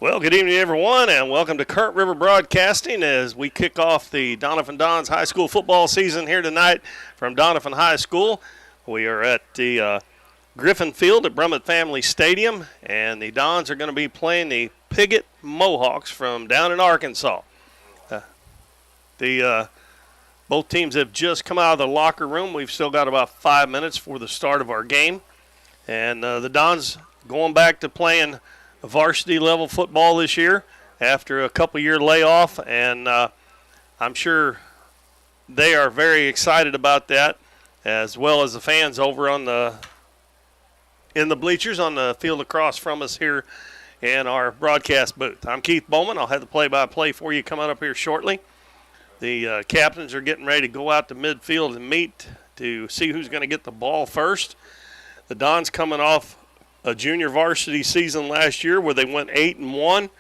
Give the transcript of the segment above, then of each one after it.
Well, good evening, everyone, and welcome to Current River Broadcasting as we kick off the Doniphan Dons High School football season here tonight from Doniphan High School. We are at the Griffin Field at Brummett Family Stadium, and the Dons are going to be playing the Piggott Mohawks from down in Arkansas. Both teams have just come out of the locker room. We've still got about 5 minutes for the start of our game, and the Dons going back to playing varsity level football this year after a couple-year layoff, and I'm sure they are very excited about that, as well as the fans over in the bleachers on the field across from us here in our broadcast booth. I'm Keith Bowman. I'll have the play-by-play for you coming up here shortly. The captains are getting ready to go out to midfield and meet to see who's going to get the ball first. The Dons coming off a junior varsity season last year where they went 8-1.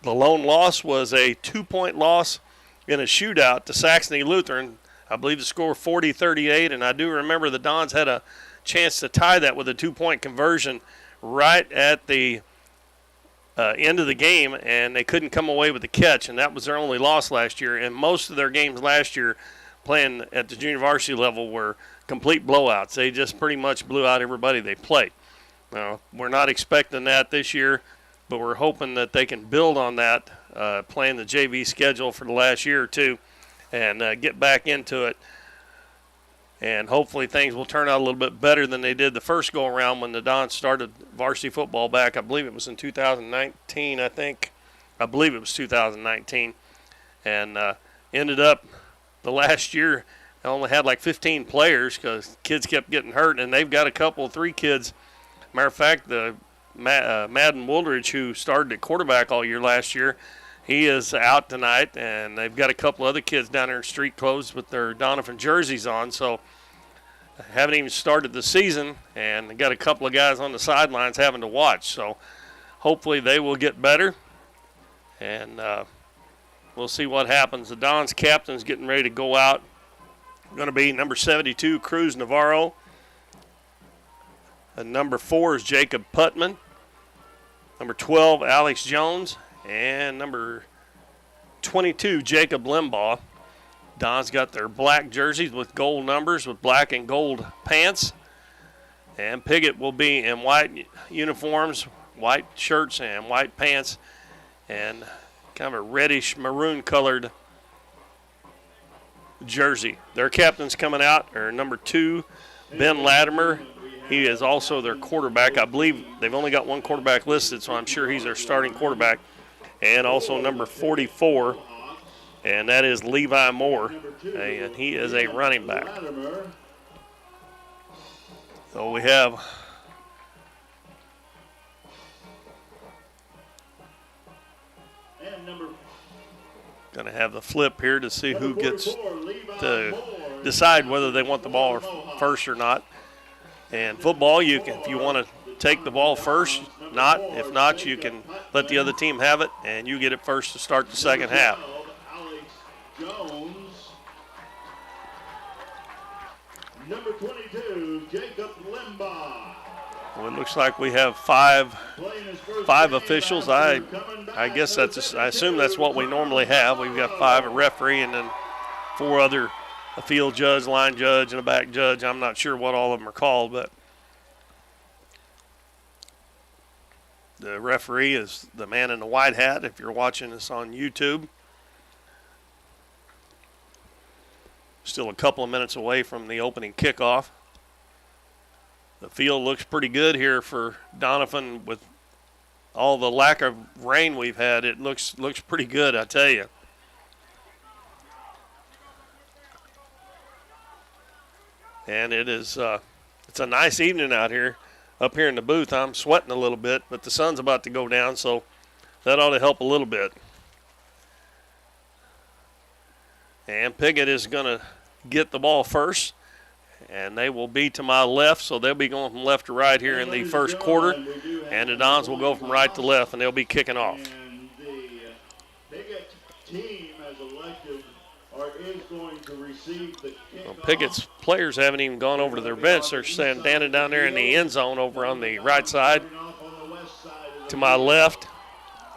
The lone loss was a 2-point loss in a shootout to Saxony Lutheran. I believe the score 40-38, and I do remember the Dons had a chance to tie that with a 2-point conversion right at the end of the game, and they couldn't come away with the catch, and that was their only loss last year. And most of their games last year playing at the junior varsity level were complete blowouts. They just pretty much blew out everybody they played. We're not expecting that this year, but we're hoping that they can build on that, playing the JV schedule for the last year or two, and get back into it. And hopefully things will turn out a little bit better than they did the first go-around when the Dons started varsity football back. I believe it was in 2019, I believe it was 2019. And ended up the last year, they only had like 15 players because kids kept getting hurt, and they've got three kids. Matter of fact, the Madden Woolridge, who started at quarterback all year last year, he is out tonight, and they've got a couple other kids down there in street clothes with their Doniphan jerseys on, so haven't even started the season, and they got a couple of guys on the sidelines having to watch. So hopefully they will get better, and we'll see what happens. The Dons captain's getting ready to go out. Going to be number 72, Cruz Navarro. And number 4 is Jacob Putman. Number 12, Alex Jones. And number 22, Jacob Limbaugh. Don's got their black jerseys with gold numbers with black and gold pants. And Piggott will be in white uniforms, white shirts and white pants, and kind of a reddish maroon colored jersey. Their captains coming out are number 2, Ben Latimer. He is also their quarterback. I believe they've only got one quarterback listed, so I'm sure he's their starting quarterback. And also number 44, and that is Levi Moore, and he is a running back. So we have going to have the flip here to see who gets to decide whether they want the ball first or not. And football, you can, if you want to take the ball first, not. If not, you can let the other team have it, and you get it first to start the second half. Number 22, Jacob Limbaugh. Well, it looks like we have five officials. I guess I assume that's what we normally have. We've got 5, a referee, and then 4 other, a field judge, line judge, and a back judge. I'm not sure what all of them are called, but the referee is the man in the white hat if you're watching this on YouTube. Still a couple of minutes away from the opening kickoff. The field looks pretty good here for Doniphan with all the lack of rain we've had. It looks pretty good, I tell you. And it is it's a nice evening out here. Up here in the booth, I'm sweating a little bit, but the sun's about to go down, so that ought to help a little bit. And Piggott is going to get the ball first, and they will be to my left, so they'll be going from left to right here in the first quarter, and the Dons will go from right to left, and they'll be kicking off. And the Piggott team has elected or is going to receive the kickoff. Well, Piggott's players haven't even gone over to their bench. They're standing down there in the end zone over on the right side. To my left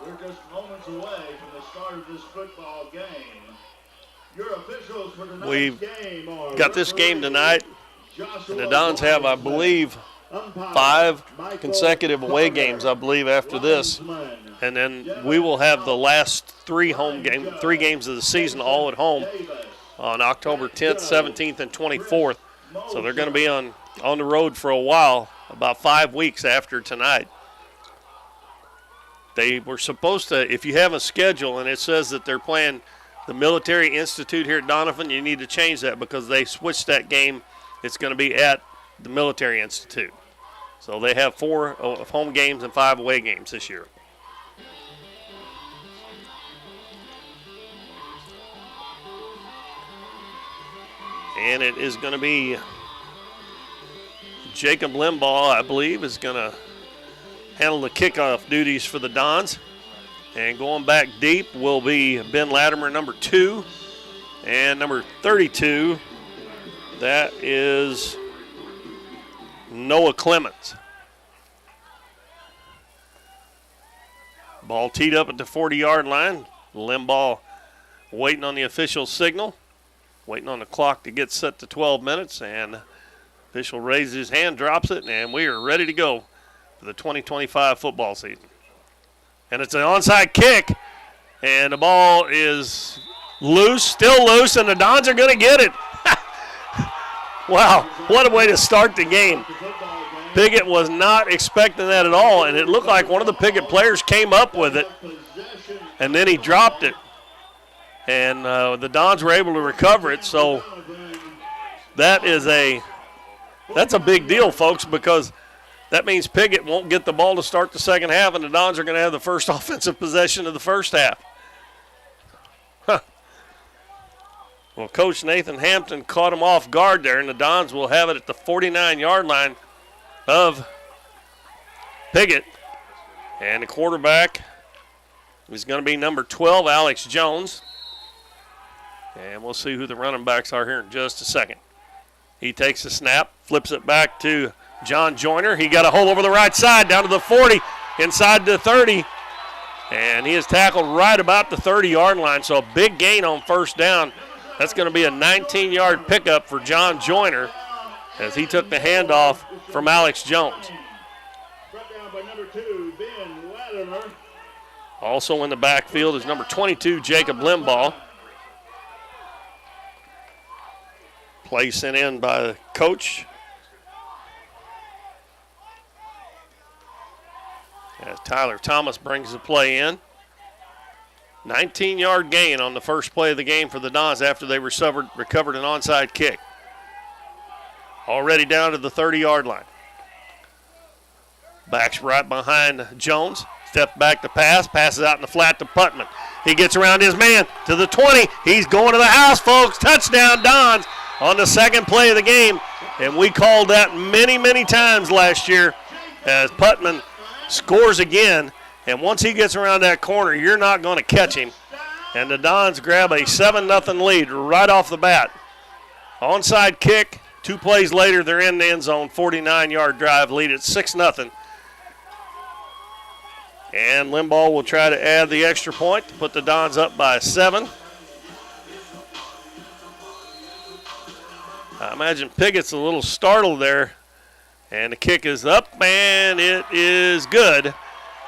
We're just moments away from the start of this football game. Your officials for tonight's We've game are got this game tonight, and the Dons have, I believe, 5 consecutive away games, I believe, after this. And then we will have the last 3 games of the season all at home on October 10th, 17th, and 24th. So they're going to be on the road for a while, about 5 weeks after tonight. They were supposed to, if you have a schedule and it says that they're playing the Military Institute here at Doniphan, you need to change that because they switched that game. It's going to be at the Military Institute. So they have 4 home games and 5 away games this year. And it is going to be Jacob Limbaugh, I believe, is going to handle the kickoff duties for the Dons. And going back deep will be Ben Latimer, number 2. And number 32, that is Noah Clemens. Ball teed up at the 40-yard line. Limbaugh waiting on the official signal. Waiting on the clock to get set to 12 minutes. And official raises his hand, drops it, and we are ready to go for the 2025 football season. And it's an onside kick, and the ball is loose, still loose, and the Dons are going to get it. Wow, what a way to start the game. Piggott was not expecting that at all, and it looked like one of the Piggott players came up with it, and then he dropped it. And the Dons were able to recover it, so that's a big deal, folks, because that means Piggott won't get the ball to start the second half, and the Dons are going to have the first offensive possession of the first half. Huh. Well, Coach Nathan Hampton caught him off guard there, and the Dons will have it at the 49-yard line of Piggott. And the quarterback is going to be number 12, Alex Jones. And we'll see who the running backs are here in just a second. He takes the snap, flips it back to John Joyner. He got a hole over the right side, down to the 40, inside the 30. And he is tackled right about the 30-yard line, so a big gain on first down. That's going to be a 19-yard pickup for John Joyner as he took the handoff from Alex Jones. Also in the backfield is number 22, Jacob Limbaugh. Play sent in by the coach. As Tyler Thomas brings the play in. 19-yard gain on the first play of the game for the Dons after they recovered an onside kick. Already down to the 30-yard line. Backs right behind Jones. Steps back to pass. Passes out in the flat to Putman. He gets around his man to the 20. He's going to the house, folks. Touchdown, Dons on the second play of the game. And we called that many, many times last year as Putman scores again. And once he gets around that corner, you're not going to catch him. And the Dons grab a 7-0 lead right off the bat. Onside kick. 2 plays later, they're in the end zone. 49-yard drive, lead at 6-0. And Limbaugh will try to add the extra point to put the Dons up by 7. I imagine Piggott's a little startled there. And the kick is up, and it is good.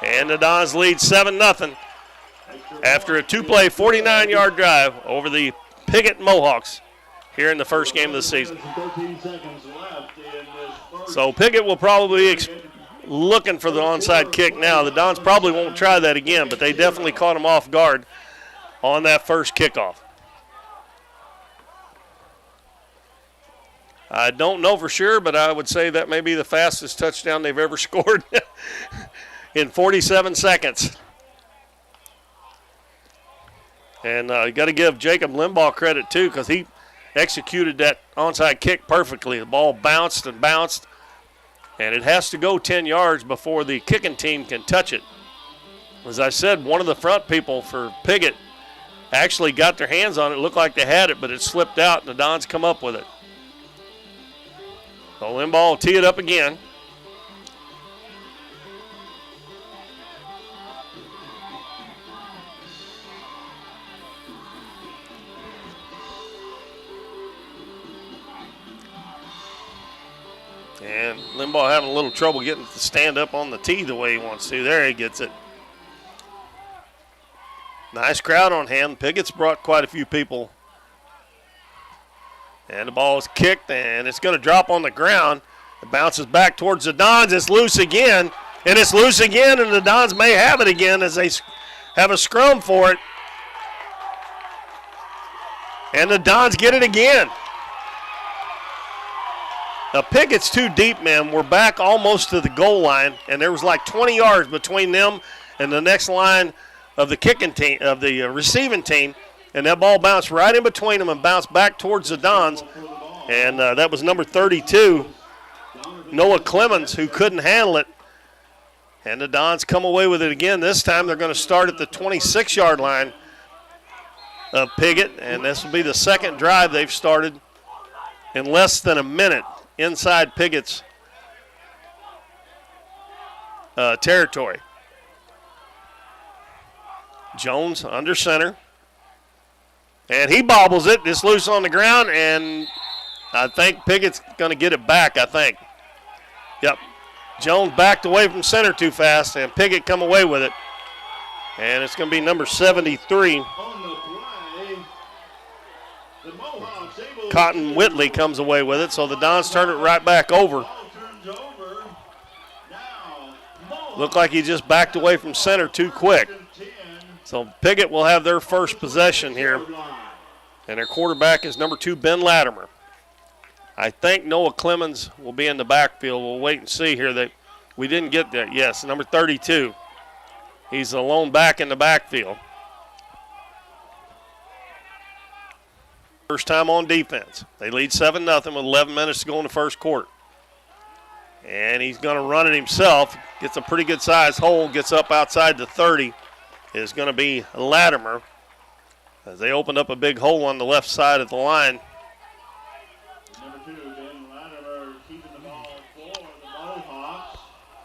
And the Dons lead 7-0 after a 2-play, 49-yard drive over the Piggott Mohawks here in the first game of the season. So Piggott will probably be looking for the onside kick now. The Dons probably won't try that again, but they definitely caught him off guard on that first kickoff. I don't know for sure, but I would say that may be the fastest touchdown they've ever scored in 47 seconds. And you got to give Jacob Limbaugh credit, too, because he executed that onside kick perfectly. The ball bounced and bounced, and it has to go 10 yards before the kicking team can touch it. As I said, one of the front people for Piggott actually got their hands on it. It looked like they had it, but it slipped out, and the Dons come up with it. So Limbaugh will tee it up again. Limbaugh having a little trouble getting to stand up on the tee the way he wants to. There he gets it. Nice crowd on hand. Piggott's brought quite a few people. And the ball is kicked, and it's going to drop on the ground. It bounces back towards the Dons. It's loose again, and it's loose again, and the Dons may have it again as they have a scrum for it. And the Dons get it again. Now, Piggott's too deep, man. We're back almost to the goal line, and there was like 20 yards between them and the next line of the kicking team, of the receiving team, and that ball bounced right in between them and bounced back towards the Dons. And that was number 32, Noah Clemens, who couldn't handle it. And the Dons come away with it again. This time they're going to start at the 26-yard line of Piggott, and this will be the second drive they've started in less than a minute inside Piggott's territory. Jones under center. And he bobbles it. It's loose on the ground, and I think Piggott's going to get it back, I think. Yep. Jones backed away from center too fast, and Piggott come away with it. And it's going to be number 73. Cotton Whitley comes away with it, so the Dons turn it right back over. Looked like he just backed away from center too quick. So Piggott will have their first possession here. And their quarterback is number 2, Ben Latimer. I think Noah Clemens will be in the backfield. We'll wait and see here. We didn't get that. Yes, number 32. He's the lone back in the backfield. First time on defense. They lead 7-0 with 11 minutes to go in the first quarter. And he's going to run it himself. Gets a pretty good size hole. Gets up outside the 30. Is going to be Latimer, as they opened up a big hole on the left side of the line. Number 2, Ben Latimer, keeping the ball for the Mohawks.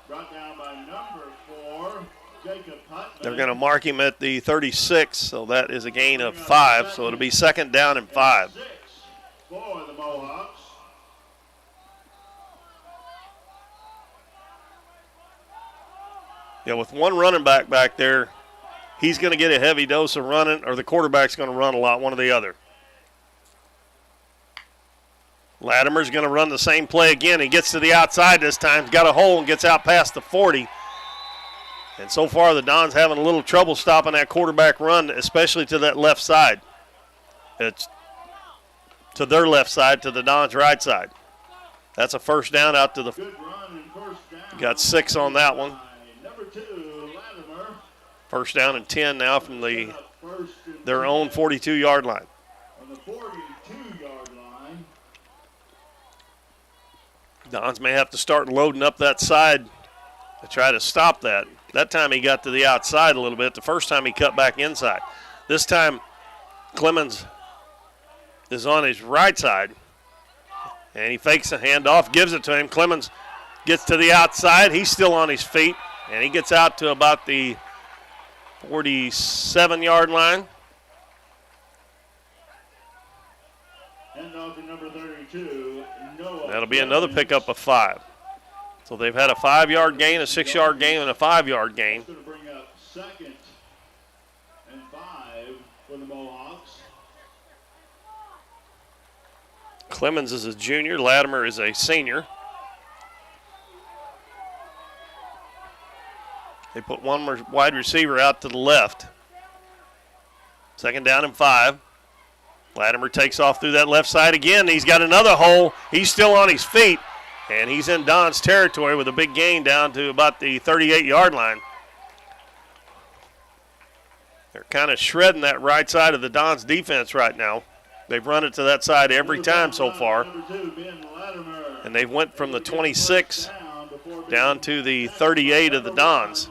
Brought down by number 4, Jacob Putman. They're going to mark him at the 36, so that is a gain of 5. So it'll be second down and 5. 6 for the Mohawks. Yeah, with one running back there, he's going to get a heavy dose of running, or the quarterback's going to run a lot, one or the other. Latimer's going to run the same play again. He gets to the outside this time. He's got a hole and gets out past the 40. And so far the Dons having a little trouble stopping that quarterback run, especially to that left side. It's to their left side, to the Dons' right side. That's a first down out to the Good run and first down. Got 6 on that one. Number 2, Latimer. First down and 10 now from their own 42-yard line. On the 42-yard line. Dons may have to start loading up that side to try to stop that. That time he got to the outside a little bit. The first time he cut back inside. This time Clemens is on his right side, and he fakes a handoff, gives it to him. Clemens gets to the outside. He's still on his feet, and he gets out to about the 47-yard line. And off to number 32, Noah. That'll be another pickup of 5. So they've had a 5-yard gain, a 6-yard gain, and a 5-yard gain. Going to bring up second and 5 for the Mohawks. Clemens is a junior. Latimer is a senior. They put one wide receiver out to the left. Second down and 5. Latimer takes off through that left side again. He's got another hole. He's still on his feet, and he's in Don's territory with a big gain down to about the 38-yard line. They're kind of shredding that right side of the Don's defense right now. They've run it to that side every time so far. And they've went from the 26 down to the 38 of the Dons.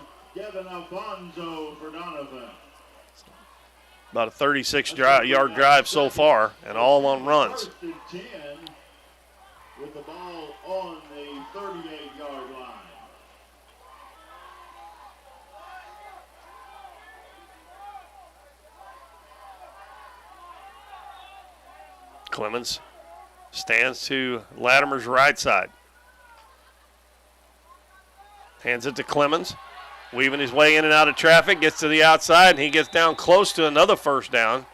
About a 36-yard drive so far, and all on runs. First and 10 with the ball on the 38-yard line. Clemens stands to Latimer's right side. Hands it to Clemens. Weaving his way in and out of traffic, gets to the outside, and he gets down close to another first down.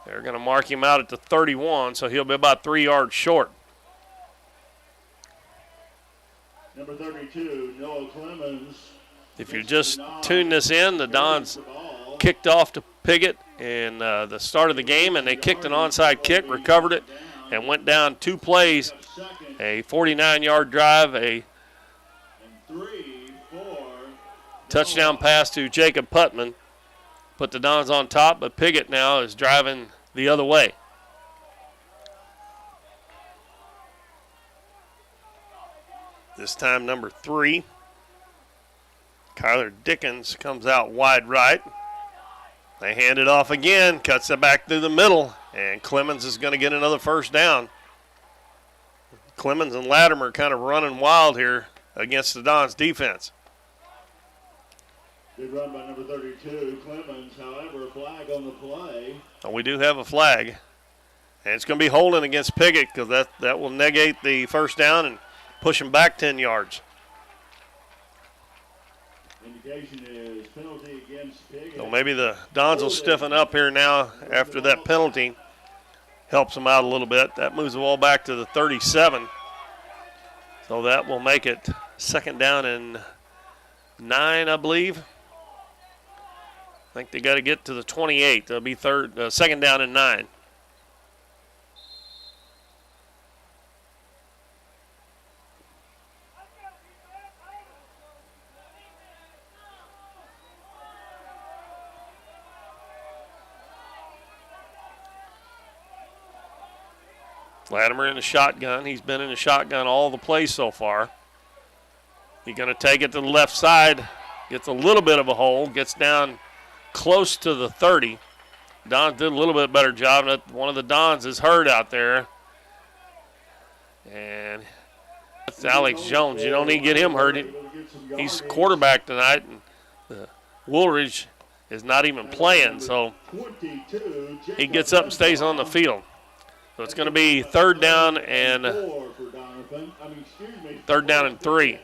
They're going to mark him out at the 31, so he'll be about 3 yards short. Number 32, Noah Clemens. If you just tune this in, the Dons kicked off to Piggott in the start of the game, and they kicked an onside kick, recovered it, and went down 2 plays, a 49-yard drive, a touchdown pass to Jacob Putman. Put the Dons on top, but Piggott now is driving the other way. This time number 3. Kyler Dickens comes out wide right. They hand it off again, cuts it back through the middle, and Clemens is going to get another first down. Clemens and Latimer kind of running wild here against the Dons defense. Good run by number 32, Clemens. However, a flag on the play. Oh, we do have a flag. And it's going to be holding against Piggott because that will negate the first down and push him back 10 yards. Indication is penalty against Piggott. So maybe the Dons will stiffen up here now after that penalty. Helps them out a little bit. That moves the ball back to the 37. So that will make it second down and 9, I believe. I think they got to get to the 28. That'll be second down and 9. Latimer in the shotgun. He's been in the shotgun all the plays so far. He's going to take it to the left side. Gets a little bit of a hole. Gets down close to the 30. Dons did a little bit better job. One of the Dons is hurt out there. And that's Alex Jones. You don't need to get him hurt. He's quarterback tonight. And Woolridge is not even playing. So he gets up and stays on the field. So it's going to be third down and 3.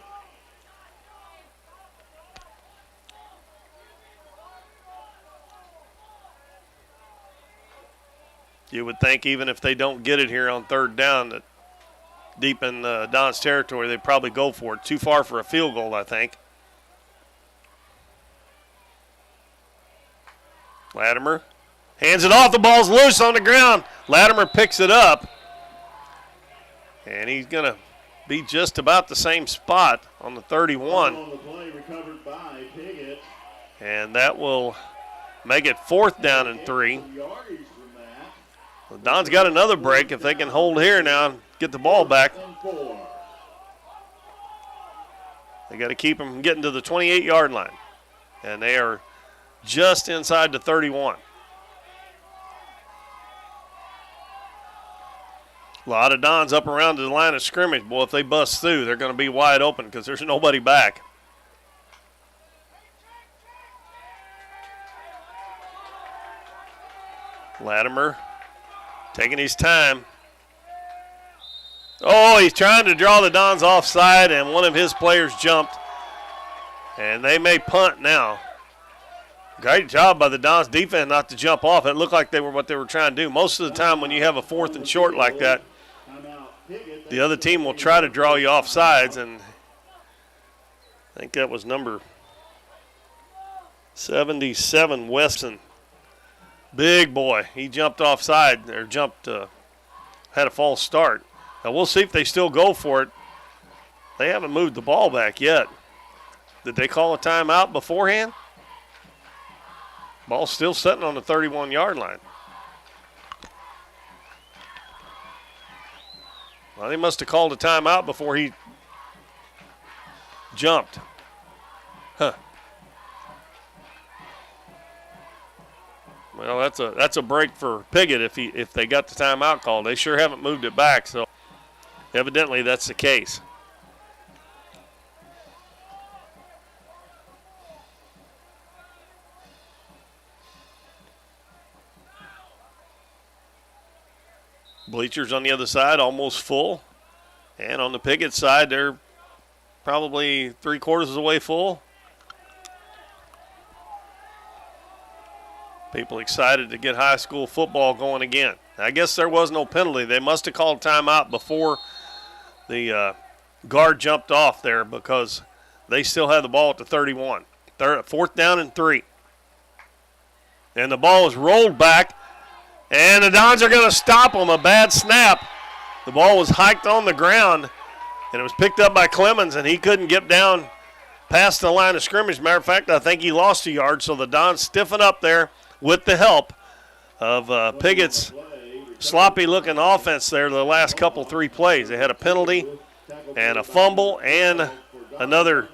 You would think even if they don't get it here on third down, that deep in Don's territory, they'd probably go for it. Too far for a field goal, I think. Latimer hands it off. The ball's loose on the ground. Latimer picks it up. And he's going to be just about the same spot on the 31. On the play, recovered by Piggott. And that will make it fourth down and 3. The Don's got another break if they can hold here now and get the ball back. They got to keep them getting to the 28-yard line. And they are just inside the 31. A lot of Dons up around the line of scrimmage. Boy, if they bust through, they're going to be wide open because there's nobody back. Latimer taking his time. Oh, he's trying to draw the Dons offside, and one of his players jumped. And they may punt now. Great job by the Dons defense not to jump off. It looked like they were what they were trying to do. Most of the time when you have a 4th and short like that, the other team will try to draw you off sides, and I think that was number 77, Weston. Big boy. He jumped offside, or had a false start. Now we'll see if they still go for it. They haven't moved the ball back yet. Did they call a timeout beforehand? Ball's still sitting on the 31-yard line. Well, they must have called a timeout before he jumped. Huh. Well, that's a break for Piggott if they got the timeout called. They sure haven't moved it back, so evidently that's the case. Bleachers on the other side almost full. And on the Piggott side, they're probably 3/4 of the way full. People excited to get high school football going again. I guess there was no penalty. They must have called timeout before the guard jumped off there because they still had the ball at the 31. 4th down and 3. And the ball is rolled back, and the Dons are going to stop them. A bad snap. The ball was hiked on the ground, and it was picked up by Clemens, and he couldn't get down past the line of scrimmage. Matter of fact, I think he lost a yard, so the Dons stiffen up there with the help of Piggott's sloppy-looking offense there the last couple 3 plays. They had a penalty and a fumble and another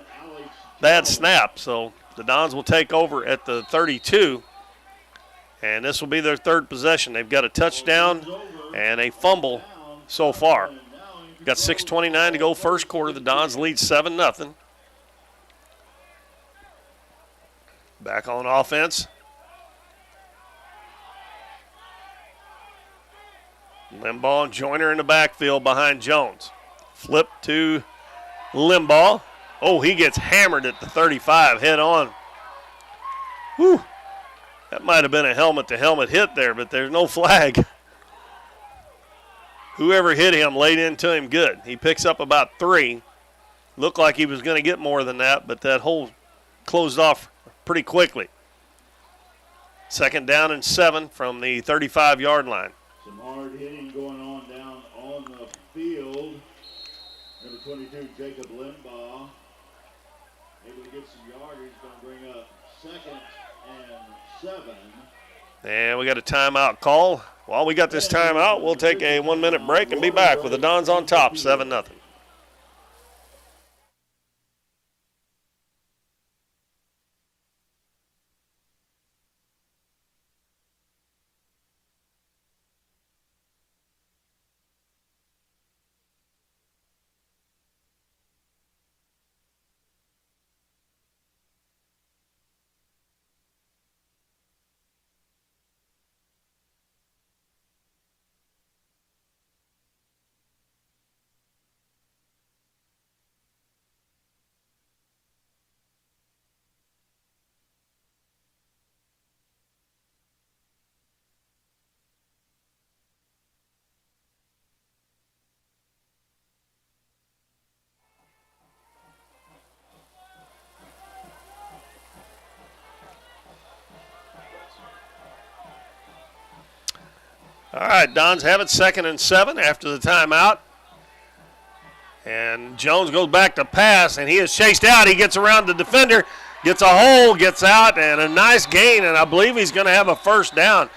bad snap. So the Dons will take over at the 32, and this will be their 3rd possession. They've got a touchdown and a fumble so far. Got 6:29 to go first quarter. The Dons lead 7-0. Back on offense. Limbaugh and Joyner in the backfield behind Jones. Flip to Limbaugh. Oh, he gets hammered at the 35, head on. Whew. That might have been a helmet-to-helmet hit there, but there's no flag. Whoever hit him laid into him good. He picks up about 3. Looked like he was going to get more than that, but that hole closed off pretty quickly. 2nd down and 7 from the 35-yard line. Some hard hitting going on down on the field. Number 22, Jacob Limbaugh, able to get some yardage, going to bring up 2nd and 7. And we got a timeout call. While we got this timeout, we'll take a 1-minute break and be back with the Dons on top, 7-0. All right, Dons have it 2nd and 7 after the timeout. And Jones goes back to pass, and he is chased out. He gets around the defender, gets a hole, gets out, and a nice gain. And I believe he's going to have a 1st down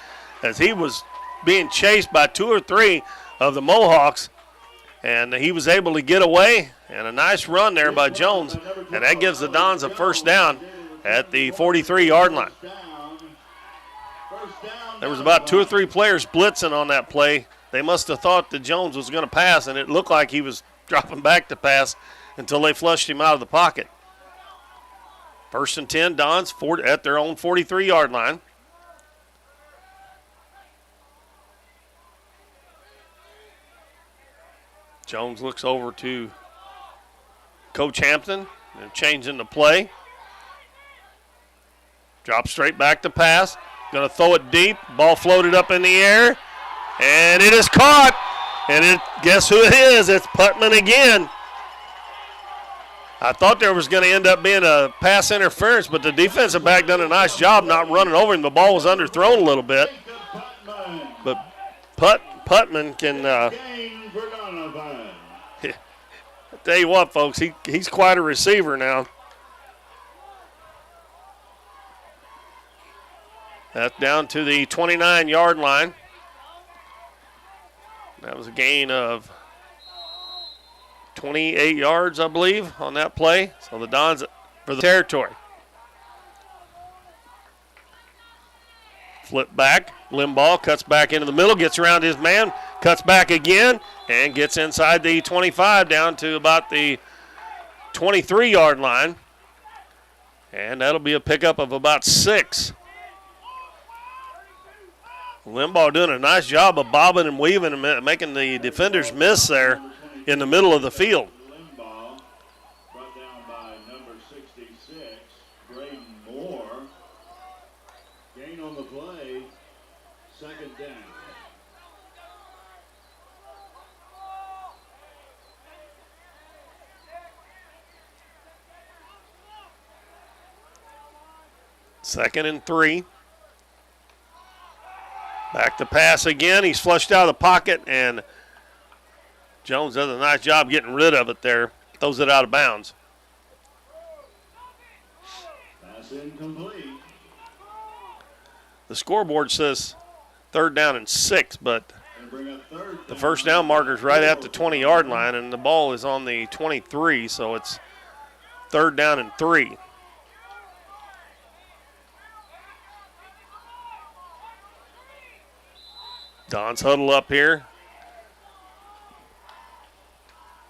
as he was being chased by 2 or 3 of the Mohawks. And he was able to get away, and a nice run there by Jones. And that gives the Dons a 1st down at the 43-yard line. There was about 2 or 3 players blitzing on that play. They must have thought that Jones was going to pass, and it looked like he was dropping back to pass until they flushed him out of the pocket. 1st and 10, Dons at their own 43-yard line. Jones looks over to Coach Hampton and changing the play. Drops straight back to pass. Going to throw it deep. Ball floated up in the air. And it is caught. And guess who it is? It's Putman again. I thought there was going to end up being a pass interference, but the defensive back done a nice job not running over him. The ball was underthrown a little bit. But Putman can I tell you what, folks, he's quite a receiver now. That's down to the 29-yard line. That was a gain of 28 yards, I believe, on that play. So the Dons for the territory. Flip back. Limbaugh cuts back into the middle, gets around his man, cuts back again, and gets inside the 25 down to about the 23-yard line. And that'll be a pickup of about 6. Limbaugh doing a nice job of bobbing and weaving and making the defenders miss there in the middle of the field. 66. Braden Moore. Gain on the play. Second down. Second and 3. Back to pass again. He's flushed out of the pocket, and Jones does a nice job getting rid of it there. Throws it out of bounds. Pass incomplete. The scoreboard says 3rd down and 6, but the first down marker's right at the 20-yard line, and the ball is on the 23, so it's 3rd down and 3. Don's huddle up here.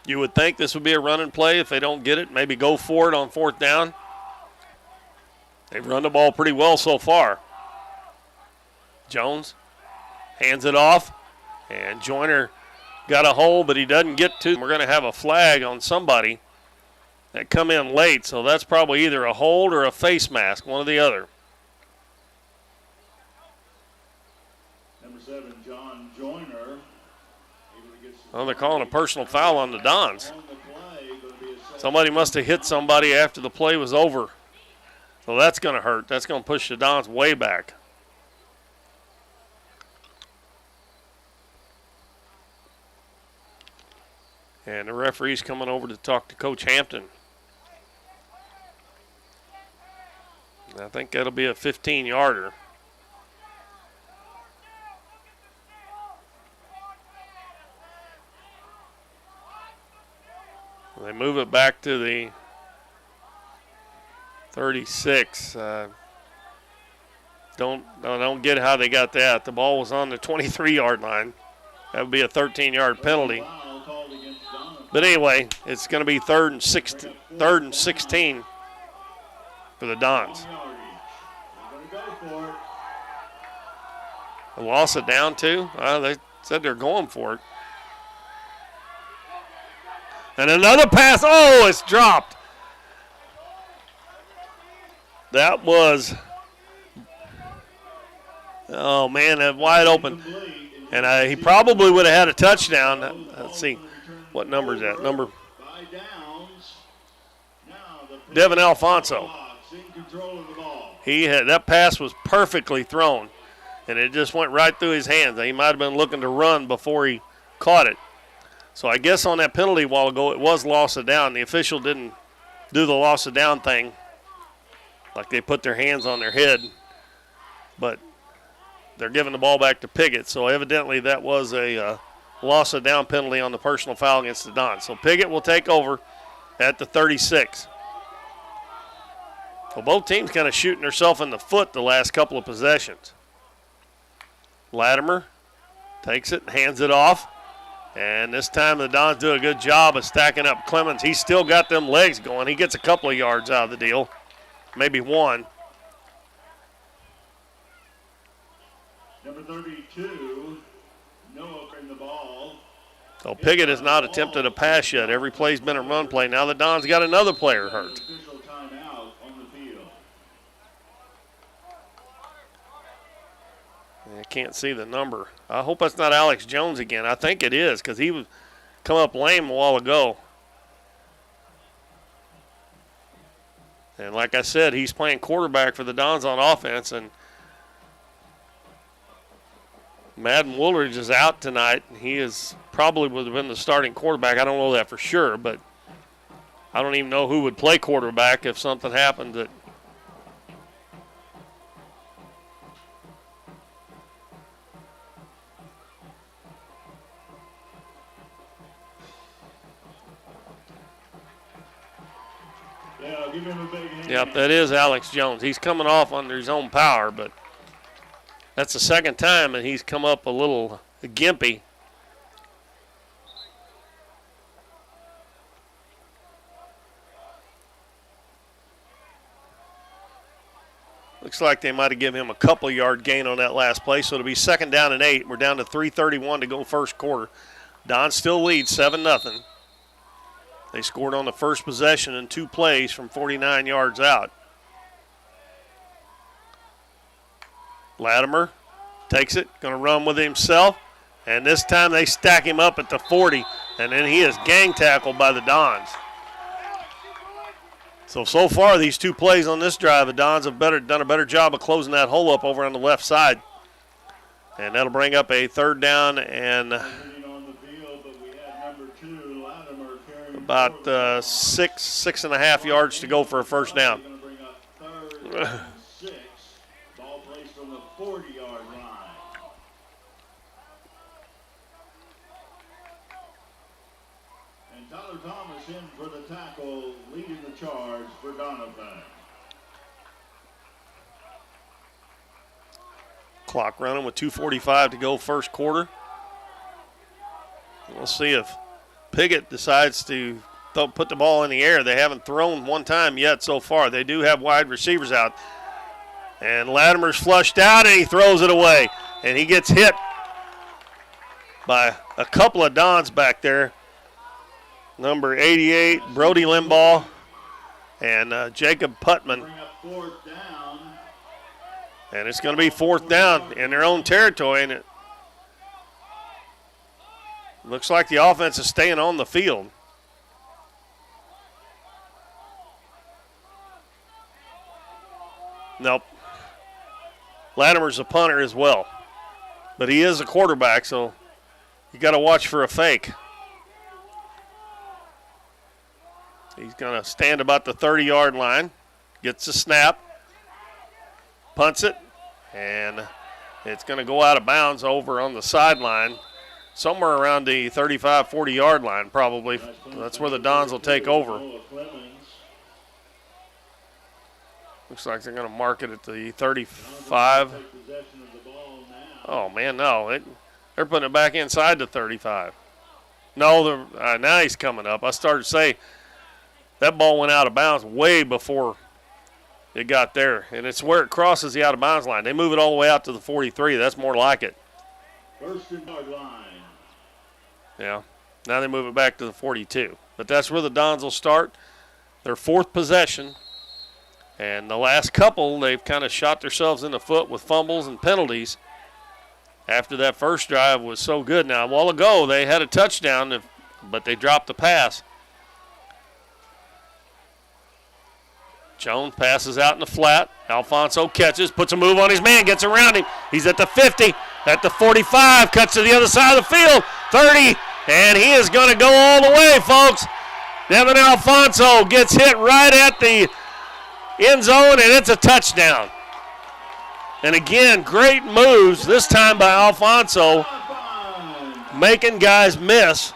You would think this would be a running play if they don't get it. Maybe go for it on 4th down. They've run the ball pretty well so far. Jones hands it off, and Joyner got a hold, but he doesn't get to. We're going to have a flag on somebody that come in late, so that's probably either a hold or a face mask, one or the other. Number 7, John Joyner. Well, they're calling a personal foul on the Dons. Somebody must have hit somebody after the play was over. So that's going to hurt. That's going to push the Dons way back. And the referee's coming over to talk to Coach Hampton. I think that'll be a 15-yarder. They move it back to the 36. Don't get how they got that. The ball was on the 23-yard line. That would be a 13-yard penalty. But anyway, it's going to be 3rd and 16 for the Dons. They lost it down too. They said they're going for it. And another pass. Oh, it's dropped. That was, oh man, that wide open. And he probably would have had a touchdown. Let's see, what number is that? Number Devin Alfonso. That pass was perfectly thrown, and it just went right through his hands. He might have been looking to run before he caught it. So I guess on that penalty a while ago, it was loss of down. The official didn't do the loss of down thing, like they put their hands on their head. But they're giving the ball back to Piggott. So evidently that was a loss of down penalty on the personal foul against the Dons. So Piggott will take over at the 36. Well, both teams kind of shooting themselves in the foot the last couple of possessions. Latimer takes it, hands it off. And this time the Dons do a good job of stacking up Clemens. He's still got them legs going. He gets a couple of yards out of the deal, maybe one. Number 32, Noah in the ball. So Piggott has not attempted a pass yet. Every play's been a run play. Now the Dons got another player hurt. Official timeout on the field. I can't see the number. I hope that's not Alex Jones again. I think it is because he was come up lame a while ago. And like I said, he's playing quarterback for the Dons on offense. And Madden Woolridge is out tonight. He is probably would have been the starting quarterback. I don't know that for sure, but I don't even know who would play quarterback if something happened that. Yeah, give him a big hand. Yep, that is Alex Jones. He's coming off under his own power, but that's the second time and he's come up a little gimpy. Looks like they might have given him a couple yard gain on that last play, so it'll be 2nd down and 8. We're down to 3:31 to go first quarter. Don still leads 7-0. They scored on the first possession in 2 plays from 49 yards out. Latimer takes it, going to run with it himself, and this time they stack him up at the 40, and then he is gang tackled by the Dons. So far these 2 plays on this drive, the Dons have done a better job of closing that hole up over on the left side. And that'll bring up a 3rd down and about 6.5 yards to go for a first down. Ball placed from the 40-yard line. And Tyler Thomas in for the tackle, leading the charge for Doniphan. Clock running with 2:45 to go first quarter. We'll see if Piggott decides to put the ball in the air. They haven't thrown one time yet so far. They do have wide receivers out. And Latimer's flushed out, and he throws it away. And he gets hit by a couple of Dons back there. Number 88, Brody Limbaugh, and Jacob Putman. And it's going to be 4th down in their own territory. And it looks like the offense is staying on the field. Nope. Latimer's a punter as well. But he is a quarterback, so you got to watch for a fake. He's going to stand about the 30-yard line, gets the snap, punts it, and it's going to go out of bounds over on the sideline, somewhere around the 35, 40-yard line probably. That's where the Dons will take over. Looks like they're going to mark it at the 35. Oh, man, no. They're putting it back inside the 35. No, now he's coming up. I started to say that ball went out of bounds way before it got there. And it's where it crosses the out-of-bounds line. They move it all the way out to the 43. That's more like it. 1st yard line. Yeah. Now they move it back to the 42. But that's where the Dons will start. Their 4th possession. And the last couple, they've kind of shot themselves in the foot with fumbles and penalties after that first drive was so good. Now, a while ago, they had a touchdown, but they dropped the pass. Jones passes out in the flat. Alfonso catches, puts a move on his man, gets around him. He's at the 50, at the 45, cuts to the other side of the field, 30, and he is going to go all the way, folks. Devin Alfonso gets hit right at the end zone, and it's a touchdown. And again, great moves, this time by Alfonso, making guys miss.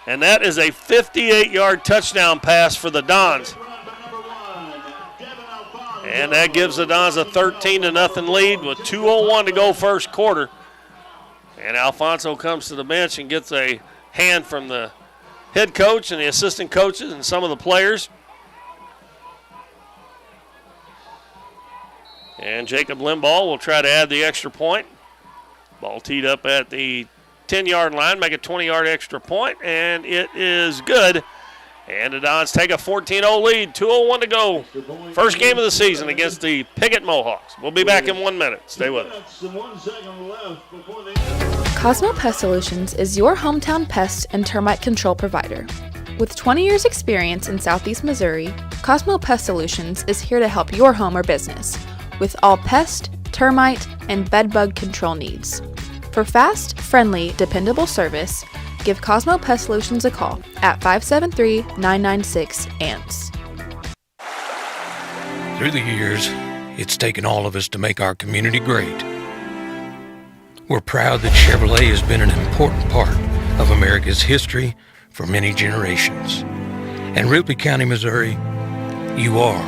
And that is a 58-yard touchdown pass for the Dons. And that gives the Dons a 13-0 lead with 2:01 to go first quarter. And Alfonso comes to the bench and gets a hand from the head coach and the assistant coaches and some of the players. And Jacob Limbaugh will try to add the extra point. Ball teed up at the 10-yard line, make a 20-yard extra point, and it is good. And the Dons take a 14-0 lead, 2:01 to go. First game of the season against the Piggott Mohawks. We'll be back in 1 minute. Stay with us. Cosmo Pest Solutions is your hometown pest and termite control provider. With 20 years experience in Southeast Missouri, Cosmo Pest Solutions is here to help your home or business with all pest, termite, and bedbug control needs. For fast, friendly, dependable service, give Cosmo Pest Solutions a call at 573-996-ANTS. Through the years, it's taken all of us to make our community great. We're proud that Chevrolet has been an important part of America's history for many generations. And Ripley County, Missouri, you are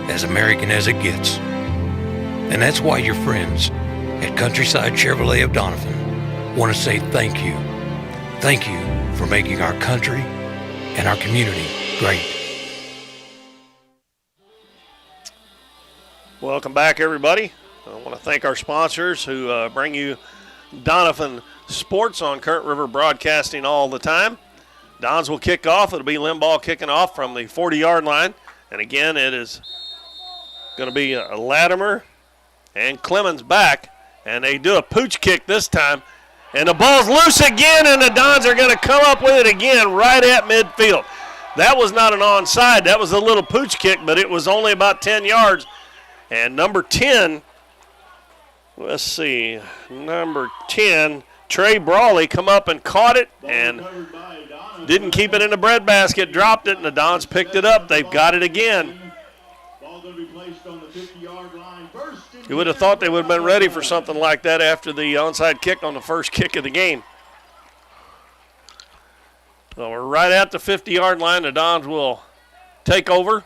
as American as it gets. And that's why your friends at Countryside Chevrolet of Doniphan want to say thank you. Thank you for making our country and our community great. Welcome back, everybody. I want to thank our sponsors who bring you Doniphan Sports on Current River Broadcasting all the time. Dons will kick off. It'll be Limbaugh kicking off from the 40-yard line. And again, it is going to be Latimer and Clemens back. And they do a pooch kick this time. And the ball's loose again, and the Dons are going to come up with it again right at midfield. That was not an onside. That was a little pooch kick, but it was only about 10 yards. And number 10, let's see, number 10, Trey Brawley come up and caught it and didn't keep it in the breadbasket, dropped it, and the Dons picked it up. They've got it again. You would have thought they would have been ready for something like that after the onside kick on the first kick of the game. So we're right at the 50-yard line. The Dons will take over.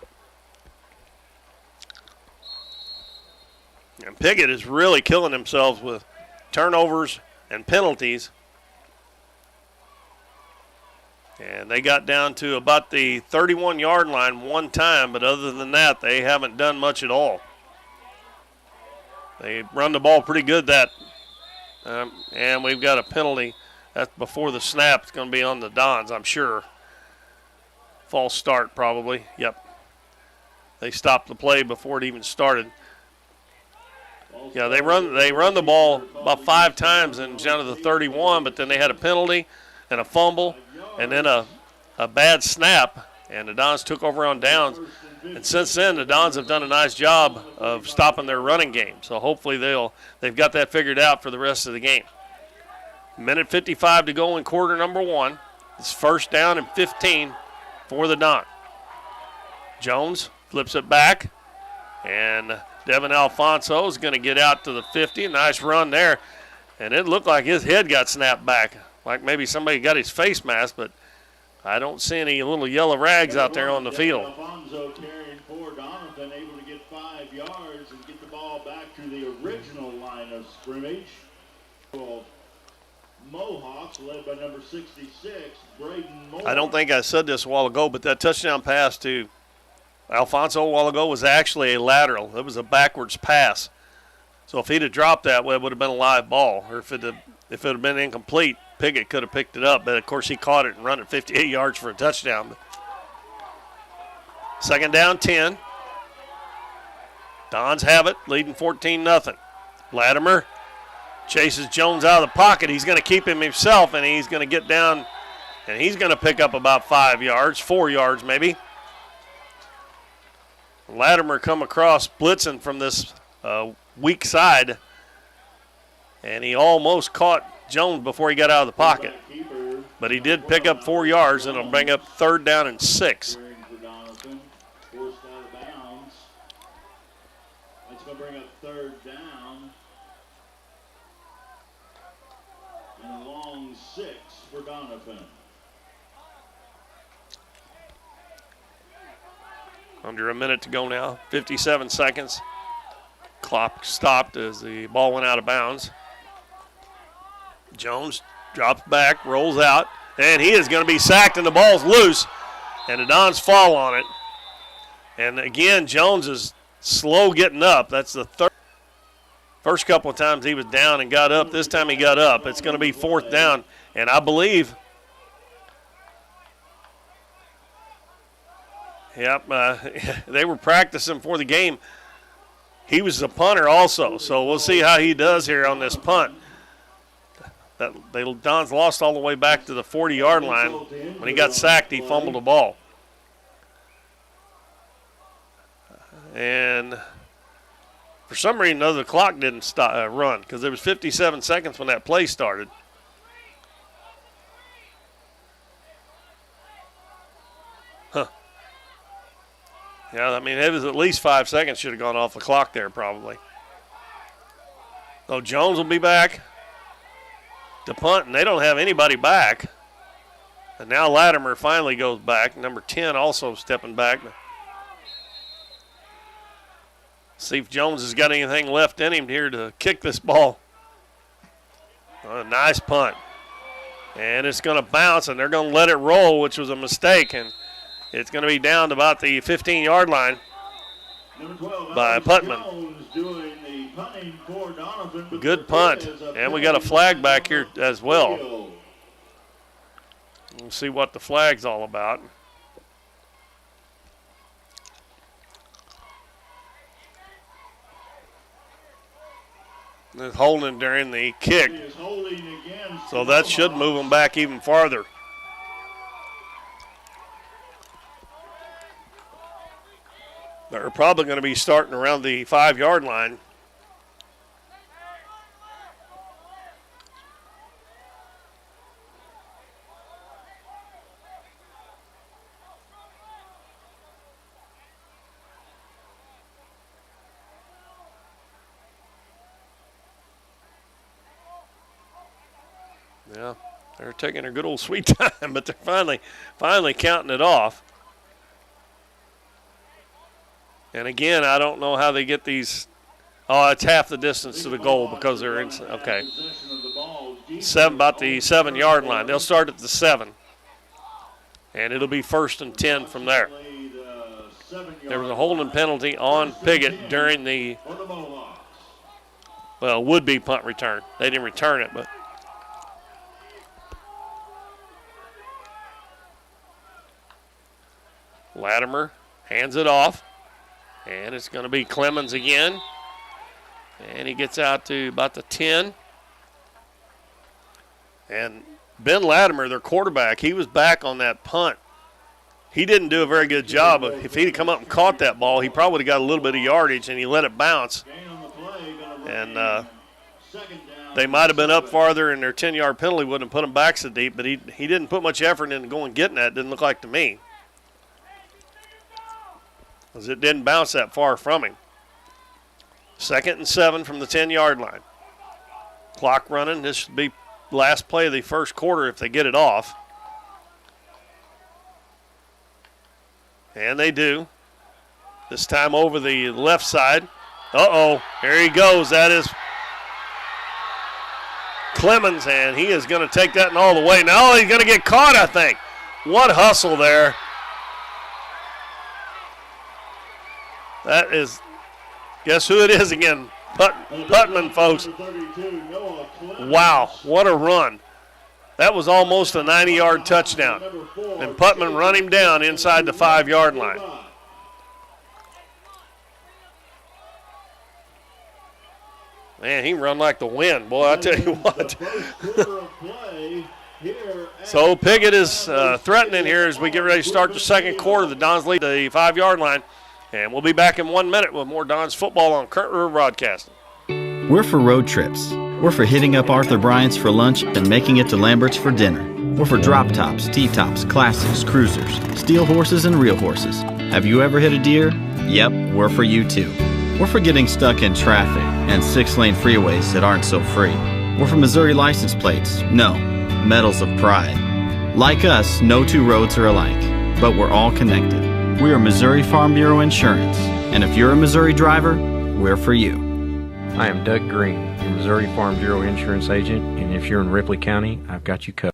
And Piggott is really killing themselves with turnovers and penalties. And they got down to about the 31-yard line one time, but other than that, they haven't done much at all. They run the ball pretty good and we've got a penalty. That's before the snap. It's going to be on the Dons, I'm sure. False start probably. Yep. They stopped the play before it even started. Yeah, they run the ball about 5 times and down to the 31, but then they had a penalty and a fumble and then a bad snap, and the Dons took over on downs. And since then, the Dons have done a nice job of stopping their running game. So hopefully they've got that figured out for the rest of the game. Minute 55 to go in quarter number 1. It's first down and 15 for the Dons. Jones flips it back, and Devin Alfonso is going to get out to the 50. Nice run there. And it looked like his head got snapped back, like maybe somebody got his face mask, but I don't see any little yellow rags out there on the field. Alfonso carrying for Doniphan, able to get 5 yards and get the ball back to the original line of scrimmage. Mohawks led by number 66, Braden Moore. I don't think I said this a while ago, but that touchdown pass to Alfonso a while ago was actually a lateral. It was a backwards pass. So if he'd have dropped that, well, it would have been a live ball. Or if it had been incomplete, Piggott could have picked it up. But, of course, he caught it and run it 58 yards for a touchdown. But second down, 10. Dons have it, leading 14-0. Latimer chases Jones out of the pocket. He's going to keep him himself, and he's going to get down, and he's going to pick up about 5 yards, 4 yards maybe. Latimer come across blitzing from this weak side, and he almost caught Jones before he got out of the pocket. But he did pick up 4 yards, and it'll bring up third down and 6. Forced out of bounds. That's going to bring up third down. And a long 6 for Doniphan. Under a minute to go now, 57 seconds. Clock stopped as the ball went out of bounds. Jones drops back, rolls out, and he is going to be sacked, and the ball's loose, and the Dons fall on it. And again, Jones is slow getting up. That's the third. First couple of times he was down and got up. This time he got up. It's going to be fourth down, and I believe they were practicing for the game. He was the punter also, so we'll see how he does here on this punt. Dons lost all the way back to the 40-yard line. When he got sacked, he fumbled the ball. And for some reason, the clock didn't run because there was 57 seconds when that play started. Yeah, I mean, it was at least 5 seconds should have gone off the clock there probably. So Jones will be back to punt, and they don't have anybody back. And now Latimer finally goes back. Number 10 also stepping back. See if Jones has got anything left in him here to kick this ball. A nice punt. And it's going to bounce, and they're going to let it roll, which was a mistake. And it's going to be down to about the 15-yard line by Putman. Good punt. And we got a flag back here as well. We'll see what the flag's all about. It's holding during the kick. So that should move them back even farther. They're probably going to be starting around the 5-yard line. Yeah, they're taking a good old sweet time, but they're finally counting it off. And again, I don't know how they get these. Oh, it's half the distance to the goal because they're in. Okay. About the 7-yard line. They'll start at the 7. And it'll be 1st and 10 from there. There was a holding penalty on Piggott during the, would-be punt return. They didn't return it, but. Latimer hands it off. And it's going to be Clemens again. And he gets out to about the 10. And Ben Latimer, their quarterback, he was back on that punt. He didn't do a very good job. If he'd come up and caught that ball, he probably would have got a little bit of yardage, and he let it bounce. And they might have been up farther, and their 10-yard penalty wouldn't have put them back so deep, but he didn't put much effort into going and getting that, didn't look like to me. Because it didn't bounce that far from him. 2nd and 7 from the 10-yard line. Clock running. This should be last play of the first quarter if they get it off. And they do. This time over the left side. Uh-oh. Here he goes. That is Clemens, and he is going to take that and all the way. Now he's going to get caught, I think. What hustle there. That is, guess who it is again? Putman, folks. Wow, what a run. That was almost a 90-yard touchdown. And Putman run him down inside the 5-yard line. Man, he run like the wind. Boy, I tell you what. So Piggott is threatening here as we get ready to start the second quarter. The Dons lead the 5-yard line. And we'll be back in 1 minute with more Dons football on Current River Broadcasting. We're for road trips. We're for hitting up Arthur Bryant's for lunch and making it to Lambert's for dinner. We're for drop tops, T-tops, classics, cruisers, steel horses, and real horses. Have you ever hit a deer? Yep, we're for you too. We're for getting stuck in traffic and 6-lane freeways that aren't so free. We're for Missouri license plates. No, medals of pride. Like us, no two roads are alike, but we're all connected. We are Missouri Farm Bureau Insurance, and if you're a Missouri driver, we're for you. I am Doug Green, your Missouri Farm Bureau Insurance Agent, and if you're in Ripley County, I've got you covered.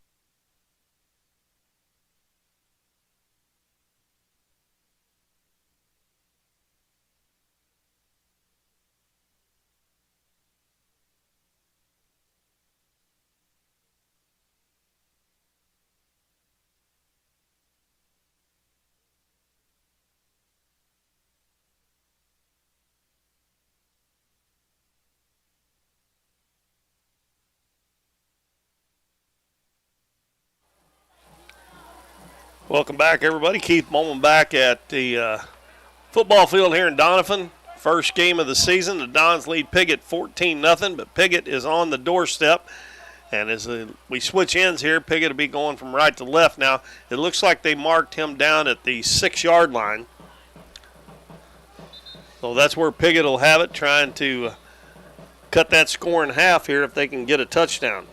Welcome back, everybody. Keith Bowman back at the football field here in Doniphan. First game of the season. The Dons lead Piggott 14-0, but Piggott is on the doorstep. And as we switch ends here, Piggott will be going from right to left. Now, it looks like they marked him down at the 6-yard line. So that's where Piggott will have it, trying to cut that score in half here if they can get a touchdown.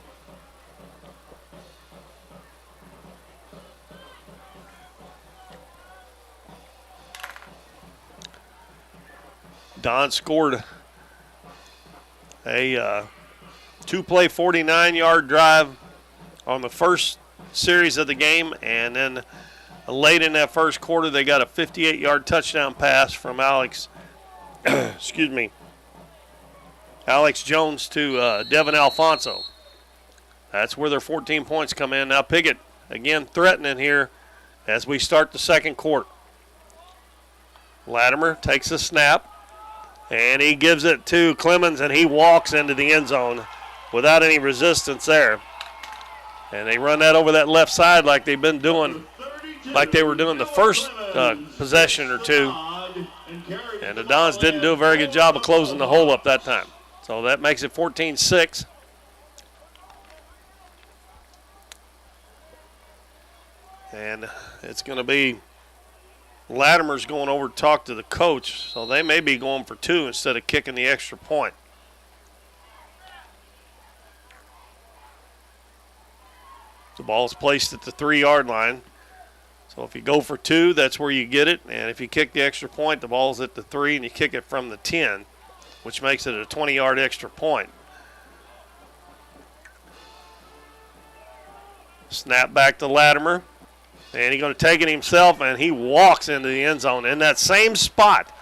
Don scored a two-play 49-yard drive on the first series of the game, and then late in that first quarter they got a 58-yard touchdown pass from Alex Jones to Devin Alfonso. That's where their 14 points come in. Now Piggott again threatening here as we start the second quarter. Latimer takes a snap, and he gives it to Clemens, and he walks into the end zone without any resistance there. And they run that over that left side like they've been doing, like they were doing the first possession or two. And the Dons didn't do a very good job of closing the hole up that time. So that makes it 14-6. And it's going to be Latimer's going over to talk to the coach, so they may be going for 2 instead of kicking the extra point. The ball's placed at the 3-yard line. So if you go for 2, that's where you get it. And if you kick the extra point, the ball's at the 3 and you kick it from the 10, which makes it a 20-yard extra point. Snap back to Latimer. And he's going to take it himself, and he walks into the end zone in that same spot.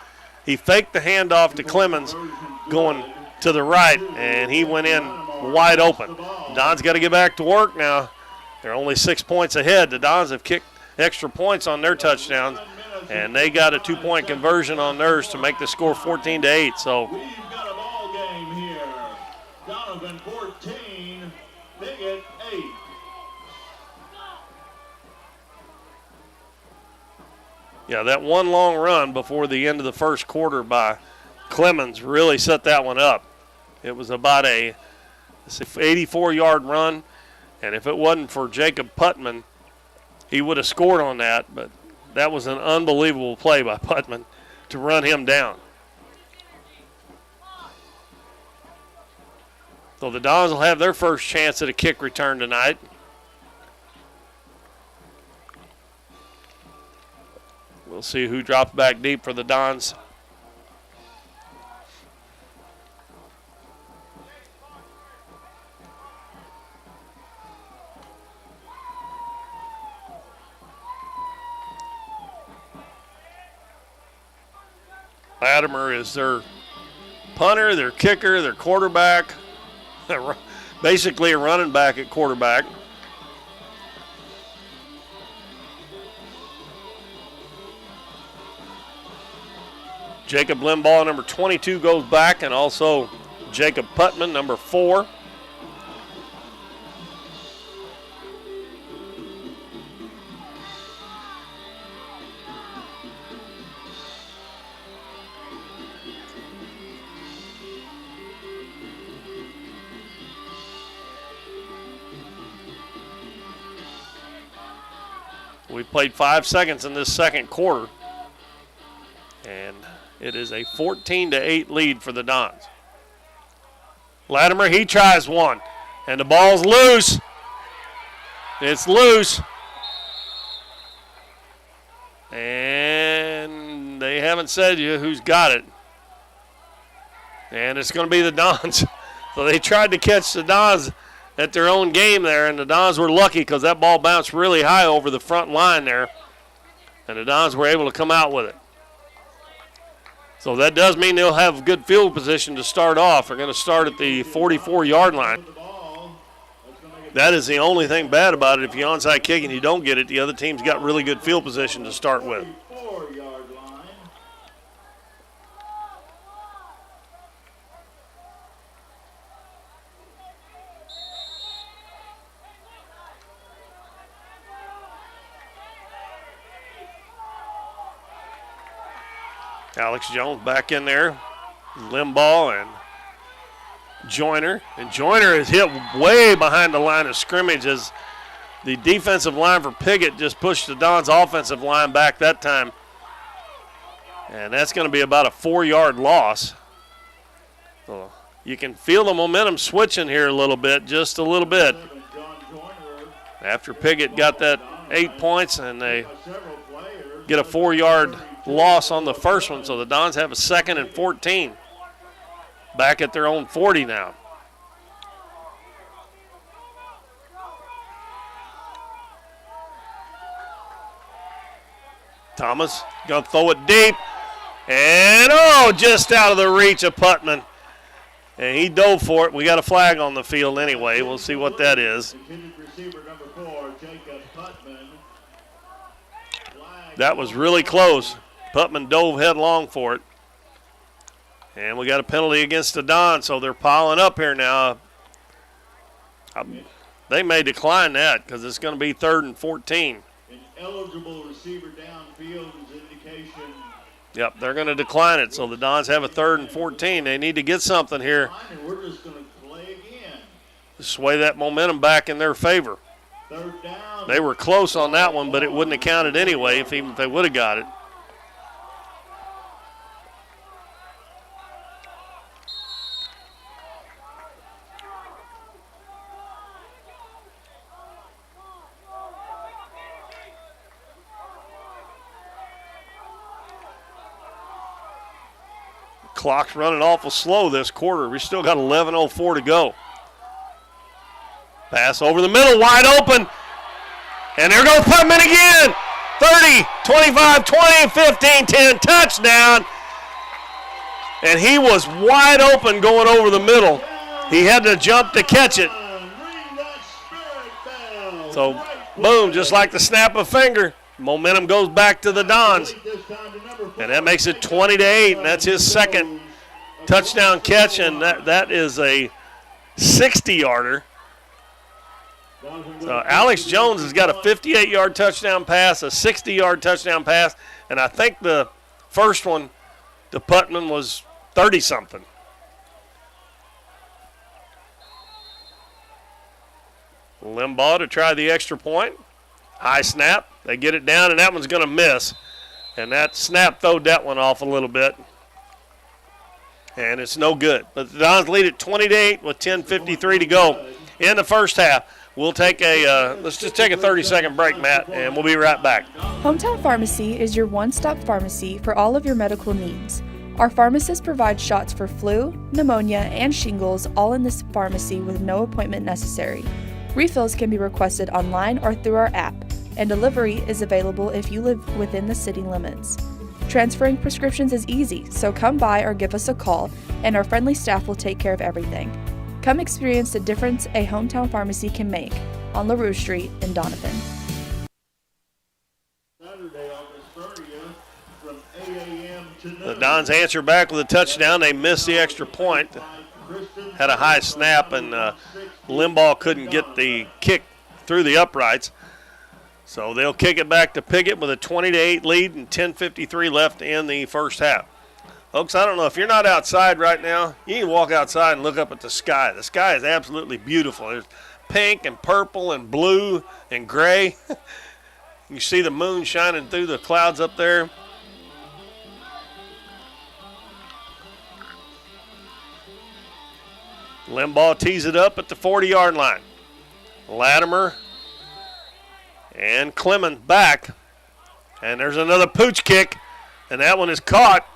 He faked the handoff to Clemens going to the right, and he went in wide open. Dons got to get back to work now. They're only 6 points ahead. The Dons have kicked extra points on their touchdowns, and they got a 2-point conversion on theirs to make the score 14-8. So We've got a ball game here. Doniphan 14, Piggott 8. yeah, that one long run before the end of the first quarter by Clemens really set that one up. It was about a 84-yard run, and if it wasn't for Jacob Putman, he would have scored on that, but that was an unbelievable play by Putman to run him down. So the Dons will have their first chance at a kick return tonight. We'll see who drops back deep for the Dons. Latimer is their punter, their kicker, their quarterback. Basically a running back at quarterback. Jacob Limbaugh, number 22, goes back, and also Jacob Putman, number 4. We played 5 seconds in this second quarter, and it is a 14-8 lead for the Dons. Latimer, he tries one, and the ball's loose. It's loose. And they haven't said you who's got it. And it's going to be the Dons. So they tried to catch the Dons at their own game there, and the Dons were lucky because that ball bounced really high over the front line there, and the Dons were able to come out with it. So that does mean they'll have good field position to start off. They're going to start at the 44-yard line. That is the only thing bad about it. If you onside kick and you don't get it, the other team's got really good field position to start with. Alex Jones back in there. Limbaugh and Joyner. And Joyner is hit way behind the line of scrimmage as the defensive line for Piggott just pushed the Dons' offensive line back that time. And that's going to be about a 4-yard loss. So you can feel the momentum switching here a little bit, just a little bit. After Piggott got that 8 points and they get a 4-yard loss on the first one, so the Dons have a 2nd and 14 back at their own 40 now. Thomas gonna throw it deep, and just out of the reach of Putman, and he dove for it. We got a flag on the field anyway. We'll see what that is. That was really close. Putman dove headlong for it. And we got a penalty against the Don, so they're piling up here now. They may decline that because it's going to be 3rd and 14. An eligible receiver downfield is indication. Yep, they're going to decline it, so the Dons have a 3rd and 14. They need to get something here. We're just going to play again. Sway that momentum back in their favor. 3rd down. They were close on that one, but it wouldn't have counted anyway even if they would have got it. Clock's running awful slow this quarter. We still got 11:04 to go. Pass over the middle, wide open. And they're going to put him in again. 30, 25, 20, 15, 10, touchdown. And he was wide open going over the middle. He had to jump to catch it. So, boom, just like the snap of a finger, momentum goes back to the Dons. And that makes it 20-8, and that's his 2nd touchdown catch, and that is a 60-yarder. So Alex Jones has got a 58-yard touchdown pass, a 60-yard touchdown pass, and I think the first one to Putman was 30-something. Limbaugh to try the extra point. High snap. They get it down, and that one's going to miss. And that snap throwed that one off a little bit. And it's no good. But the Dons lead at 20-8 with 10:53 to go in the first half. We'll take let's just take a 30-second break, Matt, and we'll be right back. Hometown Pharmacy is your one-stop pharmacy for all of your medical needs. Our pharmacists provide shots for flu, pneumonia, and shingles all in this pharmacy with no appointment necessary. Refills can be requested online or through our app, and delivery is available if you live within the city limits. Transferring prescriptions is easy, so come by or give us a call, and our friendly staff will take care of everything. Come experience the difference a hometown pharmacy can make on LaRue Street in Doniphan. Saturday, August 30th, from 8 a.m. to noon. The Dons answer back with a touchdown. They missed the extra point. Had a high snap, and Limbaugh couldn't get the kick through the uprights. So they'll kick it back to Piggott with a 20-8 lead and 10:53 left in the first half. Folks, I don't know, if you're not outside right now, you can walk outside and look up at the sky. The sky is absolutely beautiful. There's pink and purple and blue and gray. You see the moon shining through the clouds up there. Limbaugh tees it up at the 40-yard line. Latimer and Clemens back. And there's another pooch kick, and that one is caught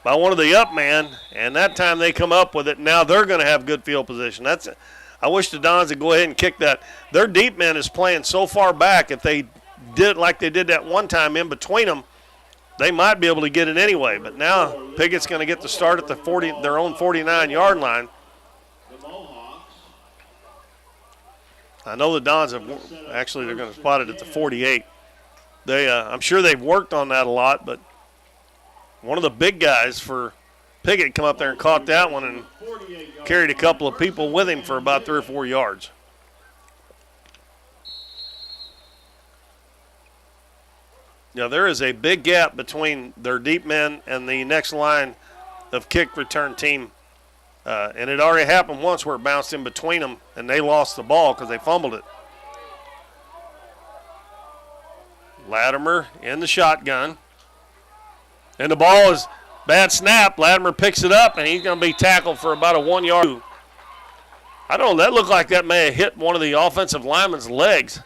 by one of the up man, and that time they come up with it. Now they're going to have good field position. I wish the Dons would go ahead and kick that. Their deep man is playing so far back. If they did like they did that one time in between them, they might be able to get it anyway. But now Piggott's going to get the start at their own 49-yard line. The Mohawks. I know the Dons have actually they're going to spot it at the 48. I'm sure they've worked on that a lot, but one of the big guys for Piggott come up there and caught that one and carried a couple of people with him for about 3 or 4 yards. Now there is a big gap between their deep men and the next line of kick return team. And it already happened once where it bounced in between them and they lost the ball because they fumbled it. Latimer in the shotgun. And the ball is bad snap. Latimer picks it up, and he's going to be tackled for about a 1 yard. I don't know. That looked like that may have hit one of the offensive lineman's legs.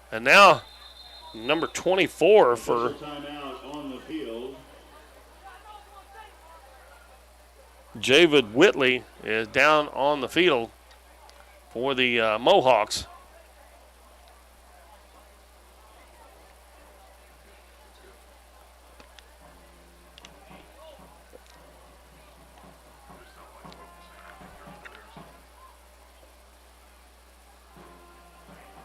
And now number 24 for Timeout on the field. Javid Whitley is down on the field for the Mohawks.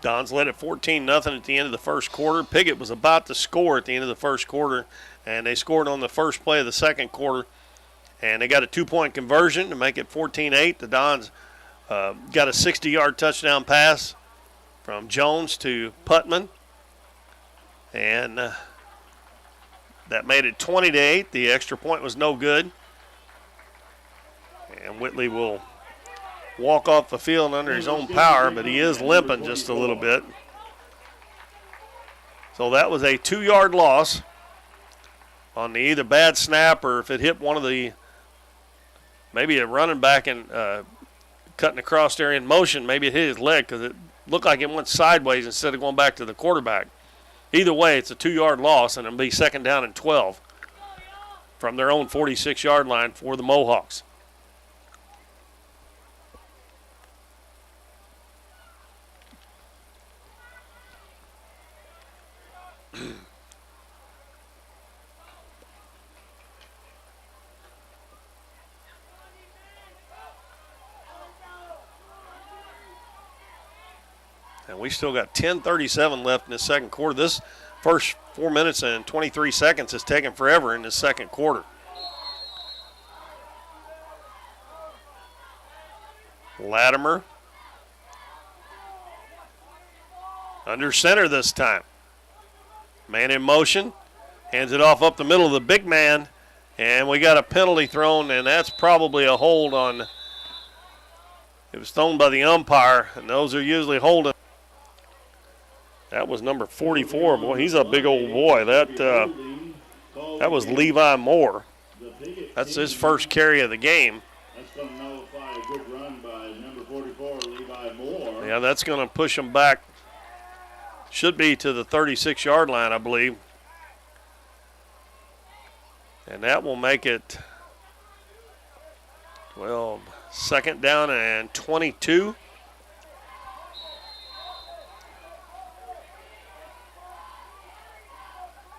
Dons led at 14-0 at the end of the first quarter. Piggott was about to score at the end of the first quarter, and they scored on the first play of the second quarter. And they got a 2-point conversion to make it 14-8. The Dons got a 60-yard touchdown pass from Jones to Putman. And that made it 20-8. The extra point was no good. And Whitley will walk off the field under his own power, but he is limping just a little bit. So that was a 2-yard loss on the either bad snap or if it hit one of the, maybe a running back and cutting across there in motion, maybe it hit his leg because it looked like it went sideways instead of going back to the quarterback. Either way, it's a 2-yard loss, and it'll be 2nd down and 12 from their own 46-yard line for the Mohawks. And we still got 10:37 left in the second quarter. This first 4 minutes and 23 seconds has taken forever in the second quarter. Latimer under center this time. Man in motion, hands it off up the middle of the big man, and we got a penalty thrown, and that's probably a hold on. It was thrown by the umpire, and those are usually holding. That was number 44. Boy, he's a big old boy. That was Levi Moore. That's his first carry of the game. That's going to nullify a good run by number 44, Levi Moore. Yeah, that's going to push him back. Should be to the 36-yard line, I believe. And that will make it, well, 2nd down and 22.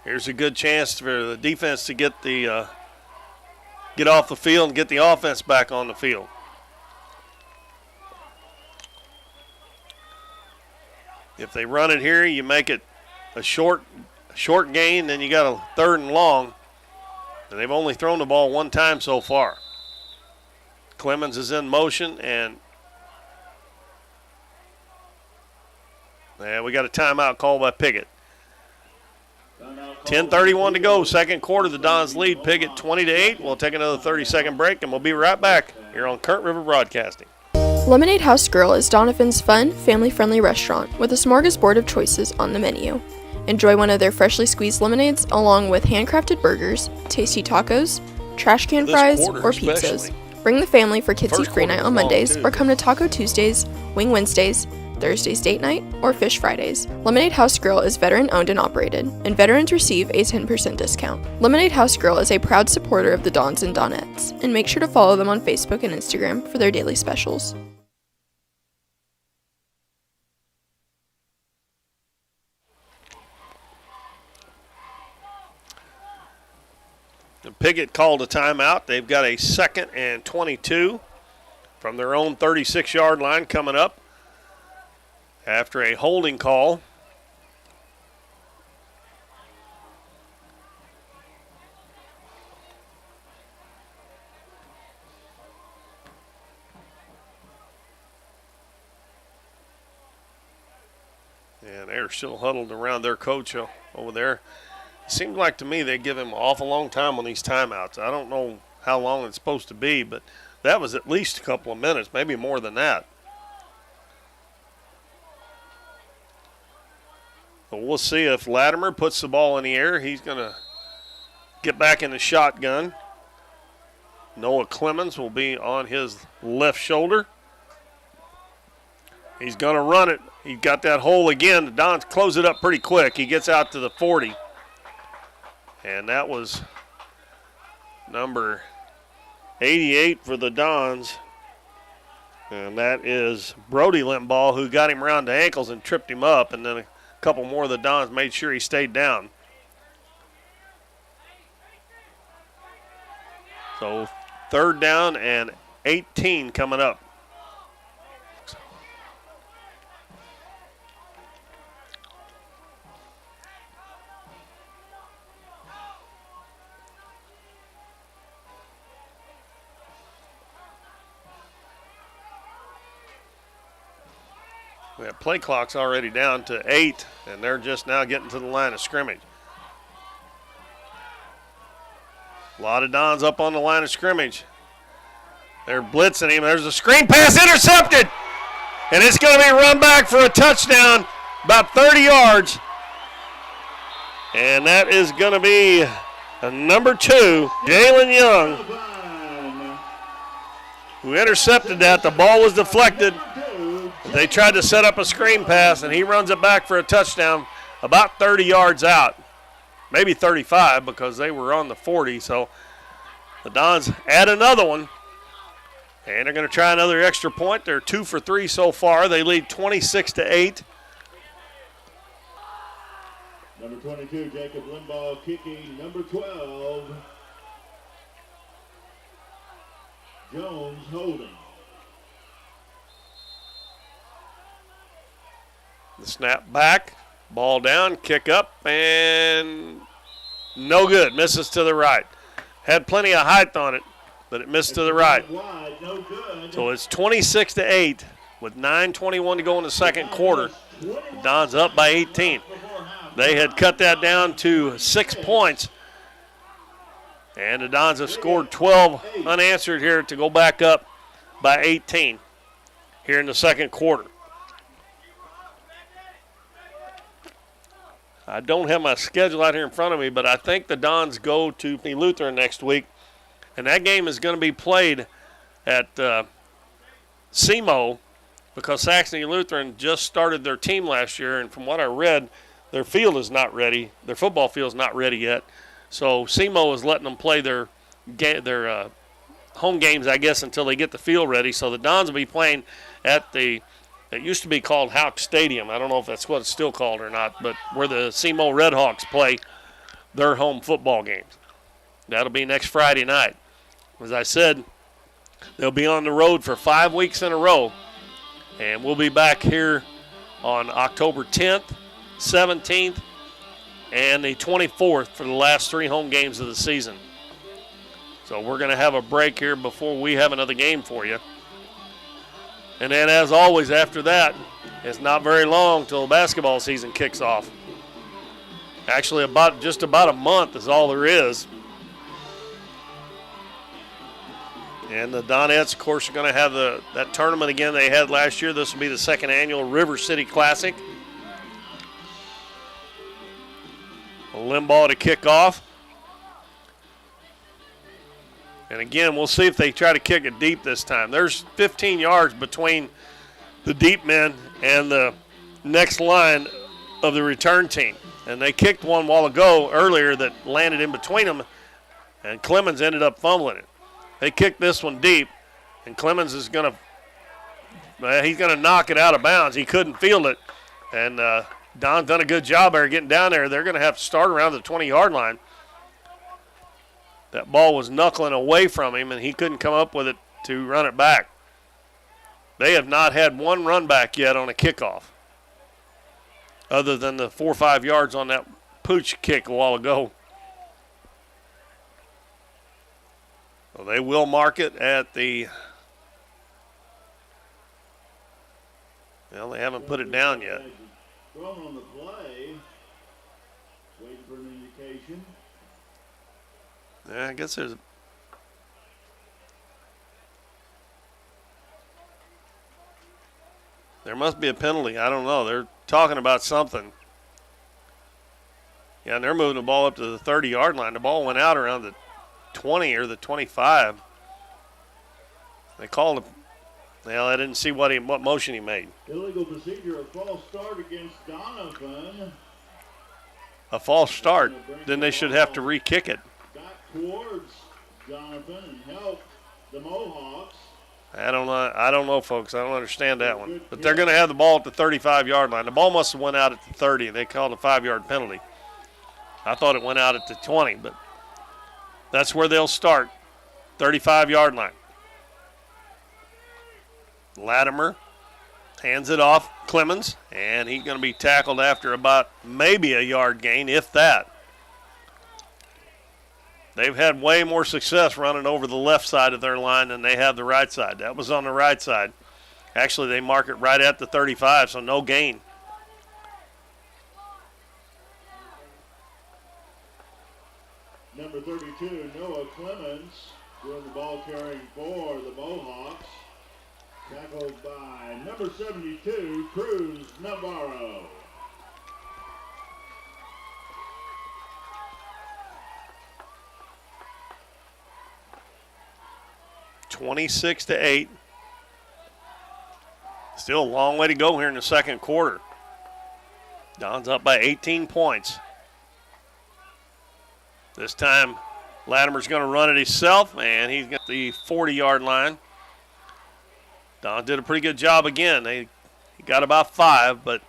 Here's a good chance for the defense to get off the field and get the offense back on the field. If they run it here, you make it a short gain, then you got a 3rd and long. And they've only thrown the ball one time so far. Clemens is in motion, and we got a timeout called by Piggott. 10:31 to go, second quarter. The Dons lead Piggott 20-8. We'll take another 30-second break, and we'll be right back here on Current River Broadcasting. Lemonade House Grill is Doniphan's fun, family-friendly restaurant with a smorgasbord of choices on the menu. Enjoy one of their freshly squeezed lemonades along with handcrafted burgers, tasty tacos, trash can fries, or pizzas. Bring the family for Kids Eat Free Night on Mondays or come to Taco Tuesdays, Wing Wednesdays, Thursday's Date Night, or Fish Fridays. Lemonade House Grill is veteran-owned and operated, and veterans receive a 10% discount. Lemonade House Grill is a proud supporter of the Dons and Donettes, and make sure to follow them on Facebook and Instagram for their daily specials. Piggott called a timeout. They've got a 2nd and 22 from their own 36-yard line coming up after a holding call. And they're still huddled around their coach over there. It seems like to me they give him an awful long time on these timeouts. I don't know how long it's supposed to be, but that was at least a couple of minutes, maybe more than that. But we'll see if Latimer puts the ball in the air. He's going to get back in the shotgun. Noah Clemens will be on his left shoulder. He's going to run it. He got that hole again. The Dons close it up pretty quick. He gets out to the 40. And that was number 88 for the Dons. And that is Brody Limbaugh, who got him around the ankles and tripped him up. And then a couple more of the Dons made sure he stayed down. So 3rd down and 18 coming up. That play clock's already down to 8, and they're just now getting to the line of scrimmage. A lot of Dons up on the line of scrimmage. They're blitzing him. There's a screen pass intercepted, and it's going to be run back for a touchdown, about 30 yards. And that is going to be number 2, Jalen Young, who intercepted that. The ball was deflected. They tried to set up a screen pass, and he runs it back for a touchdown about 30 yards out. Maybe 35 because they were on the 40. So the Dons add another one, and they're going to try another extra point. They're 2 for 3 so far. They lead 26-8. Number 22, Jacob Limbaugh kicking. Number 12, Jones holding. The snap back, ball down, kick up, and no good. Misses to the right. Had plenty of height on it, but it missed to the right. Wide, no good. So it's 26-8 with 9:21 to go in the second quarter. The Dons up by 18. They had cut that down to 6 points, and the Dons have scored 12 unanswered here to go back up by 18 here in the second quarter. I don't have my schedule out here in front of me, but I think the Dons go to Lutheran next week, and that game is going to be played at SEMO because Saxony Lutheran just started their team last year, and from what I read, their field is not ready. Their football field is not ready yet. So SEMO is letting them play their home games, I guess, until they get the field ready. So the Dons will be playing at it used to be called Hawk Stadium. I don't know if that's what it's still called or not, but where the SEMO Redhawks play their home football games. That'll be next Friday night. As I said, they'll be on the road for 5 weeks in a row, and we'll be back here on October 10th, 17th, and the 24th for the last 3 home games of the season. So we're going to have a break here before we have another game for you. And then, as always, after that, it's not very long till the basketball season kicks off. Actually, just about a month is all there is. And the Donettes, of course, are going to have that tournament again they had last year. This will be the second annual River City Classic. Limbaugh to kick off. And again, we'll see if they try to kick it deep this time. There's 15 yards between the deep men and the next line of the return team. And they kicked one while ago earlier that landed in between them, and Clemens ended up fumbling it. They kicked this one deep, and Clemens is going to knock it out of bounds. He couldn't field it, and Don's done a good job there getting down there. They're going to have to start around the 20-yard line. That ball was knuckling away from him, and he couldn't come up with it to run it back. They have not had one run back yet on a kickoff, other than the 4 or 5 yards on that pooch kick a while ago. Well, they will mark it at the – well, they haven't put it down yet. Thrown on the play. Waiting for an indication. Yeah, I guess there must be a penalty. I don't know. They're talking about something. Yeah, and they're moving the ball up to the 30-yard line. The ball went out around the 20 or the 25. They called him. Well, I didn't see what motion he made. Illegal procedure, a false start against Doniphan. A false start. Then they should have to re-kick it. Got towards Doniphan and helped the Mohawks. I don't know, folks. I don't understand that one. But they're going to have the ball at the 35-yard line. The ball must have went out at the 30. They called a 5-yard penalty. I thought it went out at the 20, but that's where they'll start, 35-yard line. Latimer hands it off Clemens, and he's going to be tackled after about maybe a yard gain, if that. They've had way more success running over the left side of their line than they have the right side. That was on the right side Actually, they mark it right at the 35, so no gain. Number 32, Noah Clemens, doing the ball carrying for the Mohawks. Tackled by number 72, Cruz Navarro. (26-8). Still a long way to go here in the second quarter. Don's up by 18 points. This time, Latimer's going to run it himself, and he's got the 40-yard line. Don did a pretty good job again. He got about 5, but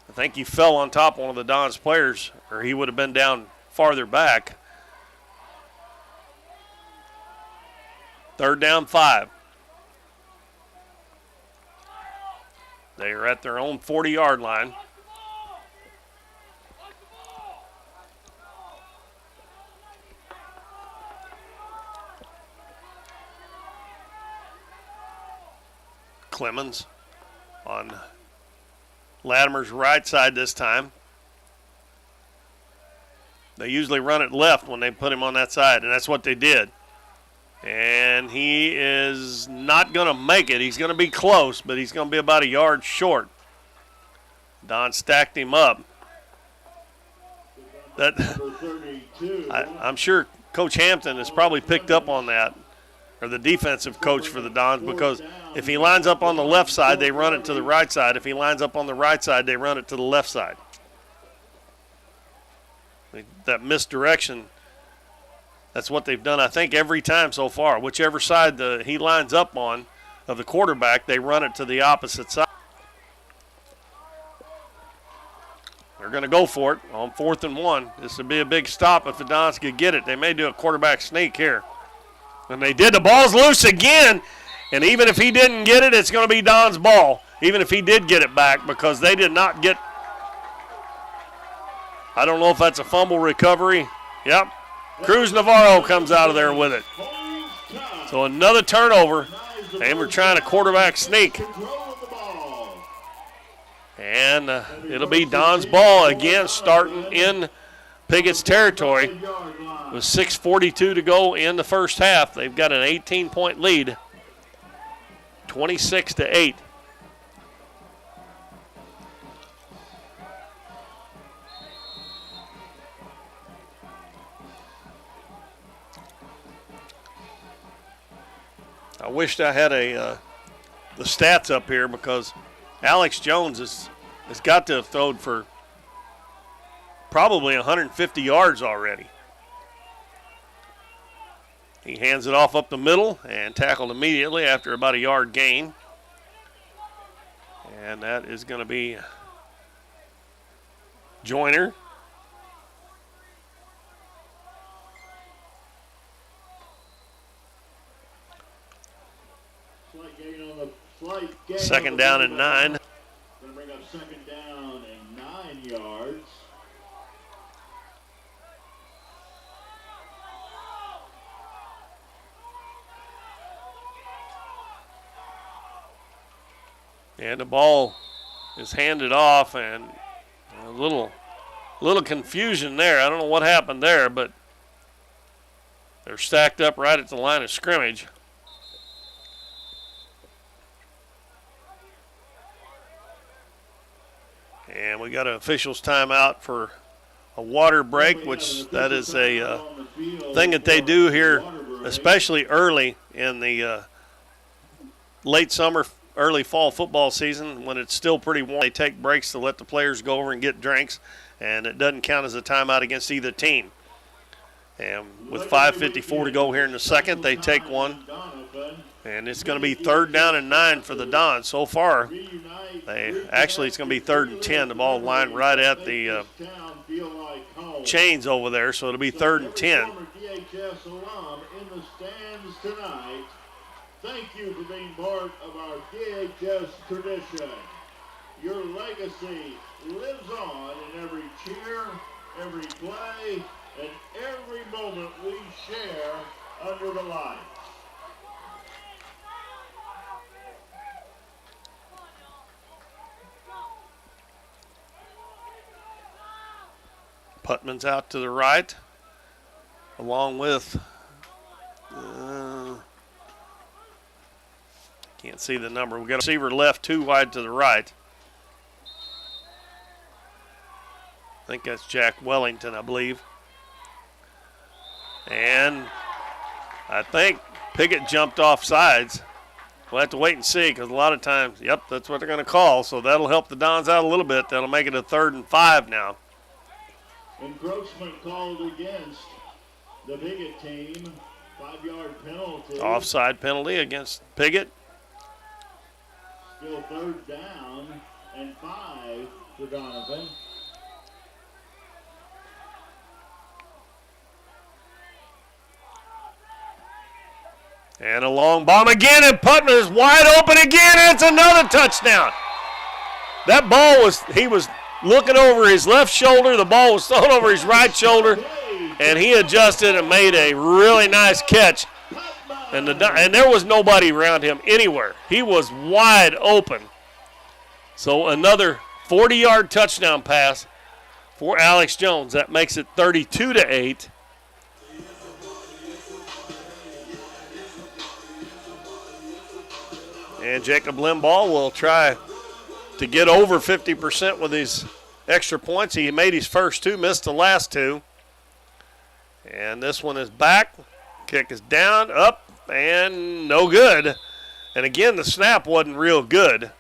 I think he fell on top of one of the Don's players, or he would have been down farther back. 3rd down, 5. They are at their own 40-yard line. Clemens on Latimer's right side this time. They usually run it left when they put him on that side, and that's what they did. And he is not going to make it. He's going to be close, but he's going to be about a yard short. Don stacked him up. I'm sure Coach Hampton has probably picked up on that, or the defensive coach for the Dons, because if he lines up on the left side, they run it to the right side. If he lines up on the right side, they run it to the left side. That misdirection, that's what they've done, I think, every time so far. Whichever side he lines up on of the quarterback, they run it to the opposite side. They're going to go for it on 4th and 1. This would be a big stop if the Dons could get it. They may do a quarterback sneak here. And they did. The ball's loose again. And even if he didn't get it, it's going to be Don's ball. Even if he did get it back, because they did not get. I don't know if that's a fumble recovery. Yep. Cruz Navarro comes out of there with it. So another turnover. They were trying a quarterback sneak. And it'll be Don's ball again, starting in Piggott's territory. With 6:42 to go in the first half, they've got an 18-point lead, 26-8. I wished I had the stats up here, because Alex Jones has got to have thrown for probably 150 yards already. He hands it off up the middle and tackled immediately after about a yard gain. And that is going to be Joyner. Second down and 9. Going to bring up second down and 9 yards. And the ball is handed off, and a little confusion there. I don't know what happened there, but they're stacked up right at the line of scrimmage. And we got an officials timeout for a water break, which that is a thing that they do here, especially early in the late summer, early fall football season when it's still pretty warm. They take breaks to let the players go over and get drinks, and it doesn't count as a timeout against either team. And with 5:54 to go here in the second, they take one. And it's going to be 3rd down and 9 for the Dons. So far, actually it's going to be 3rd and 10. The ball lined right at the chains over there, so it'll be 3rd and 10. Thank you for being part of our DHS tradition. Your legacy lives on in every cheer, every play, and every moment we share under the lights. Putman's out to the right, along with, can't see the number. We've got a receiver left, 2 wide to the right. I think that's Jack Wellington, I believe. And I think Piggott jumped off sides. We'll have to wait and see because a lot of times, yep, that's what they're going to call. So that'll help the Dons out a little bit. That'll make it a 3rd and 5 now. Encroachment called against the Piggott team. 5-yard penalty. Offside penalty against Piggott. Still 3rd down and 5 for Doniphan. And a long bomb again, and Putman is wide open again, and it's another touchdown. That ball he was looking over his left shoulder. The ball was thrown over his right shoulder, and he adjusted and made a really nice catch. And there was nobody around him anywhere. He was wide open. So another 40-yard touchdown pass for Alex Jones. That makes it 32-8. And Jacob Limbaugh will try to get over 50% with his extra points. He made his first 2, missed the last 2. And this one is back. Kick is down, up, and no good. And again, the snap wasn't real good.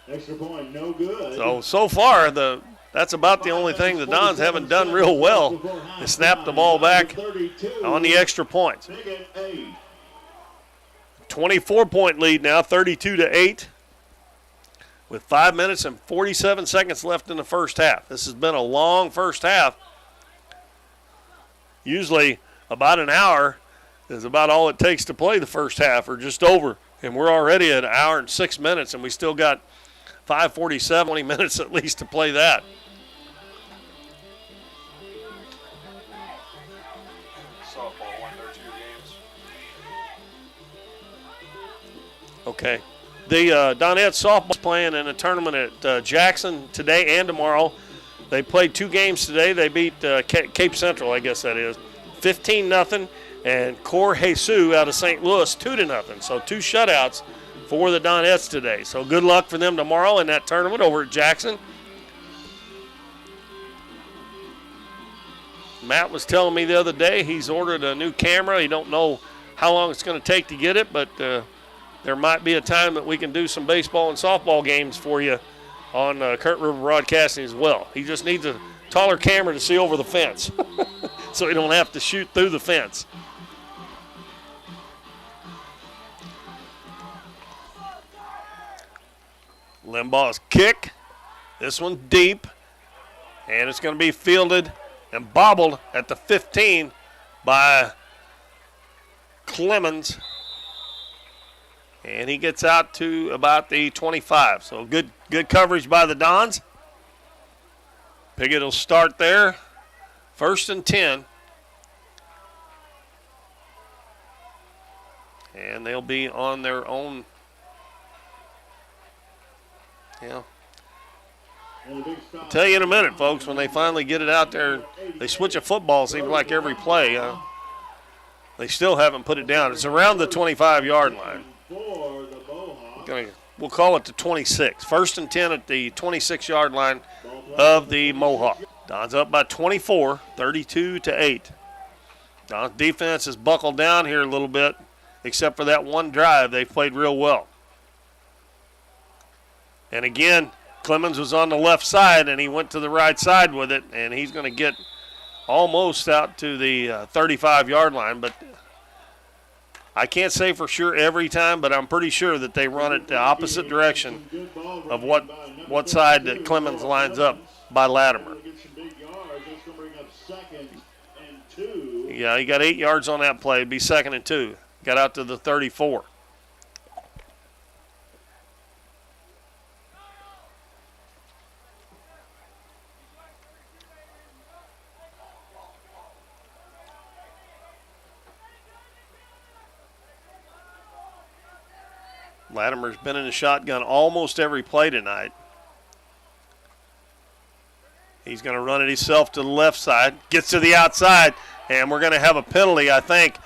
Extra point, no good. So far, that's about the only thing the Dons haven't done real well. They snapped the ball back on the extra points. 24-point lead now, 32-8, with 5 minutes and 47 seconds left in the first half. This has been a long first half. Usually about an hour is about all it takes to play the first half, or just over. And we're already at an hour and 6 minutes, and we still got 5:47, 20 minutes at least to play that. Softball won their 2 games. Okay. The Donette softball's playing in a tournament at Jackson today and tomorrow. They played 2 games today. They beat Cape Central, I guess that is, 15-0, and Cor Jesus out of St. Louis 2-0. So 2 shutouts for the Donettes today. So good luck for them tomorrow in that tournament over at Jackson. Matt was telling me the other day he's ordered a new camera. He don't know how long it's going to take to get it, but there might be a time that we can do some baseball and softball games for you on Current River Broadcasting as well. He just needs a taller camera to see over the fence so he don't have to shoot through the fence. Limbaugh's kick. This one deep, and it's going to be fielded and bobbled at the 15 by Clemens. And he gets out to about the 25. So good coverage by the Dons. Piggott will start there. 1st and 10. And they'll be on their own. Yeah. I'll tell you in a minute, folks, when they finally get it out there, they switch a football, seems like every play. They still haven't put it down. It's around the 25-yard line. We'll call it the 26. 1st and 10 at the 26-yard line of the Mohawks. Don's up by 24, 32-8. Don's defense is buckled down here a little bit, except for that one drive. They've played real well. And again, Clemens was on the left side, and he went to the right side with it, and he's going to get almost out to the 35-yard line. But I can't say for sure every time, but I'm pretty sure that they run it the opposite direction of what side that Clemens lines up by Latimer. Yeah, he got 8 yards on that play. It'd be 2nd and 2. Got out to the 34. Latimer's been in the shotgun almost every play tonight. He's going to run it himself to the left side, gets to the outside, and we're going to have a penalty, I think.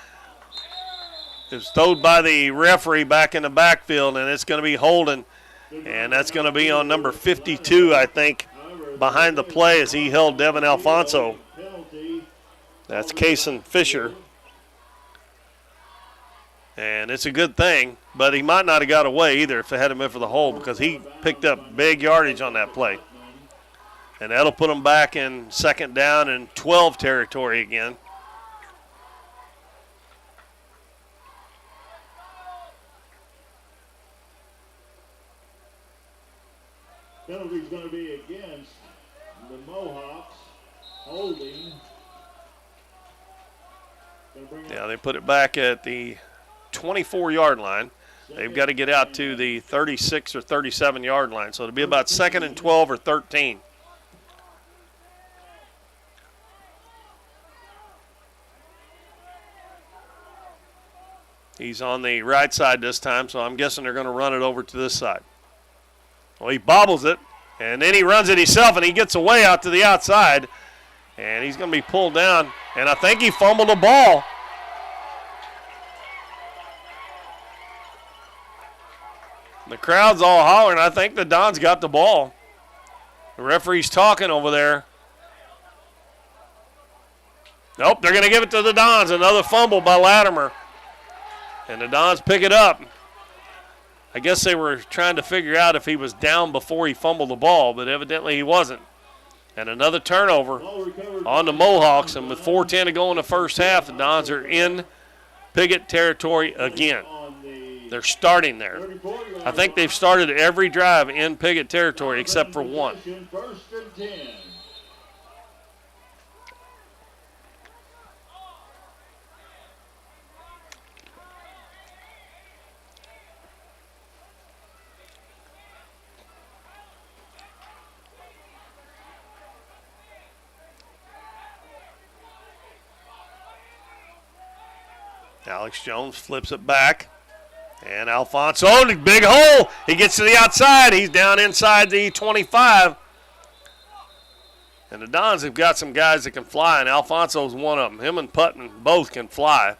It was thrown by the referee back in the backfield, and it's going to be holding, and that's going to be on number 52, I think, behind the play as he held Devin Alfonso. That's Kason Fisher. And it's a good thing, but he might not have got away either if it hadn't been for the hold because he picked up big yardage on that play. And that'll put him back in 2nd down and 12 territory again. Penalty's going to be against the Mohawks. Holding. Yeah, they put it back at the 24-yard line. They've got to get out to the 36 or 37-yard line. So it'll be about 2nd and 12 or 13. He's on the right side this time, so I'm guessing they're going to run it over to this side. Well, he bobbles it, and then he runs it himself, and he gets away out to the outside. And he's going to be pulled down, and I think he fumbled the ball. The crowd's all hollering. I think the Dons got the ball. The referee's talking over there. Nope, they're going to give it to the Dons. Another fumble by Latimer. And the Dons pick it up. I guess they were trying to figure out if he was down before he fumbled the ball, but evidently he wasn't. And another turnover on the Mohawks. And with 4:10 to go in the first half, the Dons are in Piggott territory again. They're starting there. I think they've started every drive in Piggott territory except for one. Alex Jones flips it back. And Alfonso, big hole. He gets to the outside. He's down inside the 25. And the Dons have got some guys that can fly, and Alfonso's one of them. Him and Putnam both can fly.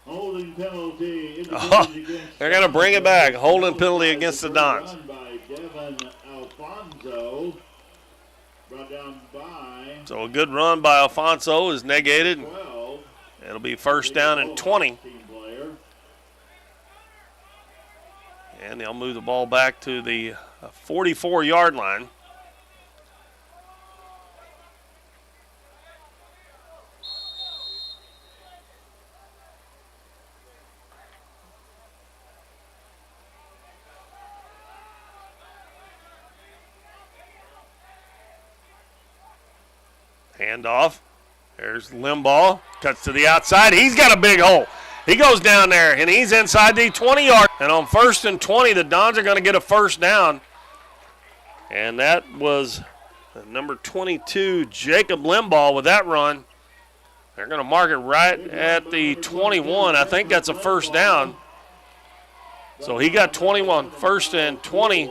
Holding penalty. They're going to bring it back. Holding penalty against the Dons. So a good run by Alfonso is negated. It'll be 1st down and 20. And they'll move the ball back to the 44-yard line. Handoff. There's Limbaugh. Cuts to the outside. He's got a big hole. He goes down there, and he's inside the 20-yard. And on 1st and 20, the Dons are going to get a 1st down. And that was number 22, Jacob Limbaugh, with that run. They're going to mark it right at the 21. I think that's a 1st down. So he got 21. 1st and 20.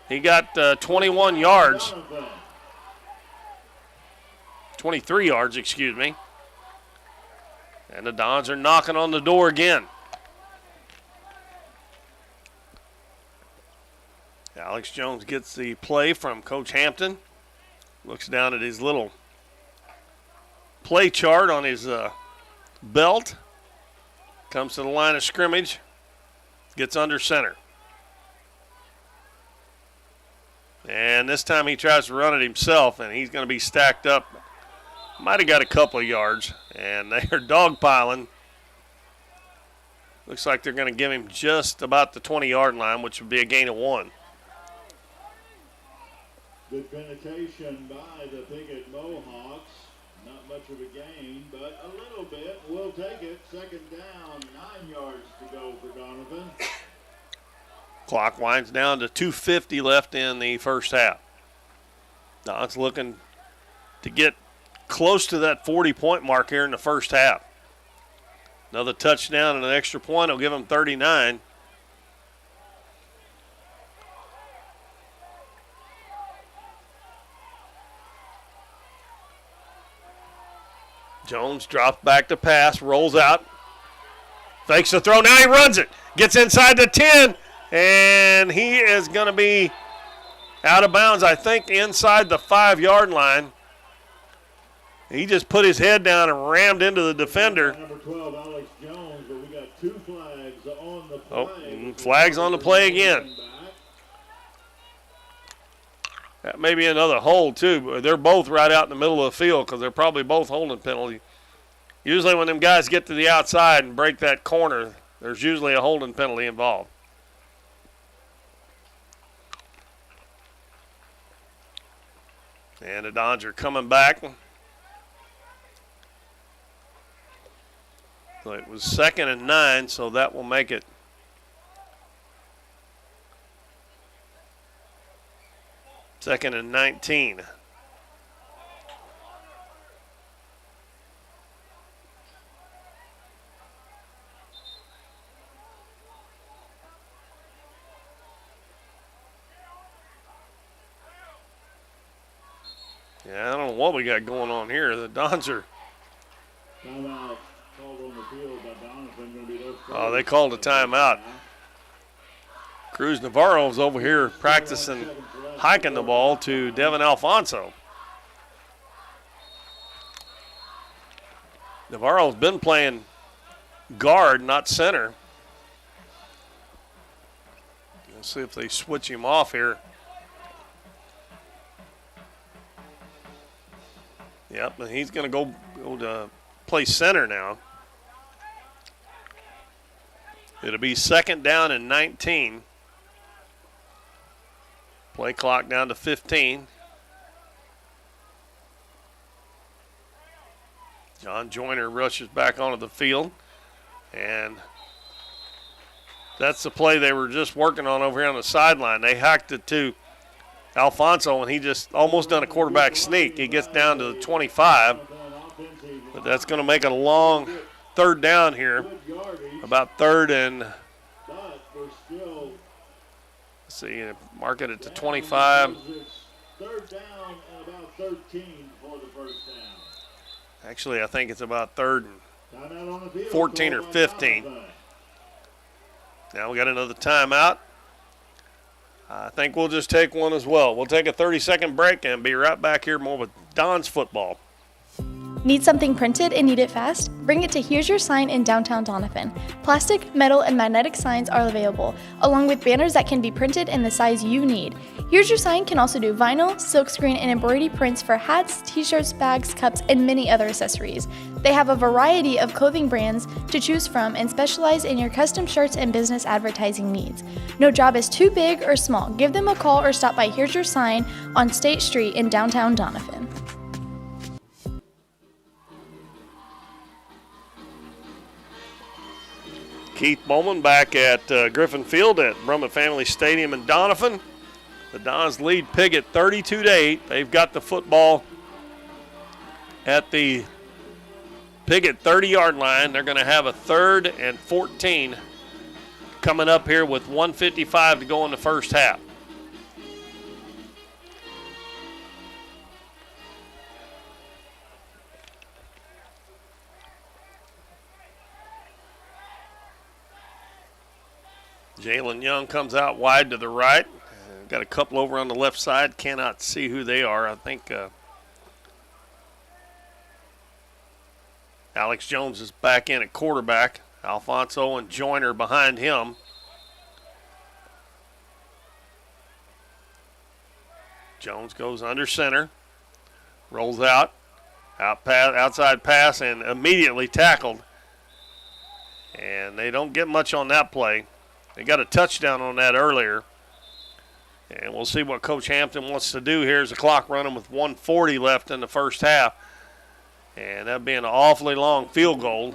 He got 21 yards. 23 yards, excuse me. And the Dons are knocking on the door again. Alex Jones gets the play from Coach Hampton. Looks down at his little play chart on his belt. Comes to the line of scrimmage. Gets under center. And this time he tries to run it himself, and he's going to be stacked up. Might have got a couple of yards, and they're dogpiling. Looks like they're going to give him just about the 20-yard line, which would be a gain of 1. Good penetration by the Piggott Mohawks. Not much of a gain, but a little bit. We'll take it. 2nd down, 9 yards to go for Doniphan. Clock winds down to 2:50 left in the first half. Don's looking to get close to that 40-point mark here in the first half. Another touchdown and an extra point will give them 39. Jones drops back to pass, rolls out, fakes the throw. Now he runs it, gets inside the 10, and he is going to be out of bounds, I think, inside the 5-yard line. He just put his head down and rammed into the defender. Number 12, Alex Jones, but we got 2 flags on the play. Oh, flags on the play again. That may be another hold, too. But they're both right out in the middle of the field because they're probably both holding penalty. Usually when them guys get to the outside and break that corner, there's usually a holding penalty involved. And the Dons are coming back. So it was 2nd and 9, so that will make it second and 19. Yeah, I don't know what we got going on here. The Dons are. Timeout called on the field by Doniphan. Going to be their first. Oh, they called a timeout. Cruz Navarro's over here practicing hiking the ball to Devin Alfonso. Navarro's been playing guard, not center. Let's see if they switch him off here. Yep, and he's going to go to play center now. It'll be 2nd down and 19. Play clock down to 15. John Joyner rushes back onto the field. And that's the play they were just working on over here on the sideline. They hacked it to Alfonso, and he just almost done a quarterback sneak. He gets down to the 25. But that's going to make a long 3rd down here. About 3rd and, let's see, mark it at the 25. 3rd down and about 13 for the first down. Actually, I think it's about 3rd and 14 or 15. Now we got another timeout. I think we'll just take one as well. We'll take a 30-second break and be right back here more with Don's football. Need something printed and need it fast? Bring it to Here's Your Sign in downtown Doniphan. Plastic, metal, and magnetic signs are available, along with banners that can be printed in the size you need. Here's Your Sign can also do vinyl, silkscreen, and embroidery prints for hats, t-shirts, bags, cups, and many other accessories. They have a variety of clothing brands to choose from and specialize in your custom shirts and business advertising needs. No job is too big or small. Give them a call or stop by Here's Your Sign on State Street in downtown Doniphan. Keith Bowman back at Griffin Field at Brummett Family Stadium in Doniphan. The Dons lead Piggott 32-8. They've got the football at the Piggott 30-yard line. They're going to have a 3rd and 14 coming up here with 1:55 to go in the first half. Jalen Young comes out wide to the right. Got a couple over on the left side. Cannot see who they are. I think Alex Jones is back in at quarterback. Alfonso and Joyner behind him. Jones goes under center. Rolls out. Outside pass and immediately tackled. And they don't get much on that play. They got a touchdown on that earlier. And we'll see what Coach Hampton wants to do. Here's the clock running with 1:40 left in the first half. And that'd be an awfully long field goal.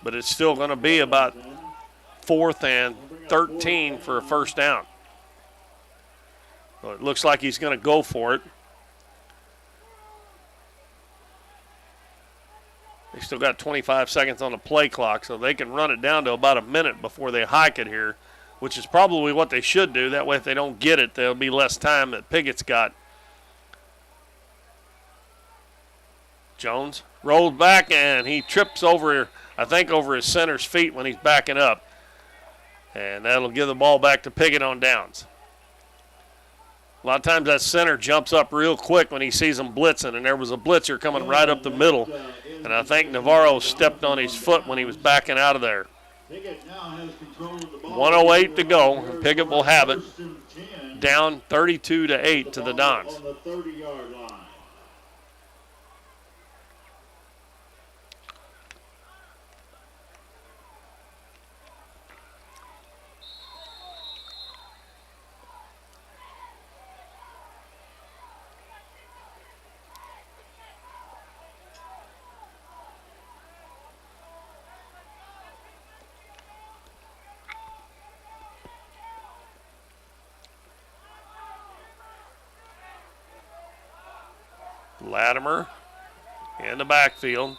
But it's still going to be about 4th and 13 for a first down. So it looks like he's going to go for it. They still got 25 seconds on the play clock, so they can run it down to about a minute before they hike it here, which is probably what they should do. That way if they don't get it, there'll be less time that Piggott's got. Jones rolls back, and he trips over, I think, over his center's feet when he's backing up. And that'll give the ball back to Piggott on downs. A lot of times that center jumps up real quick when he sees them blitzing, and there was a blitzer coming right up the middle. And I think Navarro stepped on his foot when he was backing out of there. 1:08 to go, and Piggott will have it. Down 32-8 to the Dons. On the 30-yard line. Latimer in the backfield.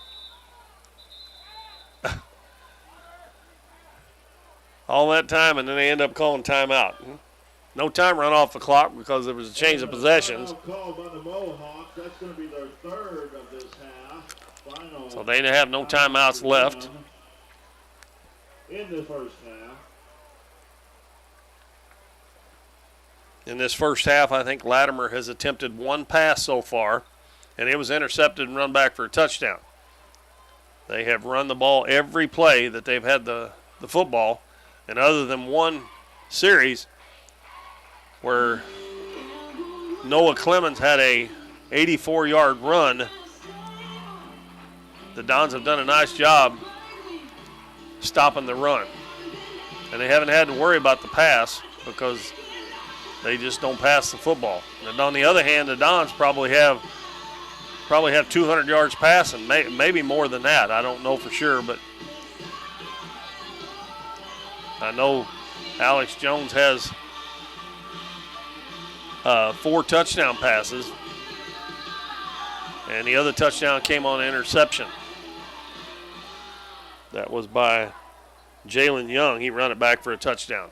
All that time, and then they end up calling timeout. No time run off the clock because there was a change of possessions. Called by the Mohawks. That's going to be their third of this half. Final So they have no timeouts left. in the first half. In this first half, I think Latimer has attempted one pass so far, and it was intercepted and run back for a touchdown. They have run the ball every play that they've had the football, and other than one series where Noah Clemens had a 84-yard run, the Dons have done a nice job stopping the run. And they haven't had to worry about the pass because they just don't pass the football. And on the other hand, the Dons probably have 200 yards passing, maybe more than that. I don't know for sure, but I know Alex Jones has 4 touchdown passes, and the other touchdown came on an interception. That was by Jalen Young. He ran it back for a touchdown.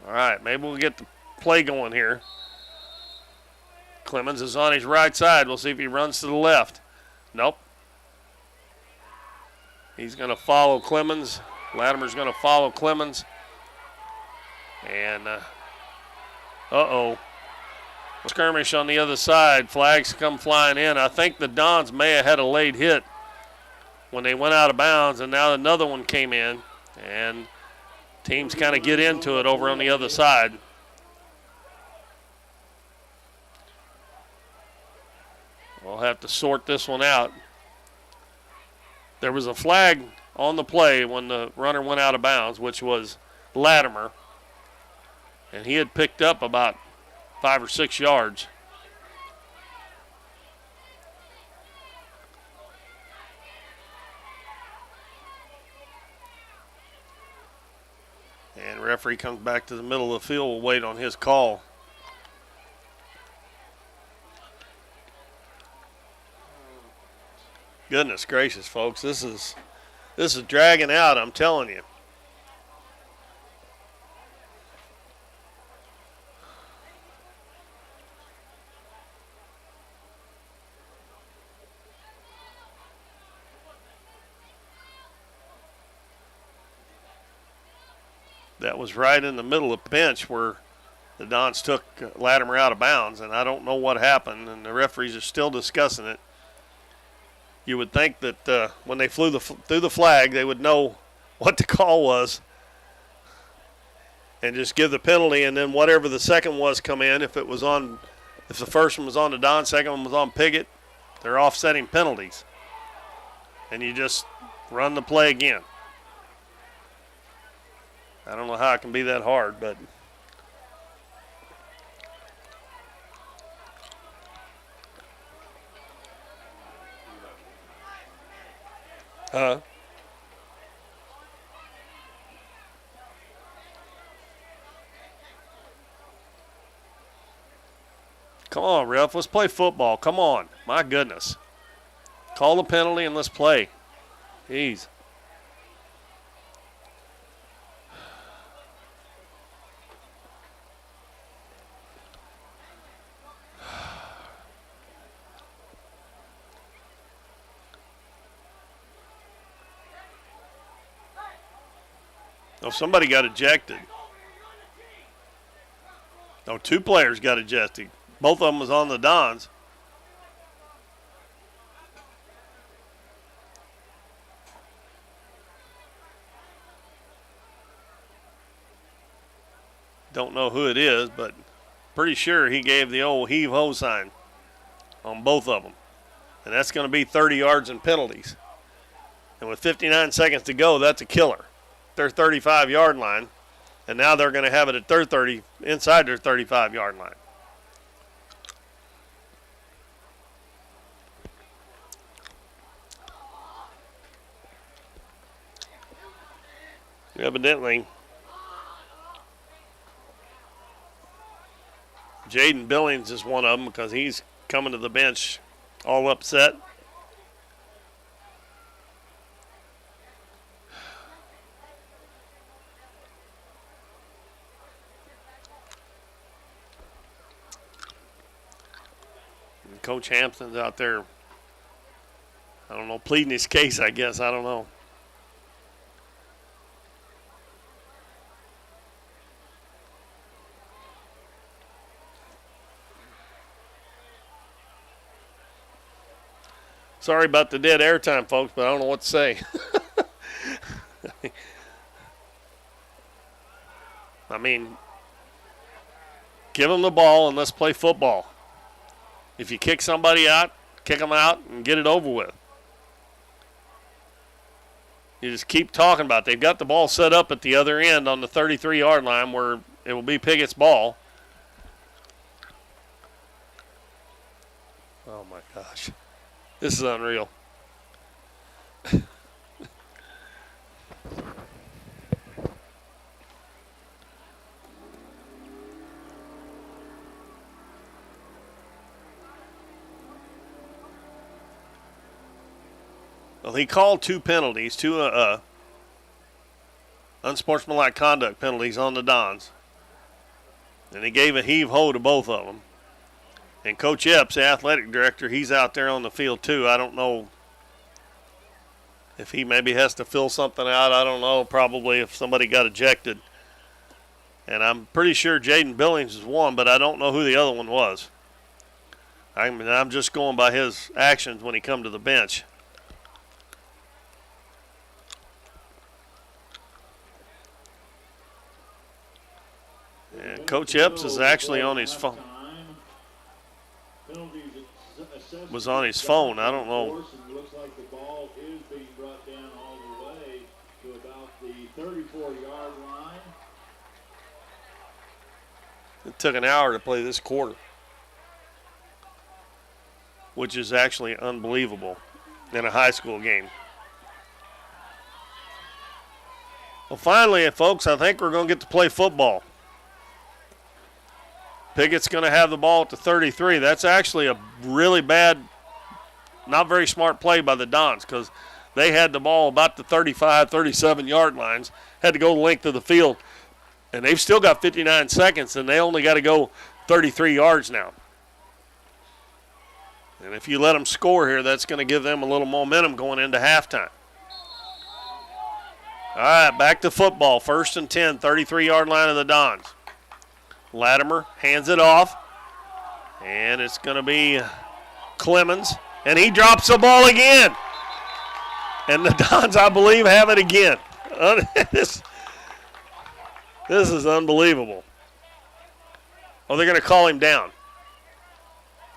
All right, maybe we'll get the play going here. Clemens is on his right side. We'll see if he runs to the left. Nope. He's going to follow Clemens. Latimer's going to follow Clemens. And, skirmish on the other side. Flags come flying in. I think the Dons may have had a late hit when they went out of bounds, and now another one came in. And teams kind of get into it over on the other side. We'll have to sort this one out. There was a flag on the play when the runner went out of bounds, which was Latimer. And he had picked up about 5 or 6 yards. And referee comes back to the middle of the field. We'll wait on his call. Goodness gracious, folks. This is dragging out, I'm telling you. That was right in the middle of the bench where the Dons took Latimer out of bounds, and I don't know what happened, and the referees are still discussing it. You would think that when they flew through the flag, they would know what the call was and just give the penalty, and then whatever the second was come in. If the first one was on the Don, second one was on Piggott, they're offsetting penalties. And you just run the play again. I don't know how it can be that hard, but come on, ref. Let's play football. Come on. My goodness. Call the penalty and let's play. Jeez. Oh, somebody got ejected. Oh, 2 players got ejected. Both of them was on the Dons. Don't know who it is, but pretty sure he gave the old heave-ho sign on both of them. And that's going to be 30 yards and penalties. And with 59 seconds to go, that's a killer. Their 35-yard line. And now they're going to have it at their 30, inside their 35-yard line. Evidently, Jaden Billings is one of them because he's coming to the bench all upset. And Coach Hampton's out there, I don't know, pleading his case, I guess. I don't know. Sorry about the dead airtime, folks, but I don't know what to say. I mean, give them the ball and let's play football. If you kick somebody out, kick them out and get it over with. You just keep talking about it. They've got the ball set up at the other end on the 33-yard line where it will be Piggott's ball. Oh, my gosh. This is unreal. Well, he called 2 penalties, 2 unsportsmanlike conduct penalties on the Dons. And he gave a heave-ho to both of them. And Coach Epps, the athletic director, he's out there on the field too. I don't know if he maybe has to fill something out. I don't know, probably if somebody got ejected. And I'm pretty sure Jaden Billings is one, but I don't know who the other one was. I mean, I'm just going by his actions when he come to the bench. And Coach Epps is actually on his phone. Was on his phone. I don't know. Looks like the ball is being brought down all the way to about the 34-yard line. It took an hour to play this quarter, which is actually unbelievable in a high school game. Well, finally, folks, I think we're going to get to play football. Piggott's going to have the ball at the 33. That's actually a really bad, not very smart play by the Dons because they had the ball about the 35, 37-yard lines, had to go the length of the field, and they've still got 59 seconds, and they only got to go 33 yards now. And if you let them score here, that's going to give them a little momentum going into halftime. All right, back to football. 1st and 10, 33-yard line of the Dons. Latimer hands it off, and it's going to be Clemens, and he drops the ball again. And the Dons, I believe, have it again. This is unbelievable. Oh, they're going to call him down.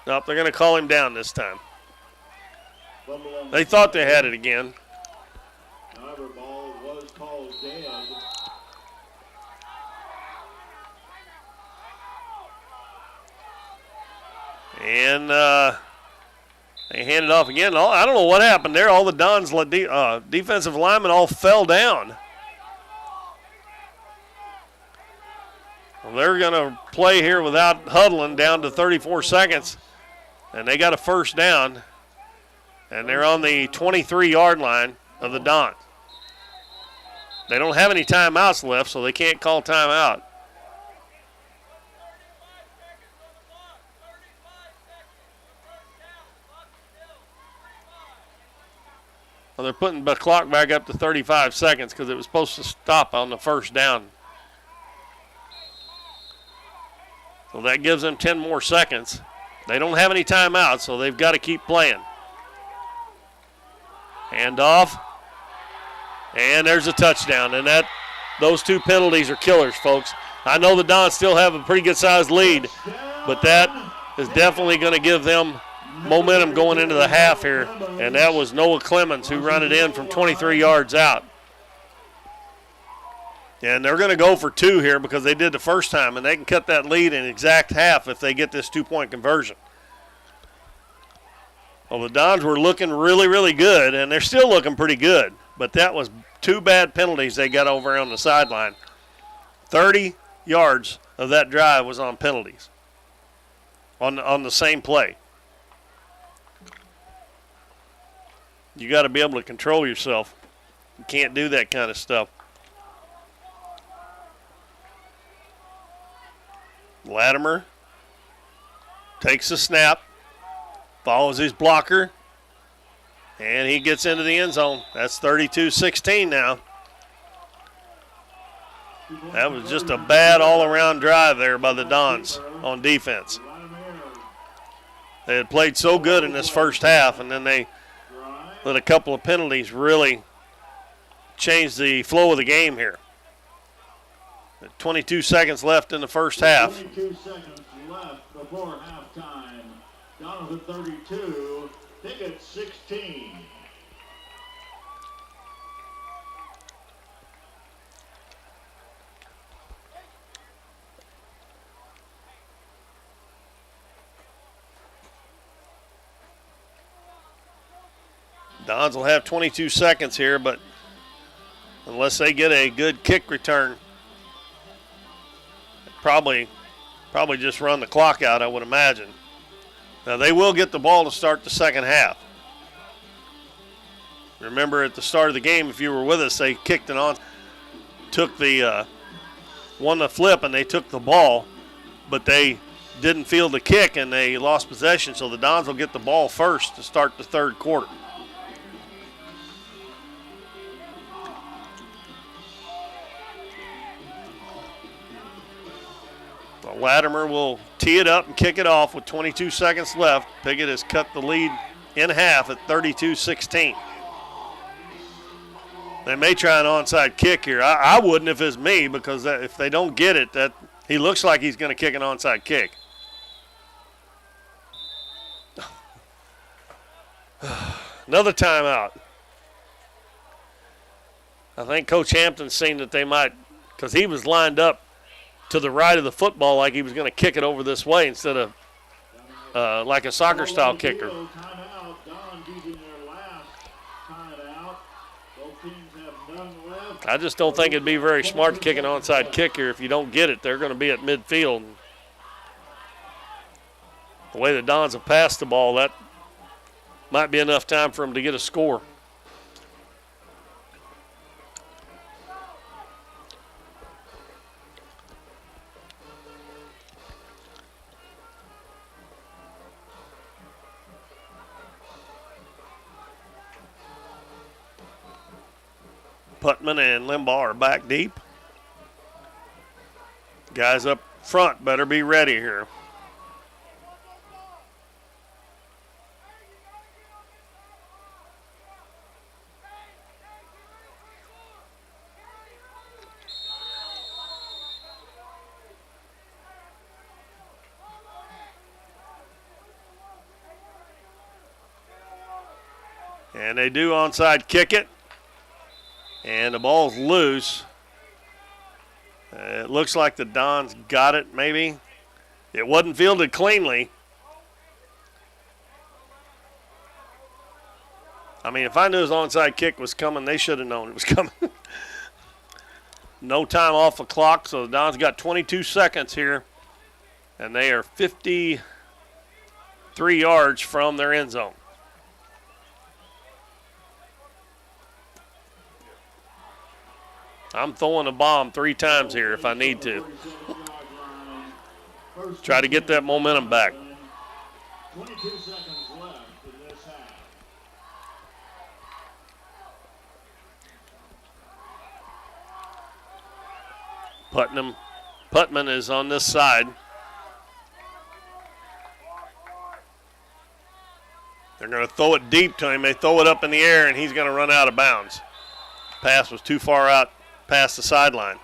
Nope, they're going to call him down this time. They thought they had it again. However, ball was called dead. And they hand it off again. I don't know what happened there. All the Dons defensive linemen all fell down. Well, they're going to play here without huddling down to 34 seconds. And they got a 1st down. And they're on the 23-yard line of the Dons. They don't have any timeouts left, so they can't call timeout. Well, they're putting the clock back up to 35 seconds because it was supposed to stop on the first down. So that gives them 10 more seconds. They don't have any timeouts, so they've got to keep playing. Hand off. And there's a touchdown. And those two penalties are killers, folks. I know the Dons still have a pretty good-sized lead, but that is definitely going to give them momentum going into the half here. And that was Noah Clemens who run it in from 23 yards out. And they're going to go for 2 here because they did the first time, and they can cut that lead in exact half if they get this 2-point conversion. Well, the Dons were looking really, really good, and they're still looking pretty good. But that was 2 bad penalties they got over on the sideline. 30 yards of that drive was on penalties on the same play. You got to be able to control yourself. You can't do that kind of stuff. Latimer takes a snap, follows his blocker, and he gets into the end zone. That's 32-16 now. That was just a bad all-around drive there by the Dons on defense. They had played so good in this first half, and then they let a couple of penalties really change the flow of the game here. 22 seconds left in the first half. 22 seconds left before halftime. Doniphan 32, Piggott 16. Dons will have 22 seconds here, but unless they get a good kick return, probably just run the clock out, I would imagine. Now, they will get the ball to start the second half. Remember at the start of the game, if you were with us, they kicked it on, won the flip, and they took the ball, but they didn't field the kick, and they lost possession, so the Dons will get the ball first to start the third quarter. Latimer will tee it up and kick it off with 22 seconds left. Piggott has cut the lead in half at 32-16. They may try an onside kick here. I wouldn't if it's me, because if they don't get it, that he looks like he's going to kick an onside kick. Another timeout. I think Coach Hampton's seen that they might, because he was lined up to the right of the football like he was going to kick it over this way instead of like a soccer-style kicker. I just don't think it'd be very smart to kick an onside kick here. If you don't get it, they're going to be at midfield. The way the Dons have passed the ball, that might be enough time for them to get a score. Putman and Limbaugh are back deep. Guys up front better be ready here. And they do onside kick it. And the ball's loose. It looks like the Dons got it, maybe. It wasn't fielded cleanly. I mean, if I knew his onside kick was coming, they should have known it was coming. No time off the clock, so the Dons got 22 seconds here. And they are 53 yards from their end zone. I'm throwing a bomb 3 times here if I need to. Try to get that momentum back. 22 seconds left in this half. Putman is on this side. They're going to throw it deep to him. They throw it up in the air, and he's going to run out of bounds. Pass was too far out past the sideline.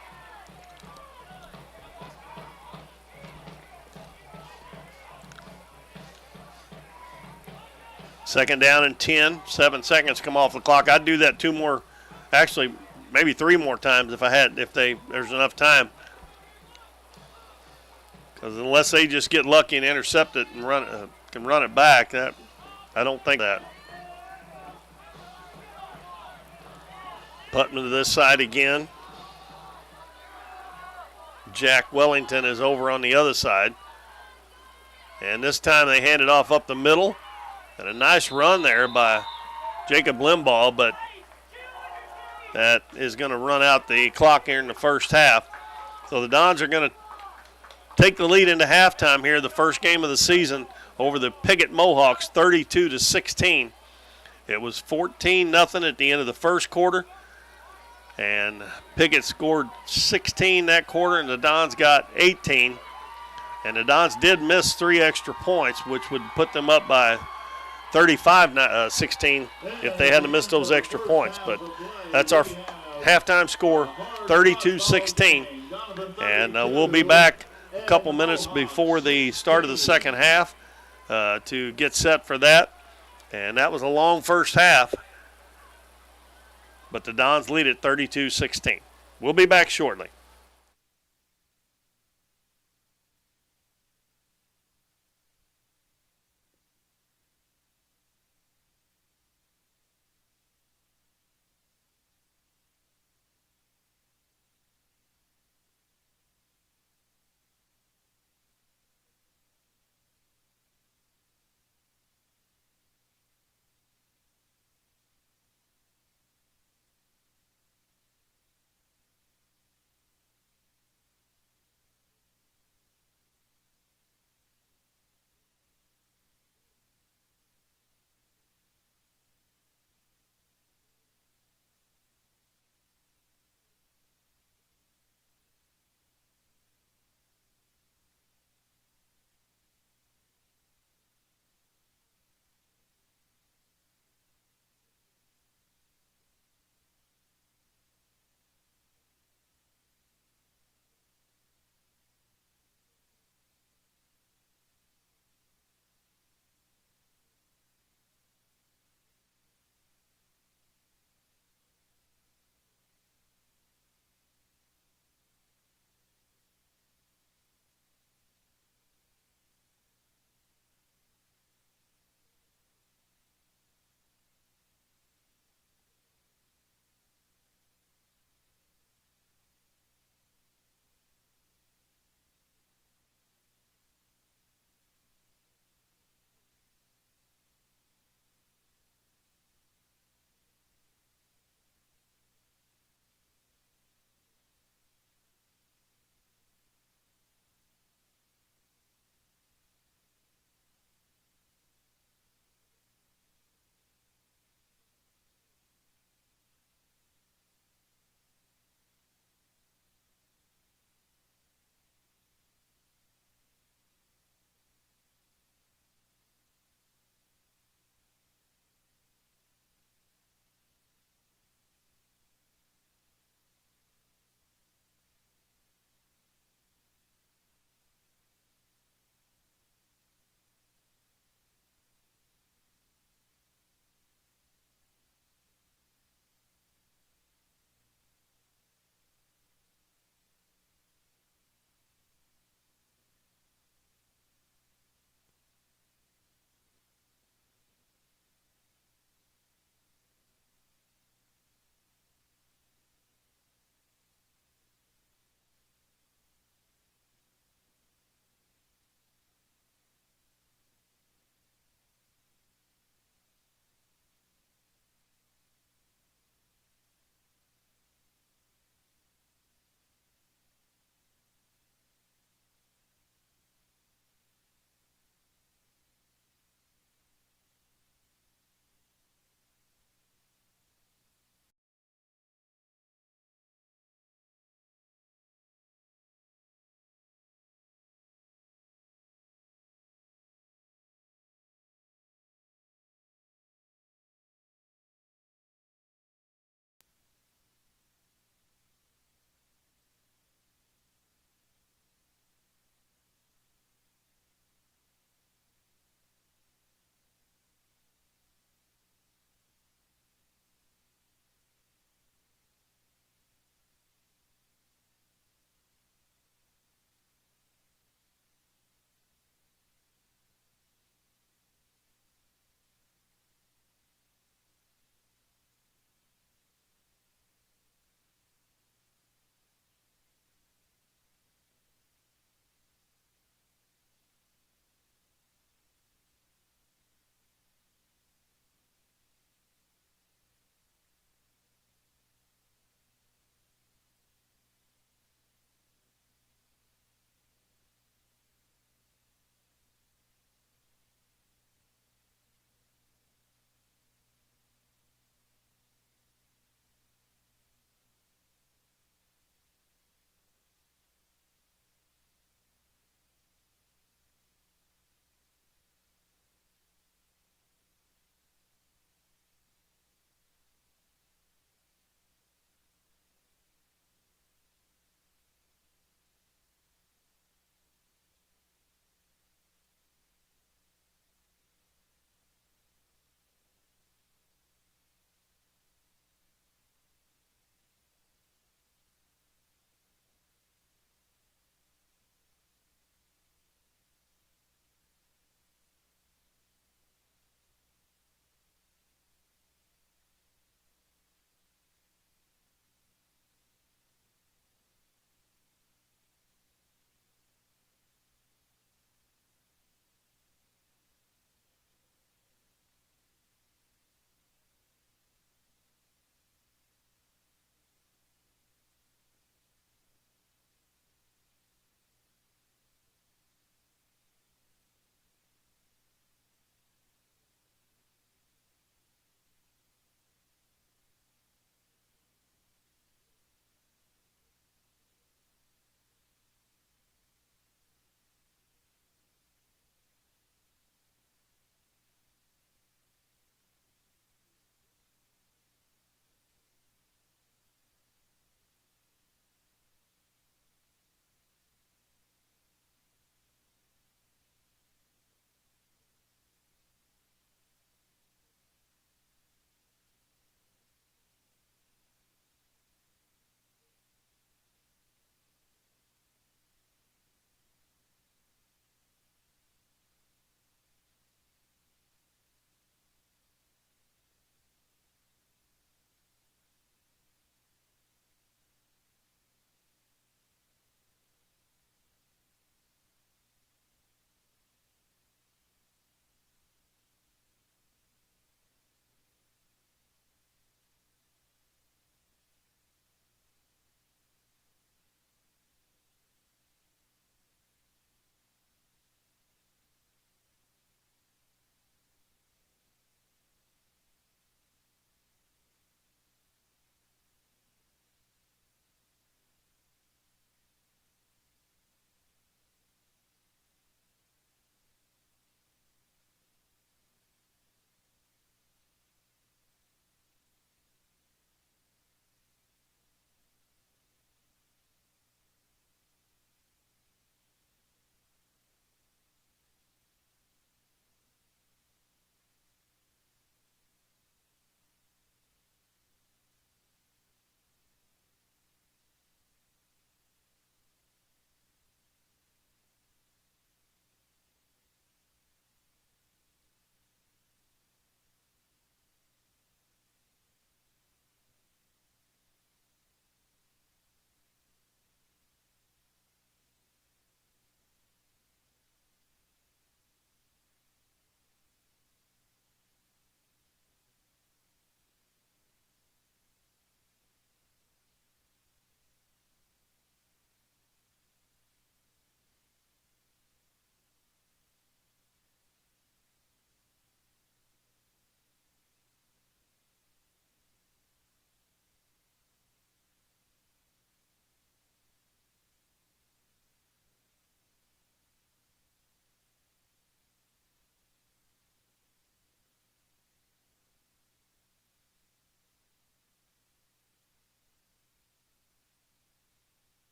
Second down and 10. 7 seconds come off the clock. I'd do that two more, actually maybe three more times if there's enough time. Because unless they just get lucky and intercept it and can run it back, I don't think that. Putman to this side again. Jack Wellington is over on the other side. And this time they hand it off up the middle. And a nice run there by Jacob Limbaugh, but that is going to run out the clock here in the first half. So the Dons are going to take the lead into halftime here, the first game of the season over the Piggott Mohawks, 32-16. It was 14-0 at the end of the first quarter, and Piggott scored 16 that quarter, and the Dons got 18. And the Dons did miss 3 extra points, which would put them up by 35-16 if they hadn't missed those extra points. But that's our halftime score, 32-16. And we'll be back a couple minutes before the start of the second half to get set for that. And that was a long first half. But the Dons lead at 32-16. We'll be back shortly.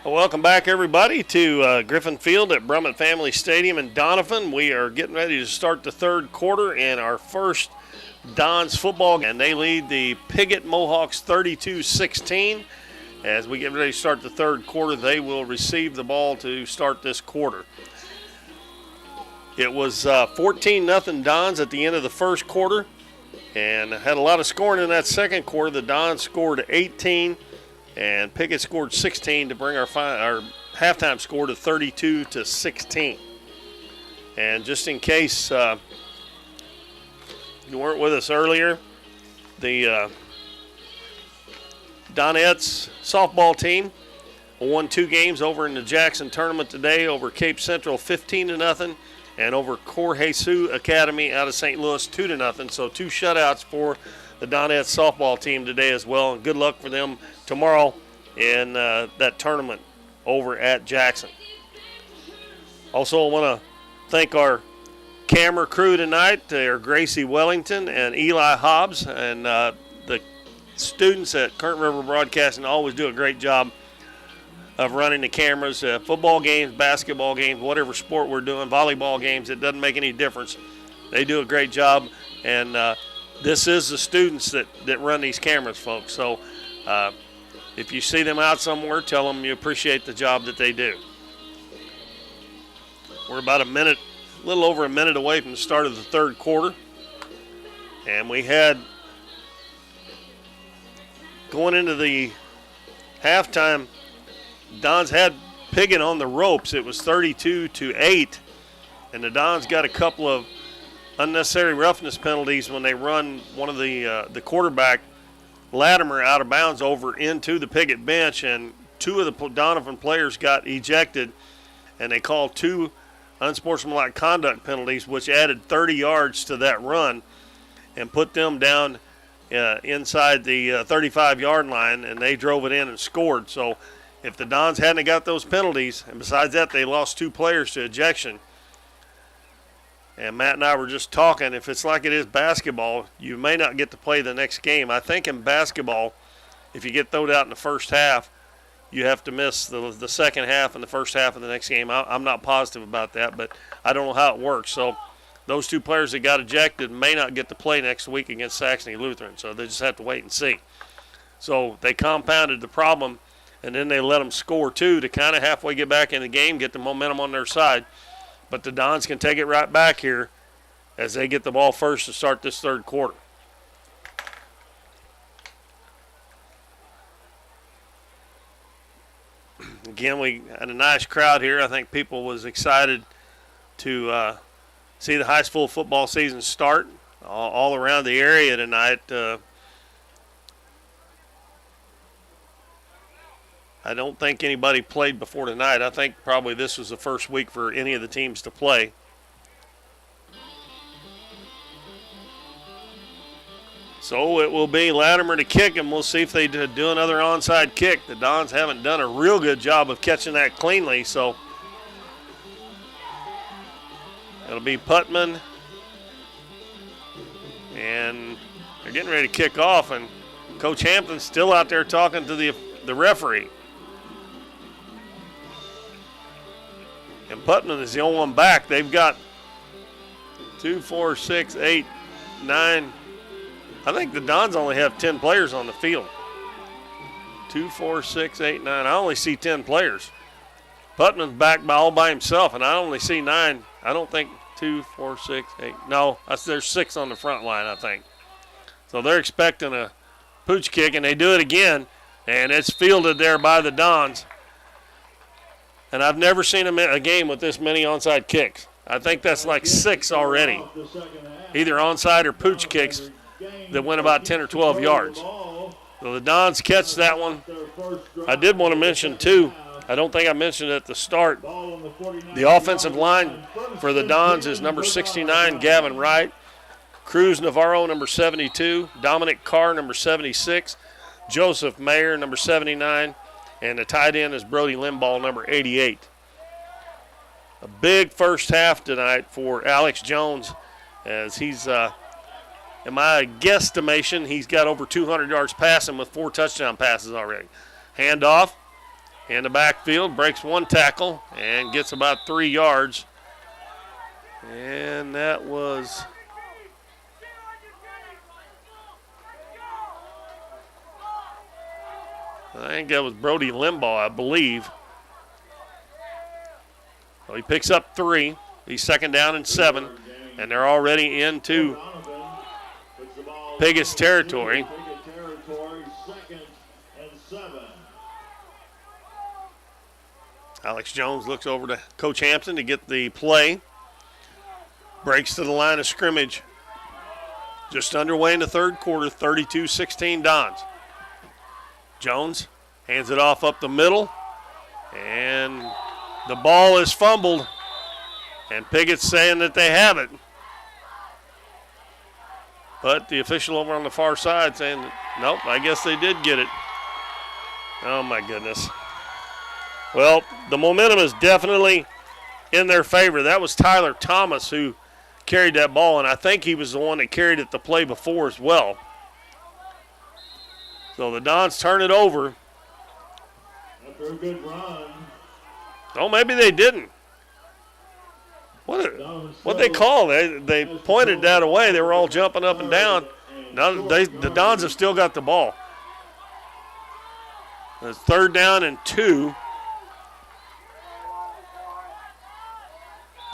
Well, welcome back, everybody, to Griffin Field at Brummett Family Stadium in Doniphan. We are getting ready to start the third quarter in our first Dons football, and they lead the Piggott Mohawks 32-16. As we get ready to start the third quarter, they will receive the ball to start this quarter. It was 14-0 Dons at the end of the first quarter, and had a lot of scoring in that second quarter. The Dons scored 18. And Piggott scored 16 to bring our halftime score to 32-16. And just in case you weren't with us earlier, the Donettes softball team won 2 games over in the Jackson tournament today over Cape Central 15-0 and over Corjesu Academy out of St. Louis 2-0. So 2 shutouts for the Donettes softball team today as well. And good luck for them tomorrow in that tournament over at Jackson. Also, I want to thank our camera crew tonight. They're Gracie Wellington and Eli Hobbs, and the students at Current River Broadcasting always do a great job of running the cameras. Football games, basketball games, whatever sport we're doing, volleyball games, it doesn't make any difference. They do a great job, and this is the students that run these cameras, folks. So if you see them out somewhere, tell them you appreciate the job that they do. We're about a little over a minute away from the start of the third quarter. And we had, going into the halftime, Dons had Piggott on the ropes. It was 32-8. And the Dons got a couple of unnecessary roughness penalties when they run one of the quarterback, Latimer, out of bounds over into the Piggott bench, and 2 of the Doniphan players got ejected, and they called 2 unsportsmanlike conduct penalties, which added 30 yards to that run and put them down inside the 35-yard line, and they drove it in and scored. So if the Dons hadn't got those penalties, and besides that they lost 2 players to ejection. And Matt and I were just talking, if it's like it is basketball, you may not get to play the next game. I think in basketball, if you get thrown out in the first half, you have to miss the second half and the first half of the next game. I'm not positive about that, but I don't know how it works. So those 2 players that got ejected may not get to play next week against Saxony Lutheran, so they just have to wait and see. So they compounded the problem, and then they let them score 2 to kind of halfway get back in the game, get the momentum on their side. But the Dons can take it right back here as they get the ball first to start this third quarter. Again, we had a nice crowd here. I think people was excited to see the high school football season start all around the area tonight. I don't think anybody played before tonight. I think probably this was the first week for any of the teams to play. So it will be Latimer to kick, and we'll see if they do another onside kick. The Dons haven't done a real good job of catching that cleanly, so it'll be Putman. And they're getting ready to kick off, and Coach Hampton's still out there talking to the referee. And Putman is the only one back. They've got 2, 4, 6, 8, 9. I think the Dons only have 10 players on the field. 2, 4, 6, 8, 9. I only see 10 players. Putman's back all by himself, and I only see 9. I don't think 2, 4, 6, 8. No, there's 6 on the front line, I think. So they're expecting a pooch kick, and they do it again, and it's fielded there by the Dons. And I've never seen a game with this many onside kicks. I think that's like 6 already. Either onside or pooch kicks that went about 10 or 12 yards. So the Dons catch that one. I did want to mention, too, I don't think I mentioned it at the start, the offensive line for the Dons is number 69, Gavin Wright, Cruz Navarro, number 72, Dominic Carr, number 76, Joseph Mayer, number 79, and the tight end is Brody Limbaugh, number 88. A big first half tonight for Alex Jones, as he's, in my guesstimation, he's got over 200 yards passing with 4 touchdown passes already. Handoff, in the backfield, breaks one tackle and gets about 3 yards. And that was I think that was Brody Limbaugh, I believe. So he picks up 3. He's second down and 7, and they're already into Piggott's territory. Second and 7. Alex Jones looks over to Coach Hampton to get the play. Breaks to the line of scrimmage. Just underway in the third quarter, 32-16 Dons. Jones hands it off up the middle, and the ball is fumbled, and Piggott's saying that they have it. But the official over on the far side saying, nope, I guess they did get it. Oh, my goodness. Well, the momentum is definitely in their favor. That was Tyler Thomas who carried that ball, and I think he was the one that carried it the play before as well. So the Dons turn it over. After a good run. Oh, maybe they didn't. What they call? They pointed that away. They were all jumping up and down. Now the Dons have still got the ball. It's third down and 2.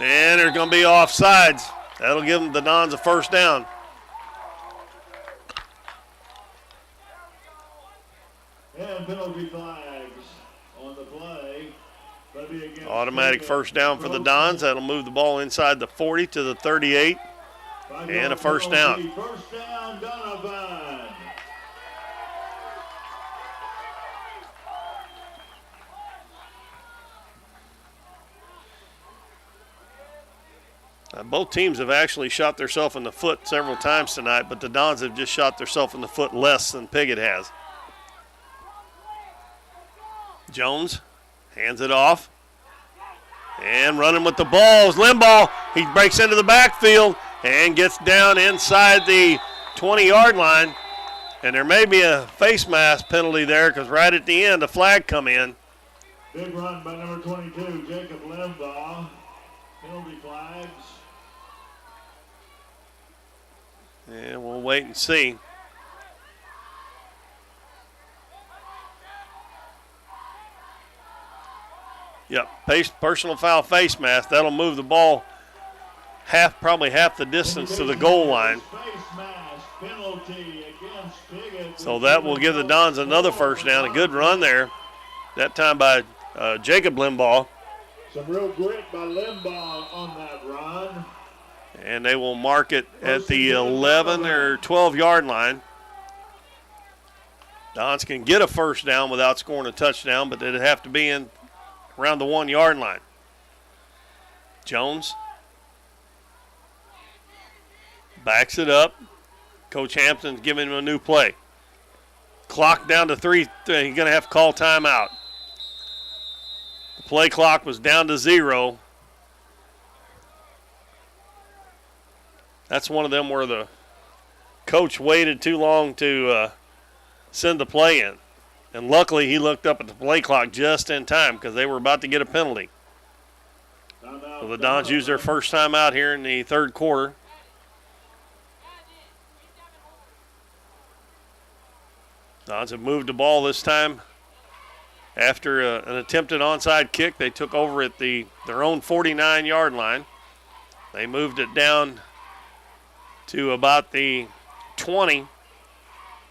And they're going to be offsides. That'll give them the Dons a first down. And penalty flags on the play. Automatic first down for the Dons. That'll move the ball inside the 40 to the 38. And a first down. First down, Doniphan. Both teams have actually shot themselves in the foot several times tonight, but the Dons have just shot themselves in the foot less than Piggott has. Jones hands it off. And running with the ball is Limbaugh. He breaks into the backfield and gets down inside the 20-yard line. And there may be a face mask penalty there because right at the end, the flag come in. Big run by number 22, Jacob Limbaugh. Penalty flags. And we'll wait and see. Yep, personal foul face mask. That'll move the ball probably half the distance to the goal line. So that will give the Dons another first down. A good run there. That time by Jacob Limbaugh. Some real grit by Limbaugh on that run. And they will mark it at the 11 or 12-yard line. Dons can get a first down without scoring a touchdown, but it'd have to be in around the 1-yard line. Jones backs it up. Coach Hampton's giving him a new play. Clock down to 3. He's going to have to call timeout. The play clock was down to 0. That's one of them where the coach waited too long to send the play in. And luckily he looked up at the play clock just in time because they were about to get a penalty. So the Dons use their first time out here in the third quarter. Dons have moved the ball this time. After an attempted onside kick, they took over at their own 49-yard line. They moved it down to about the 20.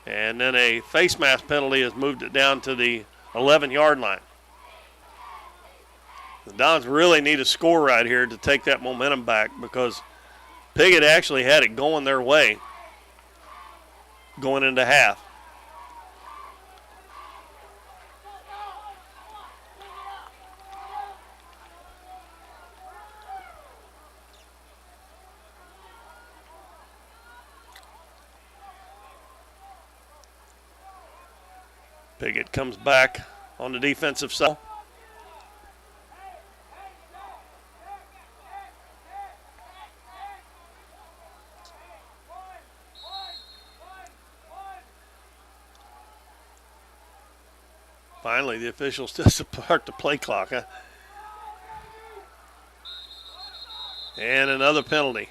And then a face mask penalty has moved it down to the 11-yard line. The Dons really need a score right here to take that momentum back because Piggott actually had it going their way going into half. Piggott comes back on the defensive side. Finally, the officials just start the play clock, huh? And another penalty.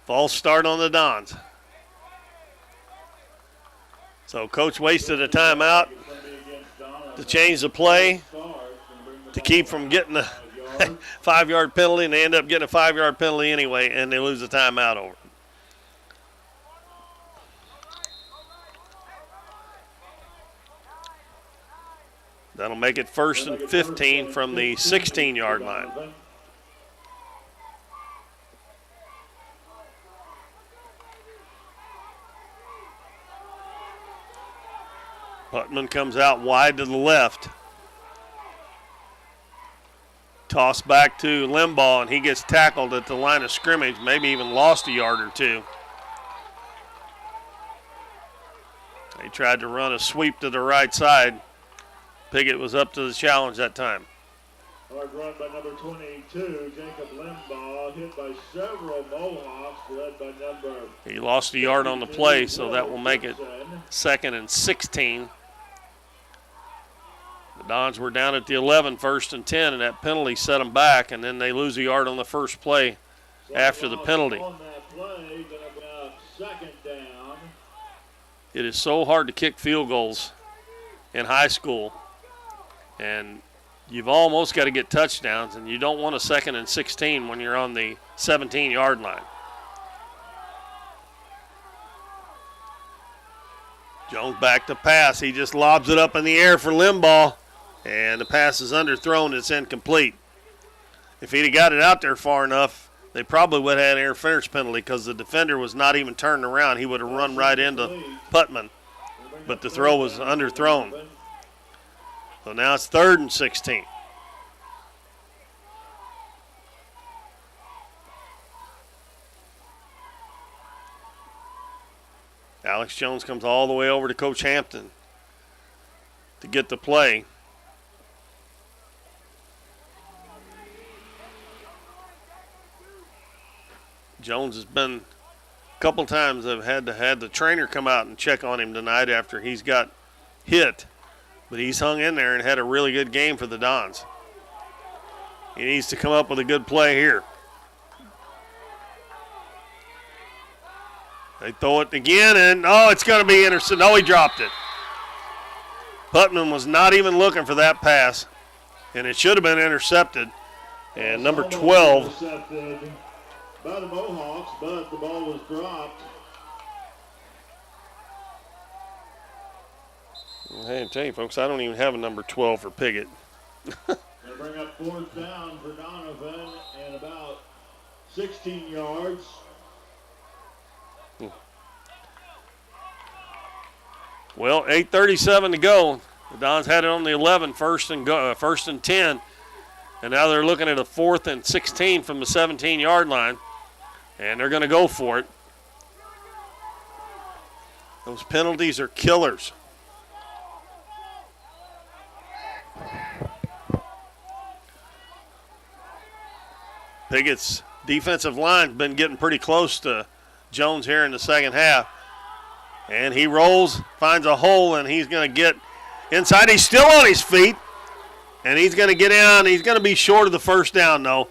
False start on the Dons. So coach wasted a timeout to change the play to keep from getting a 5-yard penalty, and they end up getting a 5-yard penalty anyway, and they lose the timeout over it. That'll make it 1st and 15 from the 16-yard line. Putman comes out wide to the left. Toss back to Limbaugh, and he gets tackled at the line of scrimmage, maybe even lost a yard or two. They tried to run a sweep to the right side. Piggott was up to the challenge that time. Hard run by number 22, Jacob Limbaugh, hit by several Mohawks, led by number... He lost a yard on the play, so that will make it 2nd and 16. The Dons were down at the 11, 1st and 10, and that penalty set them back, and then they lose a yard on the first play after the penalty. On that play, gonna be a 2nd down. It is so hard to kick field goals in high school, and you've almost got to get touchdowns, and you don't want a 2nd and 16 when you're on the 17-yard line. Jones back to pass. He just lobs it up in the air for Limbaugh, and the pass is underthrown. It's incomplete. If he'd have got it out there far enough, they probably would have had an interference penalty because the defender was not even turned around. He would have run right into Putman, but the throw was underthrown. So now it's 3rd and 16. Alex Jones comes all the way over to Coach Hampton to get the play. Jones has been a couple times I've had to have the trainer come out and check on him tonight after he's got hit. But he's hung in there and had a really good game for the Dons. He needs to come up with a good play here. They throw it again, and it's going to be intercepted. No, he dropped it. Putman was not even looking for that pass, and it should have been intercepted. And number 12. Intercepted by the Mohawks, but the ball was dropped. Hey, I tell you, folks, I don't even have a number 12 for Piggott. They bring up 4th down for Doniphan and about 16 yards. Well, 8:37 to go. The Dons had it on the 11, 1st and 10. And now they're looking at a 4th and 16 from the 17-yard line. And they're going to go for it. Those penalties are killers. Piggott's defensive line's been getting pretty close to Jones here in the second half. And he rolls, finds a hole, and he's going to get inside. He's still on his feet, and he's going to get in. He's going to be short of the 1st down, though.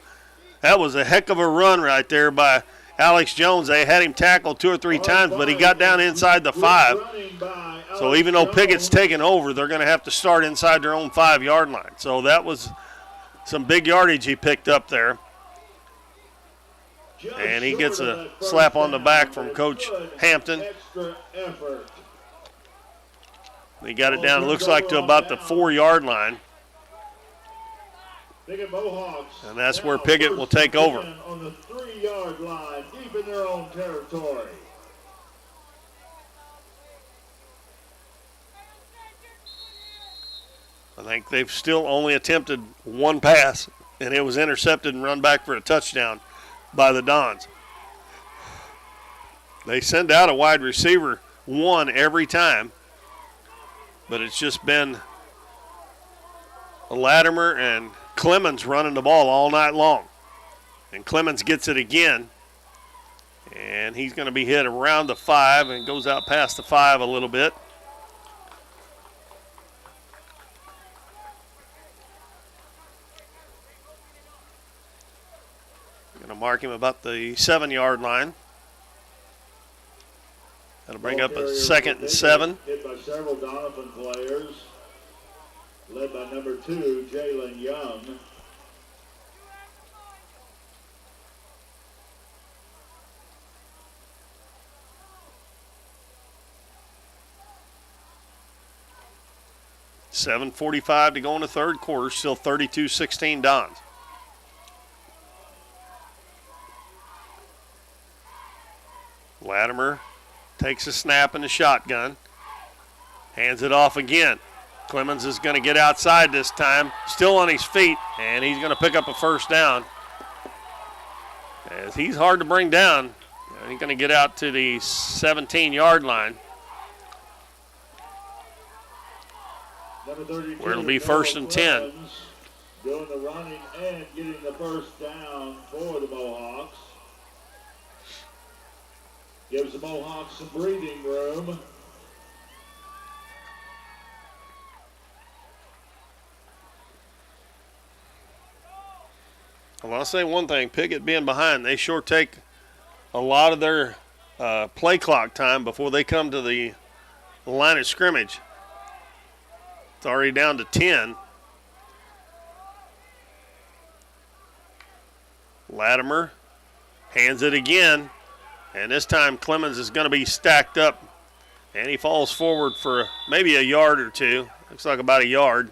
That was a heck of a run right there by Alex Jones. They had him tackled 2 or 3 times, but he got down inside the 5. So even though Piggott's taken over, they're going to have to start inside their own 5-yard line. So that was some big yardage he picked up there. And he gets a slap on the back from Coach Hampton. He got it down, it looks like, to about the 4-yard line. And that's where Piggott will take over. On the 3-yard line, deep in their own territory. I think they've still only attempted one pass, and it was intercepted and run back for a touchdown by the Dons. They send out a wide receiver 1 every time, but it's just been Latimer and Clemens running the ball all night long. And Clemens gets it again, and he's going to be hit around the 5 and goes out past the 5 a little bit. mark him about the 7-yard line. That'll bring up a 2nd and 7. Hit by several Doniphan players, led by number 2, Jalen Young. $7:45 to go in the third quarter. Still 32-16 Dons. Latimer takes a snap in the shotgun. Hands it off again. Clemens is going to get outside this time. Still on his feet, and he's going to pick up a first down. As he's hard to bring down. He's going to get out to the 17-yard line, where it'll be 1st and 10. Doing the running and getting the first down for the Mohawks. Gives the Mohawks some breathing room. Well, I'll say one thing. Piggott being behind, they sure take a lot of their play clock time before they come to the line of scrimmage. It's already down to 10. Latimer hands it again, and this time Clemens is going to be stacked up, and he falls forward for maybe a yard or two. Looks like about a yard.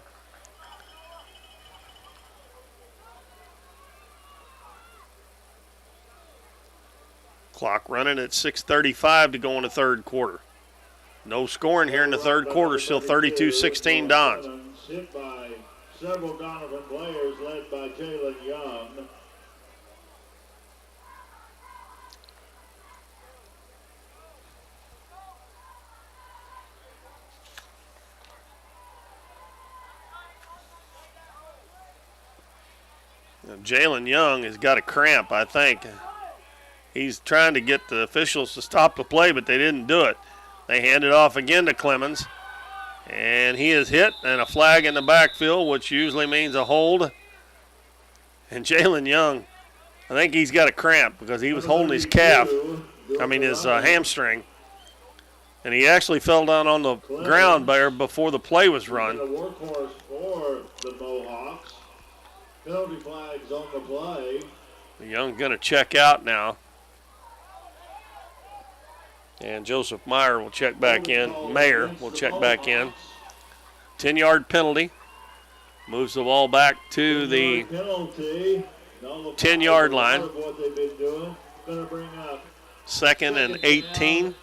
Clock running at 6:35 to go in the third quarter. No scoring here in the third quarter, still 32-16 Dons. Hit by several Doniphan players, led by Jalen Young. Jalen Young has got a cramp, I think. He's trying to get the officials to stop the play, but they didn't do it. They hand it off again to Clemens, and he is hit, and a flag in the backfield, which usually means a hold. And Jalen Young, I think he's got a cramp because he was holding his calf, his hamstring, and he actually fell down on the ground there before the play was run. The workhorse for the Mohawks. Penalty flags on the play. Young's going to check out now. And Joseph Meyer will check back in. Mayer will check back in. 10-yard penalty. Moves the ball back to the 10-yard line. 2nd and 18.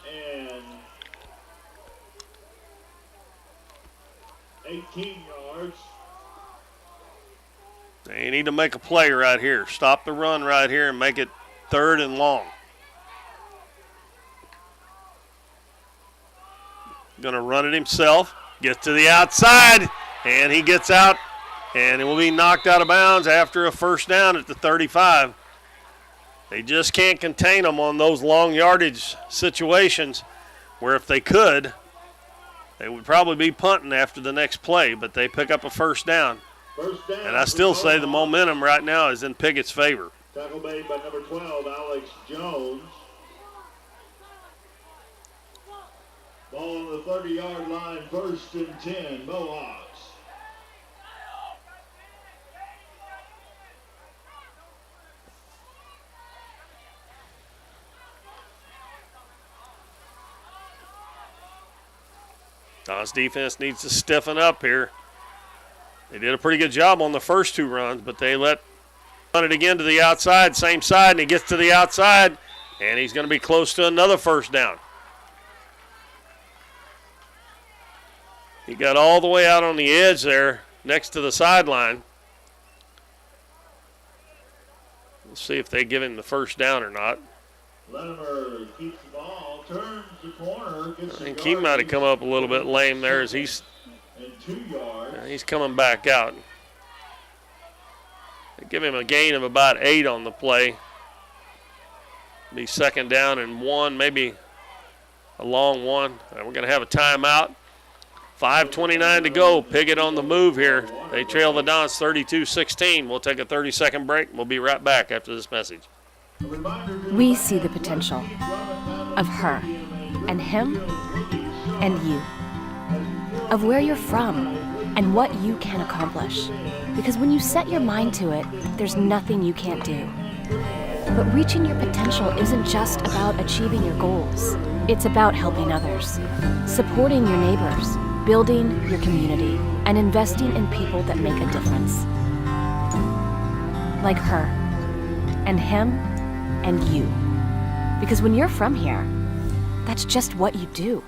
18 yards. They need to make a play right here. Stop the run right here and make it 3rd and long. Going to run it himself. Gets to the outside, and he gets out, and it will be knocked out of bounds after a first down at the 35. They just can't contain them on those long yardage situations where if they could, they would probably be punting after the next play, but they pick up a first down. And I still say the momentum right now is in Piggott's favor. Tackle made by number 12, Alex Jones. Ball on the 30-yard line, 1st and 10, Mohawks. Don's defense needs to stiffen up here. They did a pretty good job on the first 2 runs, but they run it again to the outside, same side, and he gets to the outside, and he's going to be close to another first down. He got all the way out on the edge there next to the sideline. We'll see if they give him the first down or not. Latimer keeps the ball, turns the corner, gets I think he might have come up a little bit lame there as he's 2 yards. He's coming back out. They give him a gain of about 8 on the play. Be 2nd down and 1, maybe a long one. We're going to have a timeout. 5:29 to go. Piggott on the move here. They trail the Dons 32-16. We'll take a 30-second break. We'll be right back after this message. We see the potential of her and him and you, of where you're from and what you can accomplish. Because when you set your mind to it, there's nothing you can't do. But reaching your potential isn't just about achieving your goals. It's about helping others, supporting your neighbors, building your community, and investing in people that make a difference. Like her, and him, and you. Because when you're from here, that's just what you do.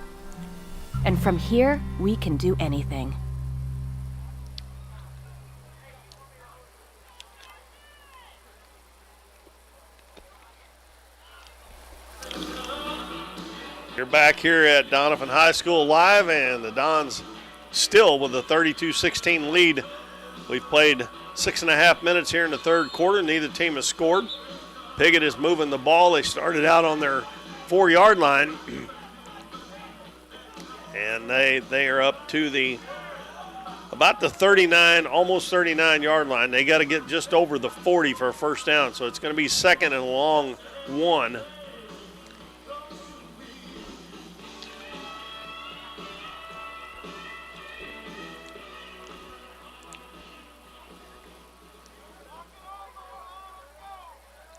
And from here, we can do anything. You're back here at Doniphan High School live, and the Dons still with a 32-16 lead. We've played 6.5 minutes here in the third quarter. Neither team has scored. Piggott is moving the ball. They started out on their 4-yard line, and they are up to about the 39, almost 39-yard line. They got to get just over the 40 for a first down, so it's going to be second and long 1.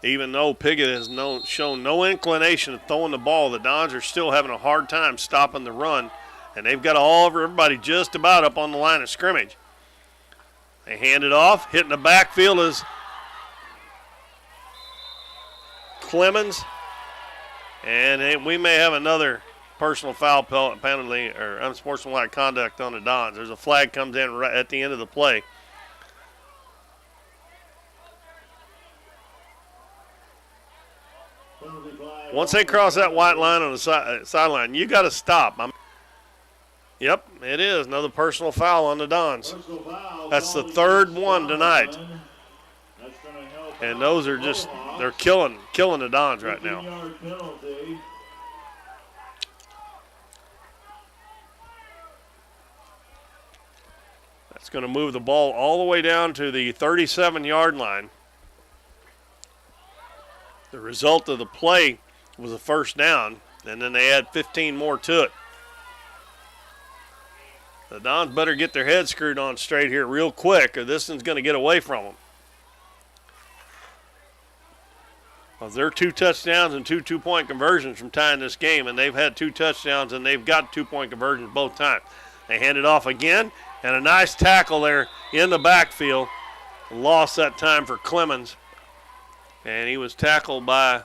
Even though Piggott has shown no inclination of throwing the ball, the Dons are still having a hard time stopping the run, and they've got everybody just about up on the line of scrimmage. They hand it off. Hitting the backfield is Clemens, and we may have another personal foul penalty or unsportsmanlike conduct on the Dons. There's a flag comes in right at the end of the play. Once they cross that white line on the sideline, you got to stop. Yep, it is. Another personal foul on the Dons. That's the third one tonight. And those are just, they're killing the Dons right now. That's going to move the ball all the way down to the 37-yard line. The result of the play was a first down, and then they add 15 more to it. The Dons better get their heads screwed on straight here real quick, or this one's going to get away from them. Well, they're 2 touchdowns and 2 two-point conversions from tying this game, and they've had 2 touchdowns, and they've got 2-point conversions both times. They hand it off again, and a nice tackle there in the backfield. Lost that time for Clemens, and he was tackled by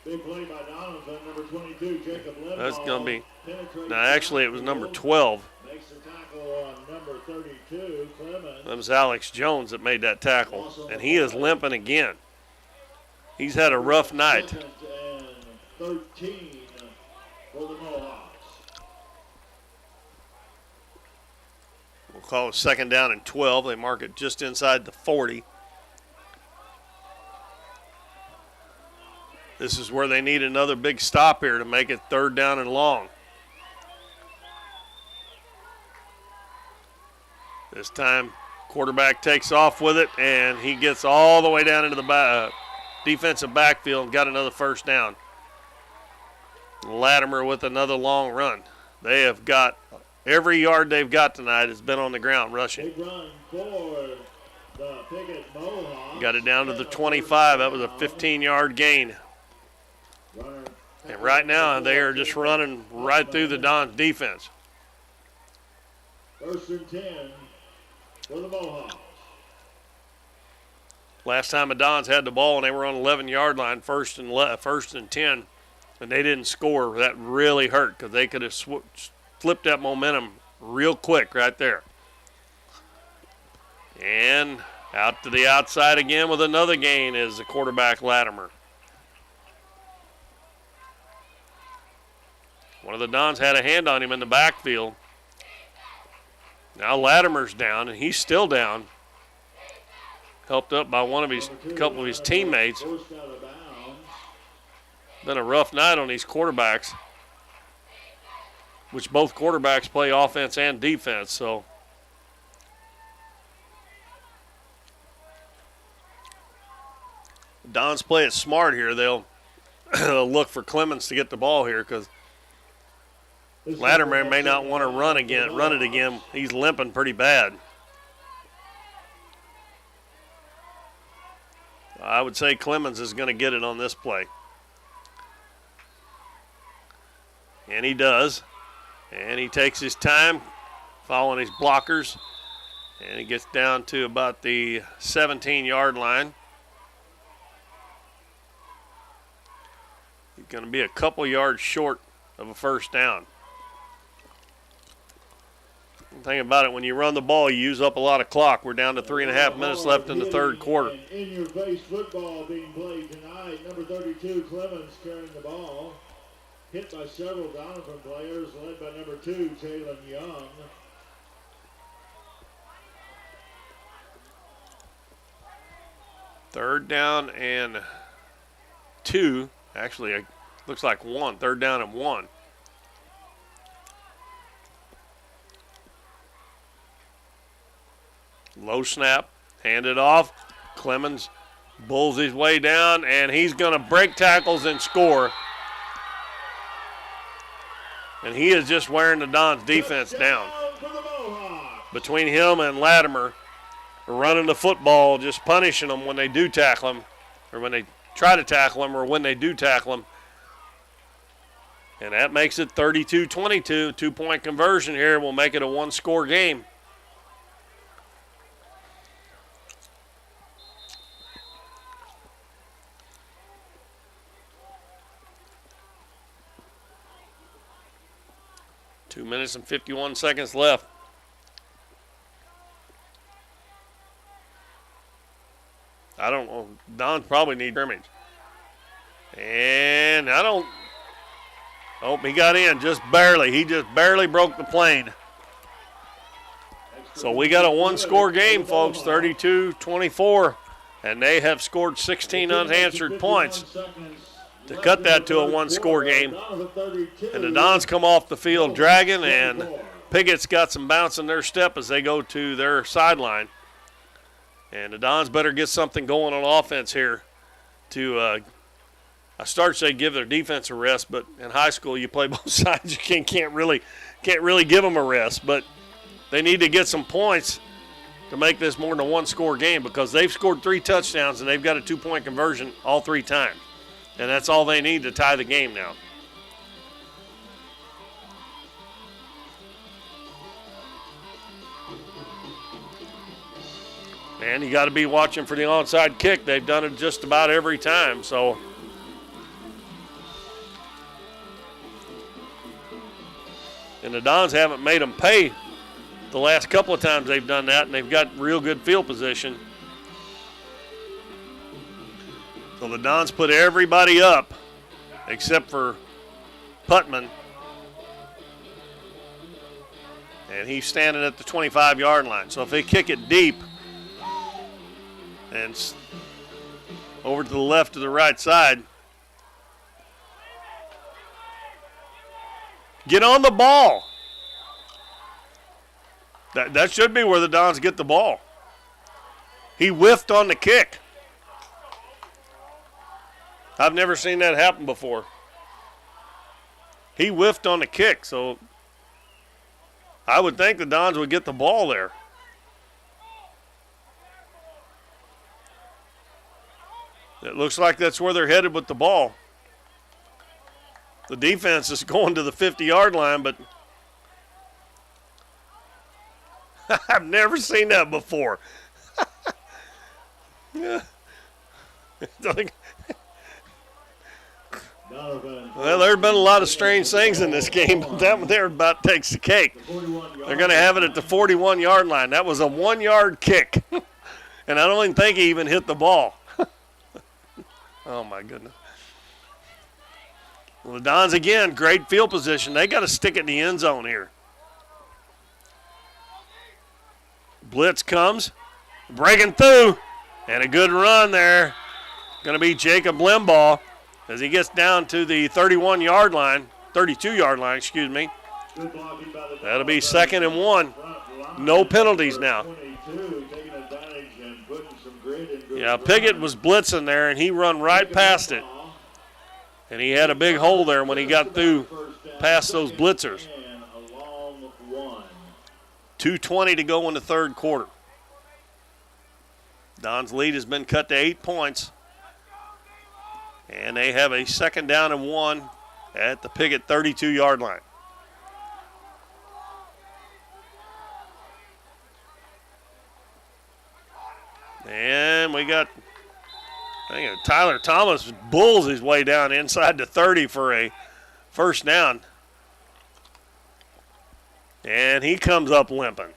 big play by Doniphan, number 22, Jacob Limbaugh. That's going to be, now actually it was number 12. Makes the tackle on number 32, Clemens. That was Alex Jones that made that tackle, and he is limping again. He's had a rough night. Second and 13 for the Mohawks. We'll call it second down and 12. They mark it just inside the 40. This is where they need another big stop here to make it third down and long. This time, quarterback takes off with it, and he gets all the way down into the defensive backfield and got another first down. Latimer with another long run. They have got every yard they've got tonight has been on the ground rushing. Big run for the Piggott Mohawks. Got it down to the 25. That was a 15-yard gain. And right now, they are just running right through the Dons defense. First and 10 for the Mohawks. Last time the Dons had the ball and they were on the 11-yard line, first and 10, and they didn't score. That really hurt because they could have flipped that momentum real quick right there. And out to the outside again with another gain is the quarterback Latimer. One of the Dons had a hand on him in the backfield. Now Latimer's down, and he's still down. Helped up by a couple of his teammates. Been a rough night on these quarterbacks, which both quarterbacks play offense and defense. So Don's play it smart here. They'll look for Clemens to get the ball here because Latimer may not want to run it again. He's limping pretty bad. I would say Clemens is going to get it on this play. And he does. And he takes his time following his blockers. And he gets down to about the 17-yard line. He's going to be a couple yards short of a first down. The thing about it, when you run the ball, you use up a lot of clock. We're down to 3.5 minutes left in the third quarter. In-your-face football being played tonight. Number 32, Clemens, carrying the ball. Hit by several Doniphan players, led by number 2, Jalen Young. Third down and 2. Actually, it looks like 1. Third down and 1. Low snap, hand it off. Clemens bulls his way down, and he's going to break tackles and score. And he is just wearing the Don's defense down. Between him and Latimer, running the football, just punishing them when they do tackle him, or when they try to tackle him, or when they do tackle him. And that makes it 32-22. 2-point conversion here will make it a one-score game. Two minutes and 51 seconds left. I don't know. Don probably needs scrimmage. And I don't. Oh, he got in just barely. He just barely broke the plane. So we got a one-score game, folks, 32-24. And they have scored 16 unanswered points to cut that to a one-score game. And the Dons come off the field dragging, and Piggott's got some bounce in their step as they go to their sideline. And the Dons better get something going on offense here to, I start to say give their defense a rest, but in high school you play both sides. You can't really give them a rest. But they need to get some points to make this more than a one-score game because they've scored 3 touchdowns and they've got a 2-point conversion all 3 times. And that's all they need to tie the game now. And you got to be watching for the onside kick. They've done it just about every time. So and the Dons haven't made them pay the last couple of times they've done that, and they've got real good field position. So the Dons put everybody up except for Putman. And he's standing at the 25-yard line. So if they kick it deep and over to the left to the right side, get on the ball. That should be where the Dons get the ball. He whiffed on the kick. I've never seen that happen before. He whiffed on the kick, so I would think the Dons would get the ball there. It looks like that's where they're headed with the ball. The defense is going to the 50-yard line, but I've never seen that before. Yeah. Well, there have been a lot of strange things in this game, but that one there about takes the cake. They're going to have it at the 41-yard line. That was a 1-yard kick, and I don't even think he even hit the ball. Oh, my goodness. Well, the Dons, again, great field position. They got to stick it in the end zone here. Blitz comes, breaking through, and a good run there. Going to be Jacob Limbaugh as he gets down to the 32-yard line, excuse me. That'll be 2nd and 1. No penalties now. Yeah, Piggott was blitzing there, and he run right past it. And he had a big hole there when he got through past those blitzers. 2:20 to go in the third quarter. Don's lead has been cut to 8 points. And they have a 2nd down and 1 at the Piggott 32-yard line. And we got, I think Tyler Thomas bulls his way down inside the 30 for a first down. And he comes up limping.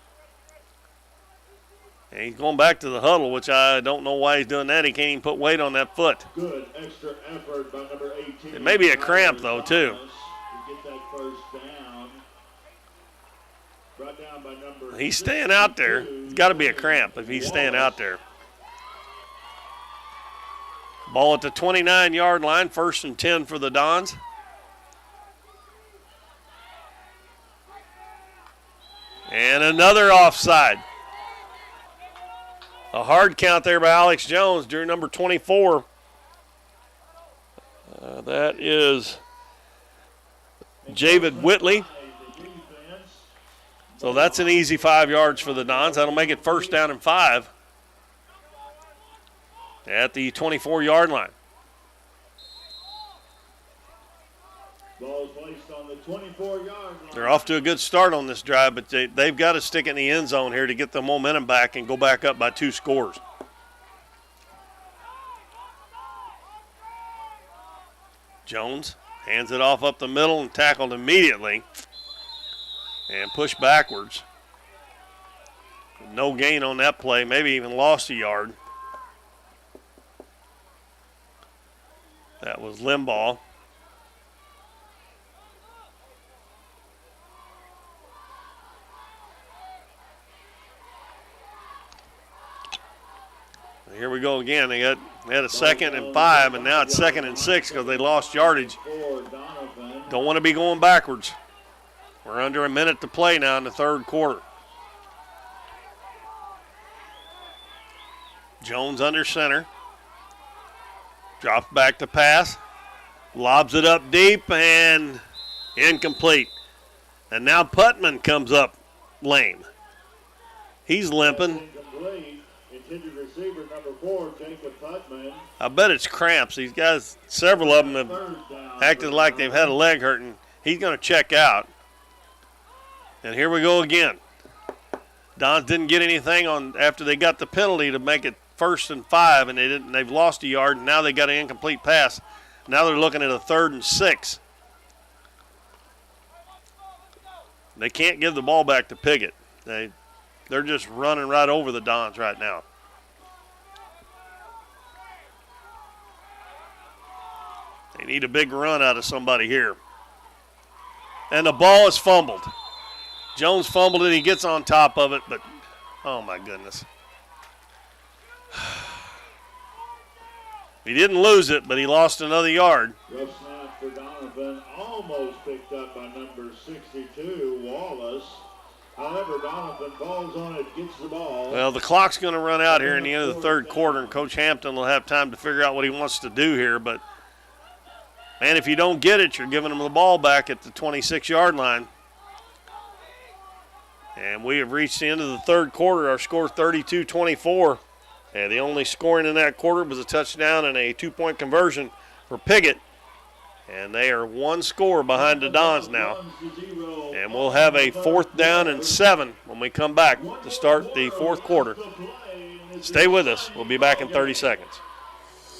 And he's going back to the huddle, which I don't know why he's doing that. He can't even put weight on that foot. Good extra effort by number 18. It may be a cramp, though, too. Get that first down. Brought down by number He's staying out there. It's got to be a cramp if he's staying out there. Ball at the 29-yard line, 1st and 10 for the Dons. And another offside. A hard count there by Alex Jones, jersey number 24. That is Javid Whitley. So that's an easy 5 yards for the Dons. That'll make it 1st down and 5 at the 24-yard line. Ball placed on the 24-yard line. They're off to a good start on this drive, but they've got to stick in the end zone here to get the momentum back and go back up by 2 scores. Jones hands it off up the middle and tackled immediately and pushed backwards. No gain on that play, maybe even lost a yard. That was Limbaugh. Here we go again. They had a 2nd and 5, and now it's 2nd and 6 because they lost yardage. Don't want to be going backwards. We're under a minute to play now in the third quarter. Jones under center. Drops back to pass. Lobs it up deep and incomplete. And now Putman comes up lame. He's limping. Intended receiver number 4, Jacob Putman. I bet it's cramps. These guys, several of them have acted like they've had a leg hurting. He's going to check out. And here we go again. Dons didn't get anything on after they got the penalty to make it 1st and 5, and they've lost a yard, and now they got an incomplete pass. Now they're looking at a 3rd and 6. They can't give the ball back to Piggott. They're just running right over the Dons right now. They need a big run out of somebody here. And the ball is fumbled. Jones fumbled it. He gets on top of it, but oh, my goodness. He didn't lose it, but he lost another yard. Rough snap for Doniphan. Almost picked up by number 62, Wallace. However, Doniphan falls on it, gets the ball. Well, the clock's going to run out here in the end of the third quarter, and Coach Hampton will have time to figure out what he wants to do here. But, man, if you don't get it, you're giving them the ball back at the 26-yard line. And we have reached the end of the third quarter. Our score 32-24. And the only scoring in that quarter was a touchdown and a 2-point conversion for Piggott. And they are 1 score behind the Dons now. And we'll have a 4th down and 7 when we come back to start the fourth quarter. Stay with us. We'll be back in 30 seconds.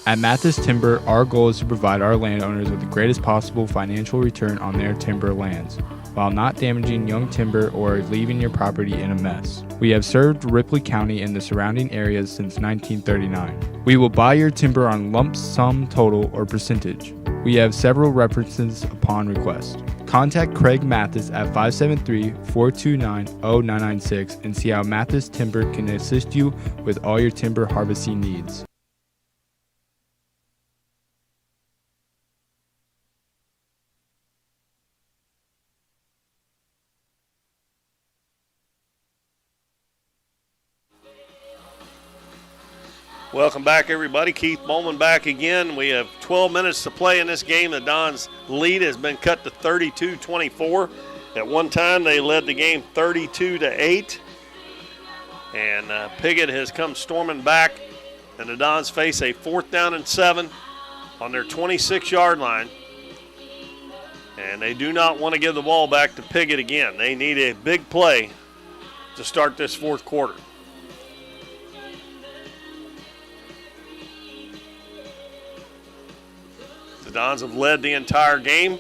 At Mathis Timber, our goal is to provide our landowners with the greatest possible financial return on their timber lands, while not damaging young timber or leaving your property in a mess. We have served Ripley County and the surrounding areas since 1939. We will buy your timber on lump sum total or percentage. We have several references upon request. Contact Craig Mathis at 573-429-0996 and see how Mathis Timber can assist you with all your timber harvesting needs. Welcome back, everybody. Keith Bowman back again. We have 12 minutes to play in this game. The Dons' lead has been cut to 32-24. At one time, they led the game 32-8. And Piggott has come storming back, and the Dons face a 4th down and 7 on their 26-yard line. And they do not want to give the ball back to Piggott again. They need a big play to start this fourth quarter. The Dons have led the entire game.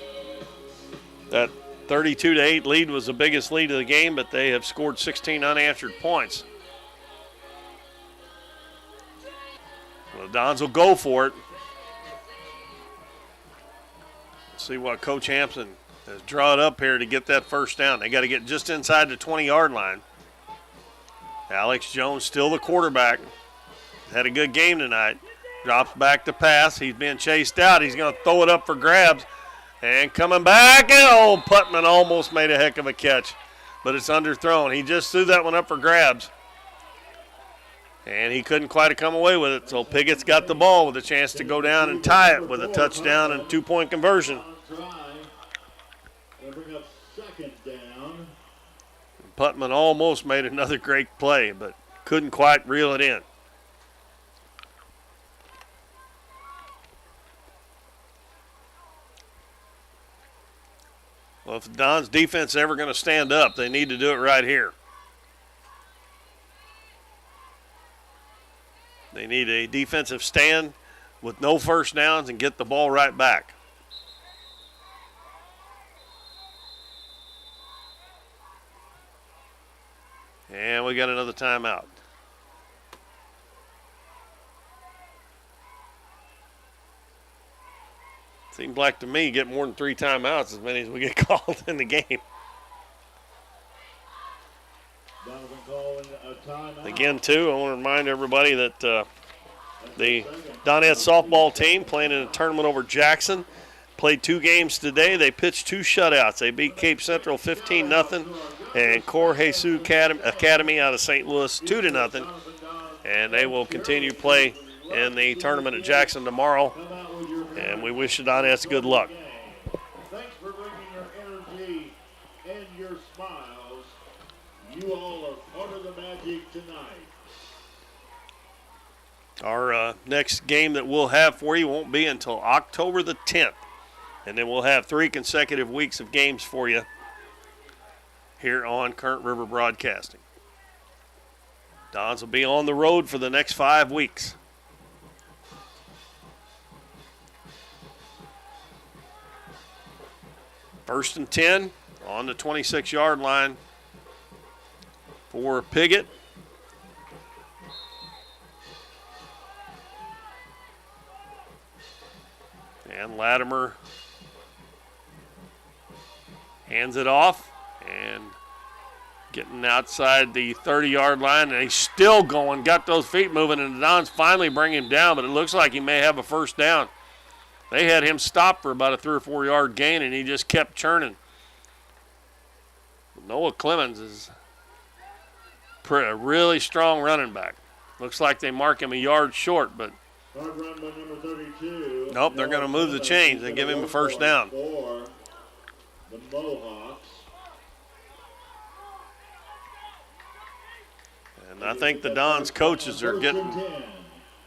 That 32-8 lead was the biggest lead of the game, but they have scored 16 unanswered points. Well, the Dons will go for it. Let's see what Coach Hampson has drawn up here to get that first down. They got to get just inside the 20-yard line. Alex Jones still the quarterback. Had a good game tonight. Drops back to pass. He's being chased out. He's going to throw it up for grabs. And coming back, and Putman almost made a heck of a catch. But it's underthrown. He just threw that one up for grabs. And he couldn't quite come away with it. So Piggott's got the ball with a chance to go down and tie it with a touchdown and 2-point conversion. Putman almost made another great play, but couldn't quite reel it in. Well, if the Dons defense is ever going to stand up, they need to do it right here. They need a defensive stand with no first downs and get the ball right back. And we got another timeout. Seems like to me get more than 3 timeouts, as many as we get called in the game. Again, too, I want to remind everybody that the Donette softball team playing in a tournament over Jackson played 2 games today. They pitched 2 shutouts. They beat Cape Central 15-0 and Cor Jesus Academy out of St. Louis 2-0. And they will continue to play in the tournament at Jackson tomorrow. And we wish the Donettes good luck. Thanks for bringing your energy and your smiles. You all are part of the magic tonight. Our next game that we'll have for you won't be until October the 10th. And then we'll have 3 consecutive weeks of games for you here on Current River Broadcasting. Dons will be on the road for the next 5 weeks. First and 10 on the 26-yard line for Piggott. And Latimer hands it off and getting outside the 30-yard line. And he's still going, got those feet moving, and the Dons finally bring him down, but it looks like he may have a first down. They had him stop for about a 3 or 4 yard gain, and he just kept churning. Noah Clemens is a really strong running back. Looks like they mark him a yard short, but Hard run by number 32. Nope, they're going to move the chains and give him a first down. For the Mohawks. And I think the Dons coaches are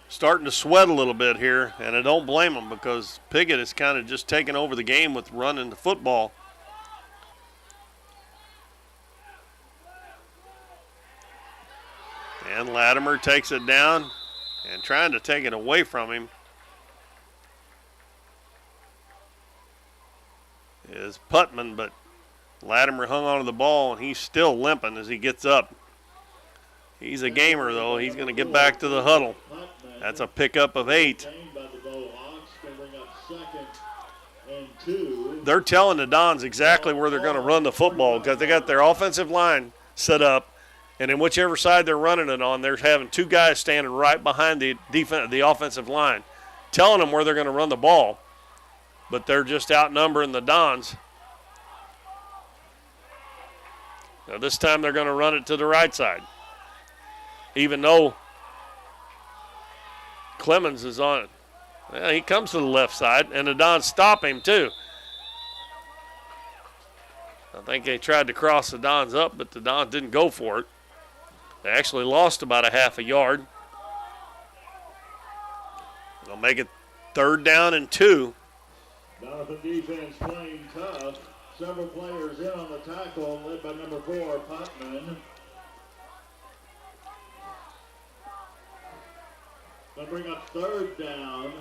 starting to sweat a little bit here, and I don't blame them because Piggott is kind of just taking over the game with running the football. And Latimer takes it down and trying to take it away from him is Putman, but Latimer hung onto the ball, and he's still limping as he gets up. He's a gamer, though. He's going to get back to the huddle. That's a pickup of 8. They're telling the Dons exactly where they're going to run the football because they got their offensive line set up, and in whichever side they're running it on, they're having 2 guys standing right behind the offensive line, telling them where they're going to run the ball, but they're just outnumbering the Dons. Now this time they're going to run it to the right side, even though Clemens is on it. Well, he comes to the left side, and the Dons stop him too. I think they tried to cross the Dons up, but the Dons didn't go for it. They actually lost about a half a yard. They'll make it 3rd down and 2. Doniphan defense playing tough. Several players in on the tackle, led by number 4, Putman. They'll bring up 3rd down.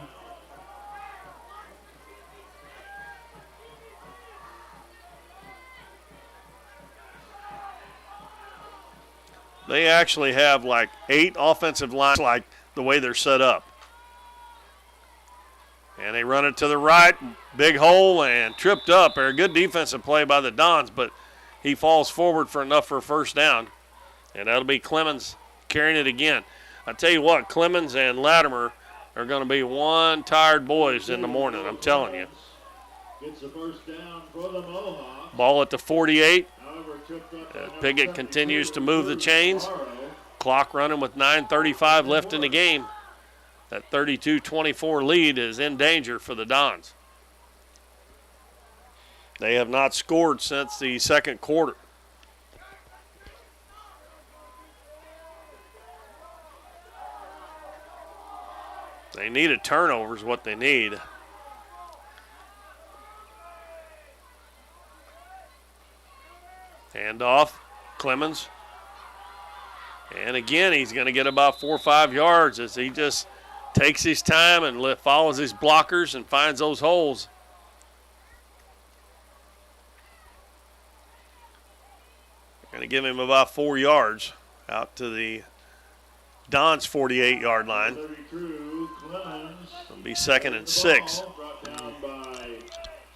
They actually have like 8 offensive lines, like the way they're set up. And they run it to the right, big hole, and tripped up. A good defensive play by the Dons, but he falls forward for enough for a 1st down. And that'll be Clemens carrying it again. I tell you what, Clemens and Latimer are going to be one tired boys in the morning, I'm telling you. Gets the 1st down for the Mohawks. Ball at the 48. However, tripped up As Piggott continues to move the chains. Clock running with 9:35 left in the game. That 32-24 lead is in danger for the Dons. They have not scored since the 2nd quarter. They need a turnover is what they need. Handoff, Clemens. And again, he's going to get about 4 or 5 yards as he just takes his time and follows his blockers and finds those holes. Going to give him about 4 yards out to the Don's 48-yard line. It'll be 2nd and 6. Brought down by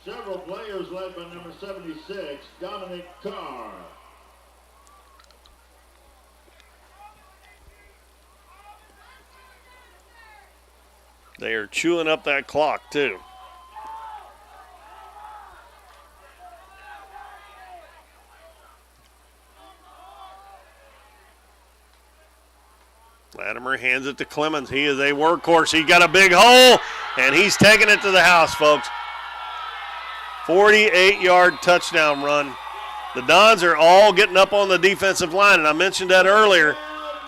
several players led by number 76, Dominic Carr. They are chewing up that clock, too. Latimer hands it to Clemens. He is a workhorse. He got a big hole, and he's taking it to the house, folks. 48-yard touchdown run. The Dons are all getting up on the defensive line, and I mentioned that earlier.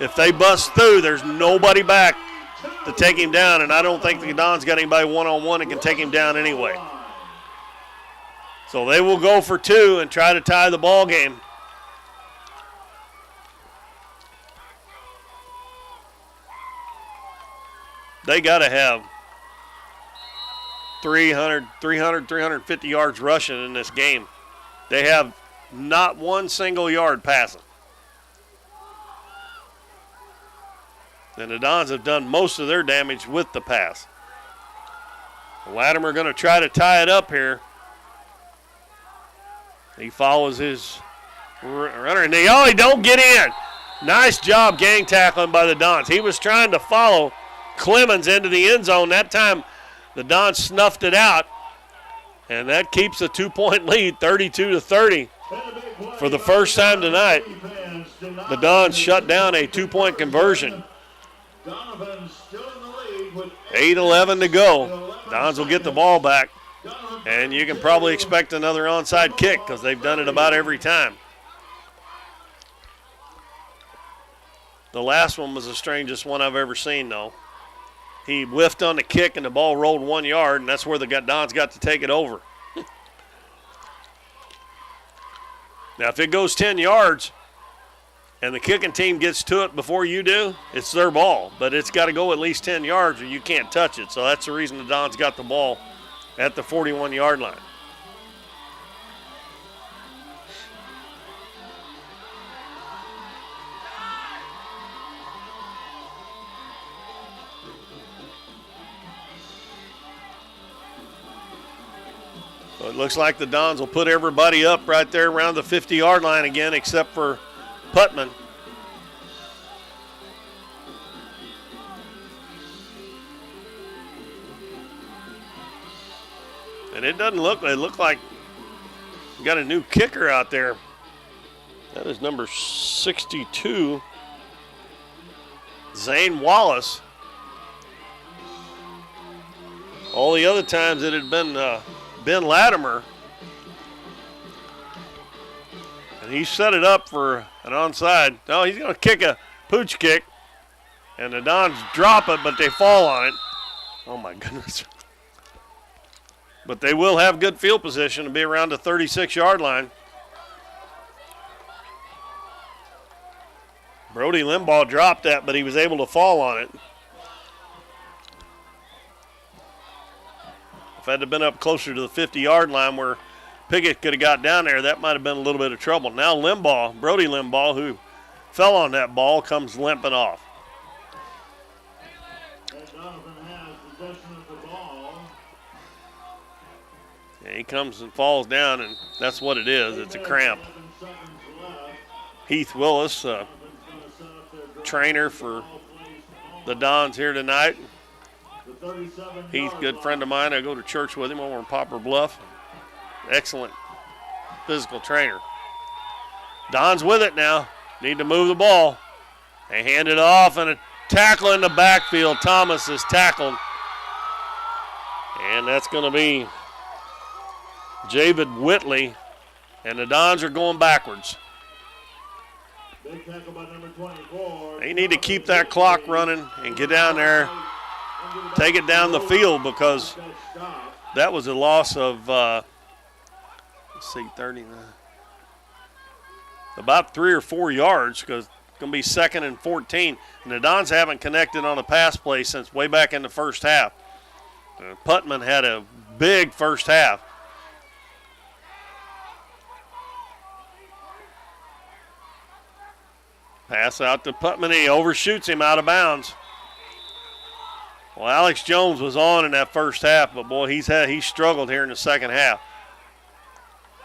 If they bust through, there's nobody back to take him down, and I don't think the Dons got anybody one-on-one that can take him down anyway. So they will go for 2 and try to tie the ball game. They got to have 350 yards rushing in this game. They have not one single yard passing. And the Dons have done most of their damage with the pass. Latimer going to try to tie it up here. He follows his runner, and he don't get in. Nice job gang tackling by the Dons. He was trying to follow Clemens into the end zone. That time the Dons snuffed it out, and that keeps a 2-point lead, 32-30. For the first time tonight, the Dons shut down a 2-point conversion. 8:11 to go. Dons will get the ball back, and you can probably expect another onside kick because they've done it about every time. The last one was the strangest one I've ever seen, though. He whiffed on the kick, and the ball rolled 1 yard, and that's where the Dons got to take it over. Now, if it goes 10 yards and the kicking team gets to it before you do, it's their ball. But it's got to go at least 10 yards or you can't touch it. So that's the reason the Dons got the ball at the 41-yard line. So it looks like the Dons will put everybody up right there around the 50-yard line again, except for Putman. And it looked like we got a new kicker out there. That is number 62, Zane Wallace. All the other times it had been Ben Latimer. And he set it up for an onside. No, he's going to kick a pooch kick. And the Dons drop it, but they fall on it. Oh, my goodness. But they will have good field position to be around the 36-yard line. Brody Limbaugh dropped that, but he was able to fall on it. If that had been up closer to the 50-yard line where Piggott could have got down there, that might have been a little bit of trouble. Now Brody Limbaugh, who fell on that ball, comes limping off. And Doniphan has possession of the ball. And he comes and falls down, and that's what it is. It's a cramp. Heath Willis, trainer for the Dons here tonight. Heath, good friend of mine. I go to church with him over in Poplar Bluff. Excellent physical trainer. Dons with it now. Need to move the ball. They hand it off, and a tackle in the backfield. Thomas is tackled. And that's going to be Javid Whitley. And the Dons are going backwards. Big tackle by number 24. They need to keep that clock running and get down there, take it down the field, because that was a loss of, let's see, 39. About 3 or 4 yards, because it's going to be 2nd and 14. And the Dons haven't connected on a pass play since way back in the first half. Putman had a big first half. Pass out to Putman. He overshoots him out of bounds. Well, Alex Jones was on in that first half, but boy, he struggled here in the second half.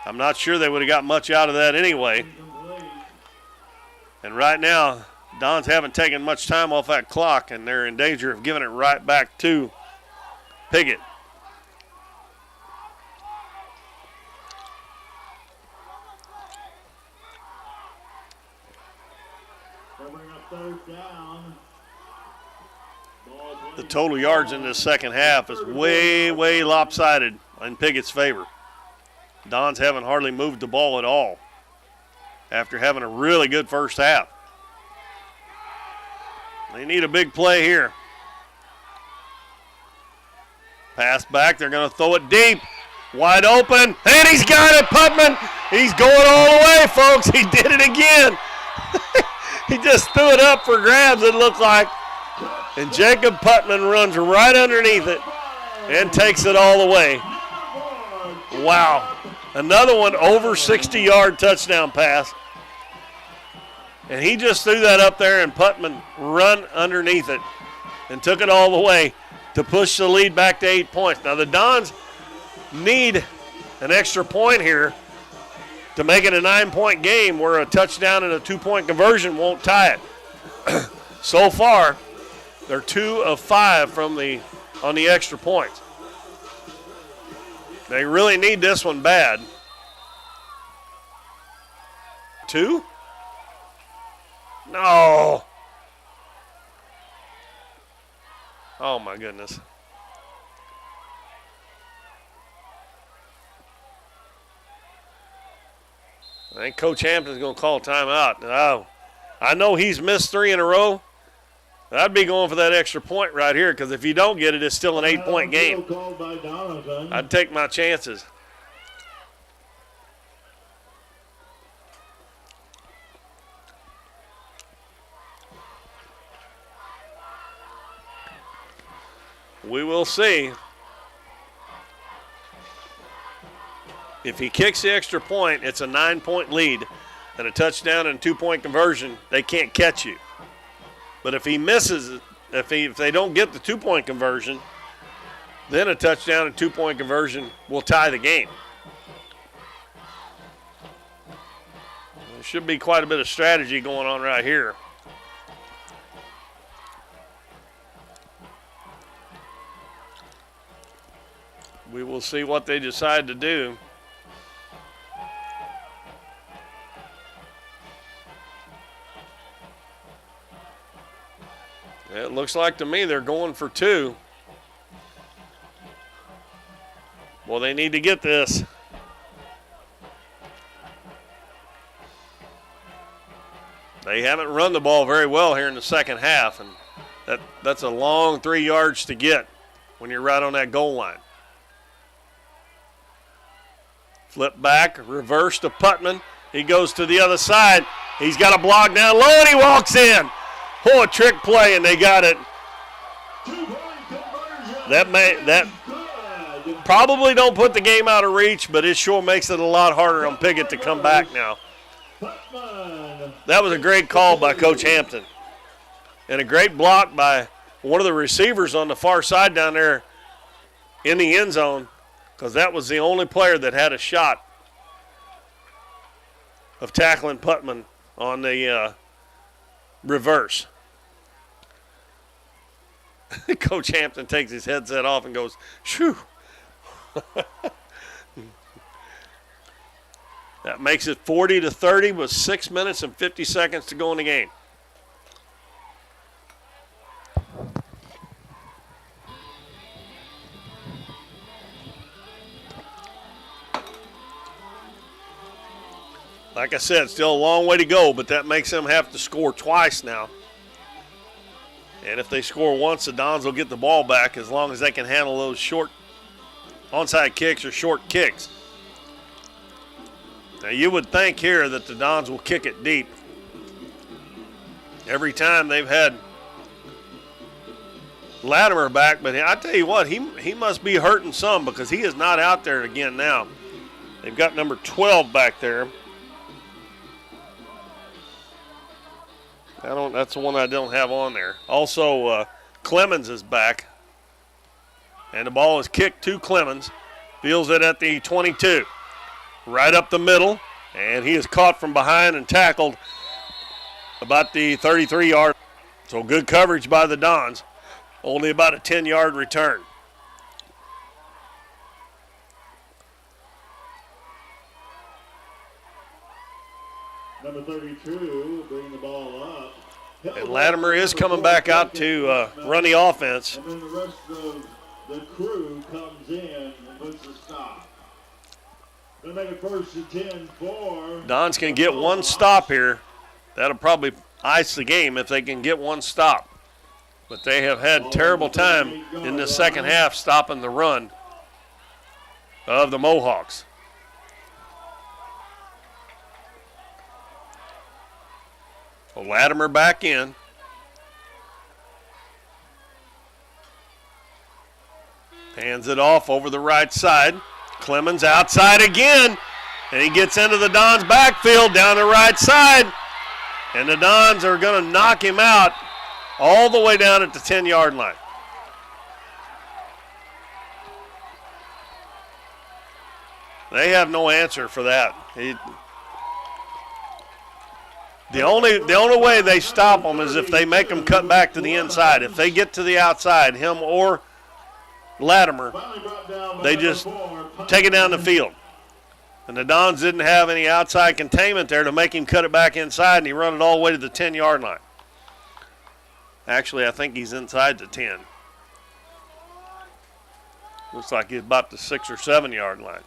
I'm not sure they would have got much out of that anyway. And right now, Dons haven't taken much time off that clock, and they're in danger of giving it right back to Piggott. The total yards in this second half is way, way lopsided in Piggott's favor. Dons haven't hardly moved the ball at all after having a really good first half. They need a big play here. Pass back. They're going to throw it deep. Wide open. And he's got it, Putman. He's going all the way, folks. He did it again. He just threw it up for grabs, it looked like. And Jacob Putman runs right underneath it and takes it all the way. Wow. Another one over 60-yard touchdown pass. And he just threw that up there, and Putman run underneath it and took it all the way to push the lead back to 8 points. Now the Dons need an extra point here to make it a 9-point game where a touchdown and a 2-point conversion won't tie it. So far, they're 2 of 5 on the extra points. They really need this one bad. 2? No. Oh, my goodness. I think Coach Hampton's going to call timeout. Oh, I know he's missed 3 in a row. I'd be going for that extra point right here, because if you don't get it, it's still an 8-point game. I'd take my chances. We will see. If he kicks the extra point, it's a 9-point lead, and a touchdown and 2-point conversion, they can't catch you. But if he misses, if they don't get the 2-point conversion, then a touchdown and 2-point conversion will tie the game. There should be quite a bit of strategy going on right here. We will see what they decide to do. It looks like to me they're going for 2. Well, they need to get this. They haven't run the ball very well here in the second half, and that's a long 3 yards to get when you're right on that goal line. Flip back, reverse to Putman. He goes to the other side. He's got a block down low, and he walks in. Oh, a trick play, and they got it. That probably don't put the game out of reach, but it sure makes it a lot harder on Piggott to come back now. That was a great call by Coach Hampton. And a great block by one of the receivers on the far side down there in the end zone, because that was the only player that had a shot of tackling Putman on the reverse. Coach Hampton takes his headset off and goes, shoo. That makes it 40-30 with 6 minutes and 50 seconds to go in the game. Like I said, still a long way to go, but that makes them have to score twice now. And if they score once, the Dons will get the ball back as long as they can handle those short onside kicks or short kicks. Now, you would think here that the Dons will kick it deep. Every time they've had Latimer back, but I tell you what, he must be hurting some because he is not out there again now. They've got number 12 back there. That's the one I don't have on there. Also, Clemens is back. And the ball is kicked to Clemens. Feels it at the 22. Right up the middle. And he is caught from behind and tackled about the 33-yard. So good coverage by the Dons. Only about a 10-yard return. Number 32, bring the ball up. And Latimer is coming back out to run the offense. And then the rest of the crew comes in and puts a stop. They'll make it 1st and 10 for. Dons can get one stop here. That'll probably ice the game if they can get one stop. But they have had terrible time in the second half stopping the run of the Mohawks. So Latimer back in. Hands it off over the right side. Clemens outside again. And he gets into the Dons backfield down the right side. And the Dons are going to knock him out all the way down at the 10-yard line. They have no answer for that. The only way they stop them is if they make them cut back to the inside. If they get to the outside, him or Latimer, they just take it down the field. And the Dons didn't have any outside containment there to make him cut it back inside, and he run it all the way to the 10-yard line. Actually, I think he's inside the 10. Looks like he's about the 6 or 7-yard line.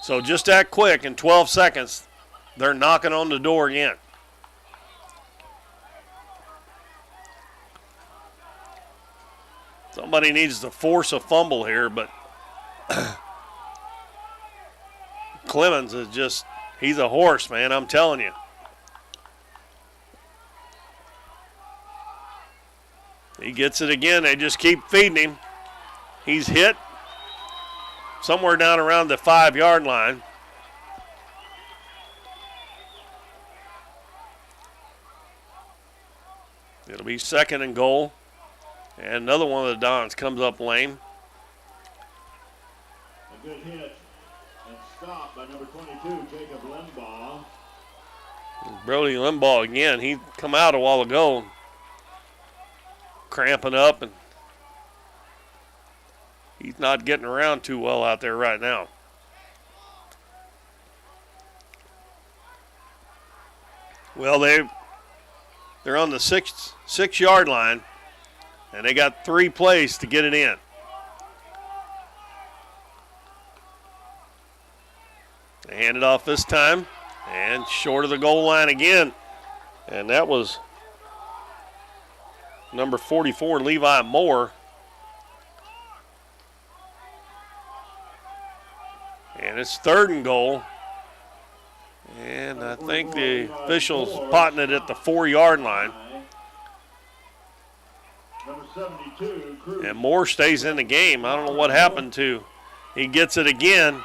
So just that quick, in 12 seconds, they're knocking on the door again. Somebody needs to force a fumble here, but Clemens is just, he's a horse, man, I'm telling you. He gets it again. They just keep feeding him. He's hit somewhere down around the 5-yard line. It'll be 2nd and goal. And another one of the Dons comes up lane. A good hit and stop by number 22, Jacob Limbaugh. Brody Limbaugh again. He come out a while ago, cramping up, and he's not getting around too well out there right now. Well, they're on the 6-yard line, and they got 3 plays to get it in. They hand it off this time, and short of the goal line again. And that was number 44, Levi Moore. And it's 3rd and goal. And I think the official's potting it at the 4-yard line. And Moore stays in the game. I don't know what happened to. He gets it again,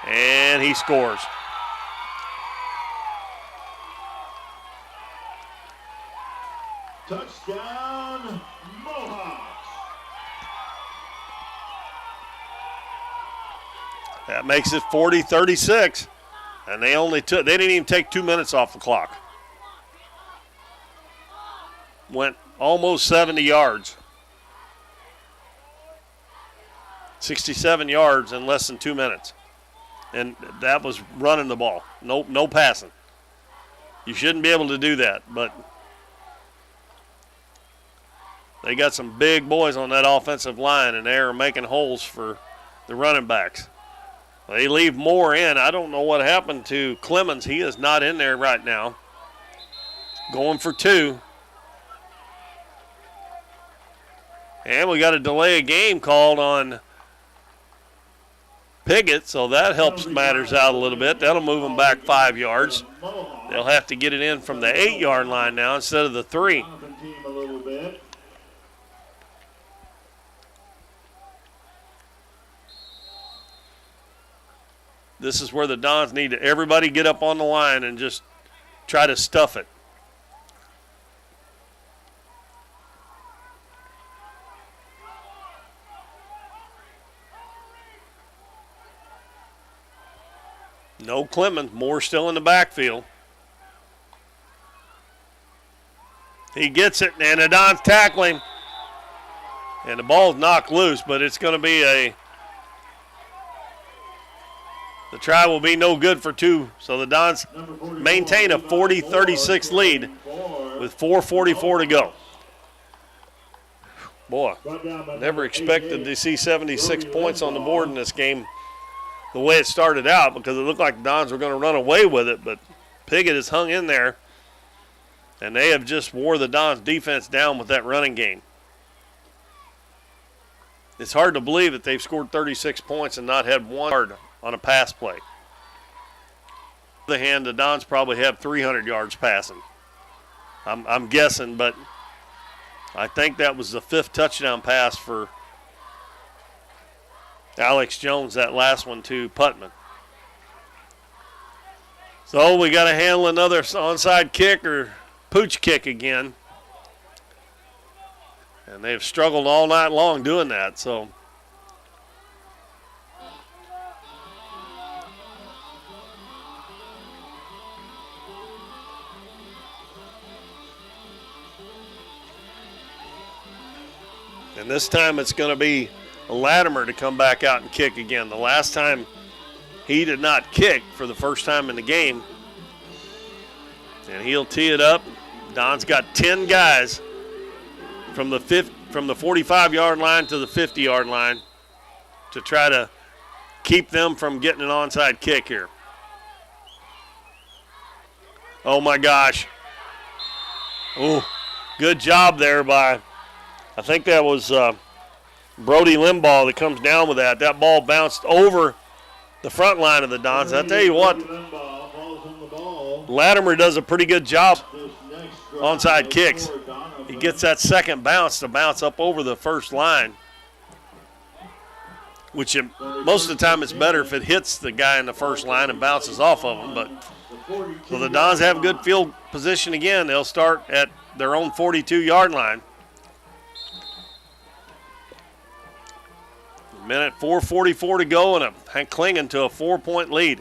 and he scores. Touchdown, Mohawks. That makes it 40-36. And they didn't even take 2 minutes off the clock. Went almost 70 yards. 67 yards in less than 2 minutes. And that was running the ball. No passing. You shouldn't be able to do that, but they got some big boys on that offensive line, and they are making holes for the running backs. They leave Moore in. I don't know what happened to Clemens. He is not in there right now. Going for 2. And we got a delay of game called on Piggott, so that helps matters out a little bit. That'll move them back 5 yards. They'll have to get it in from the 8-yard line now instead of the 3. This is where the Dons need to everybody get up on the line and just try to stuff it. No Clemens. Moore still in the backfield. He gets it, and the Dons tackle him. And the ball's knocked loose, but it's going to be the try will be no good for 2. So the Dons maintain a 40-36 lead with 4:44 to go. Boy, never expected to see 76 points on the board in this game the way it started out, because it looked like the Dons were going to run away with it, but Piggott has hung in there, and they have just wore the Dons defense down with that running game. It's hard to believe that they've scored 36 points and not had 1 yard on a pass play. On the other hand, the Dons probably have 300 yards passing. I'm guessing, but I think that was the 5th touchdown pass for Alex Jones, that last one to Putman. So we got to handle another onside kick or pooch kick again. And they've struggled all night long doing that, so. And this time it's going to be Latimer to come back out and kick again. The last time he did not kick for the first time in the game. And he'll tee it up. Don's got 10 guys from the 45-yard line to the 50-yard line to try to keep them from getting an onside kick here. Oh, my gosh. Oh, good job there by, I think that was Brody Limbaugh that comes down with that. That ball bounced over the front line of the Dons. I tell you what, Latimer does a pretty good job onside kicks. He gets that second bounce to bounce up over the first line, which most of the time it's better if it hits the guy in the first line and bounces off of him. But so the Dons have good field position again. They'll start at their own 42-yard line. Minute 4:44 to go, and clinging to a 4-point lead.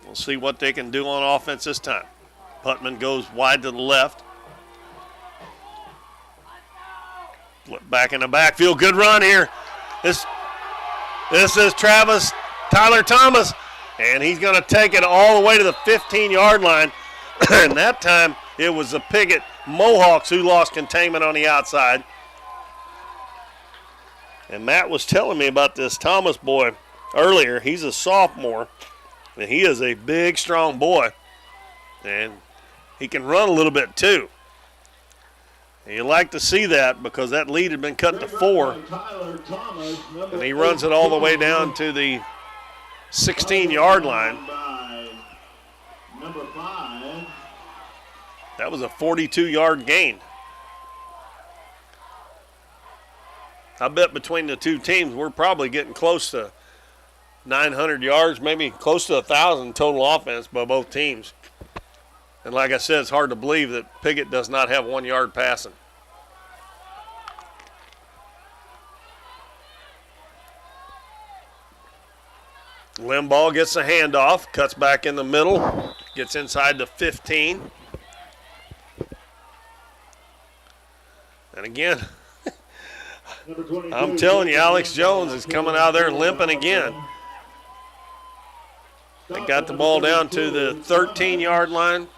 We'll see what they can do on offense this time. Putman goes wide to the left. Back in the backfield. Good run here. This is Tyler Thomas, and he's going to take it all the way to the 15-yard line. And that time it was the Piggott Mohawks who lost containment on the outside. And Matt was telling me about this Thomas boy earlier. He's a sophomore, and he is a big, strong boy. And he can run a little bit too. And you like to see that because that lead had been cut to 4. And he runs it all the way down to the 16-yard line. Number 5. That was a 42-yard gain. I bet between the two teams we're probably getting close to 900 yards, maybe close to 1,000 total offense by both teams. And like I said, it's hard to believe that Piggott does not have 1 yard passing. Limbaugh gets a handoff, cuts back in the middle, gets inside the 15. And again, I'm telling you, Alex Jones is coming out there limping again. They got the ball down to the 13-yard line.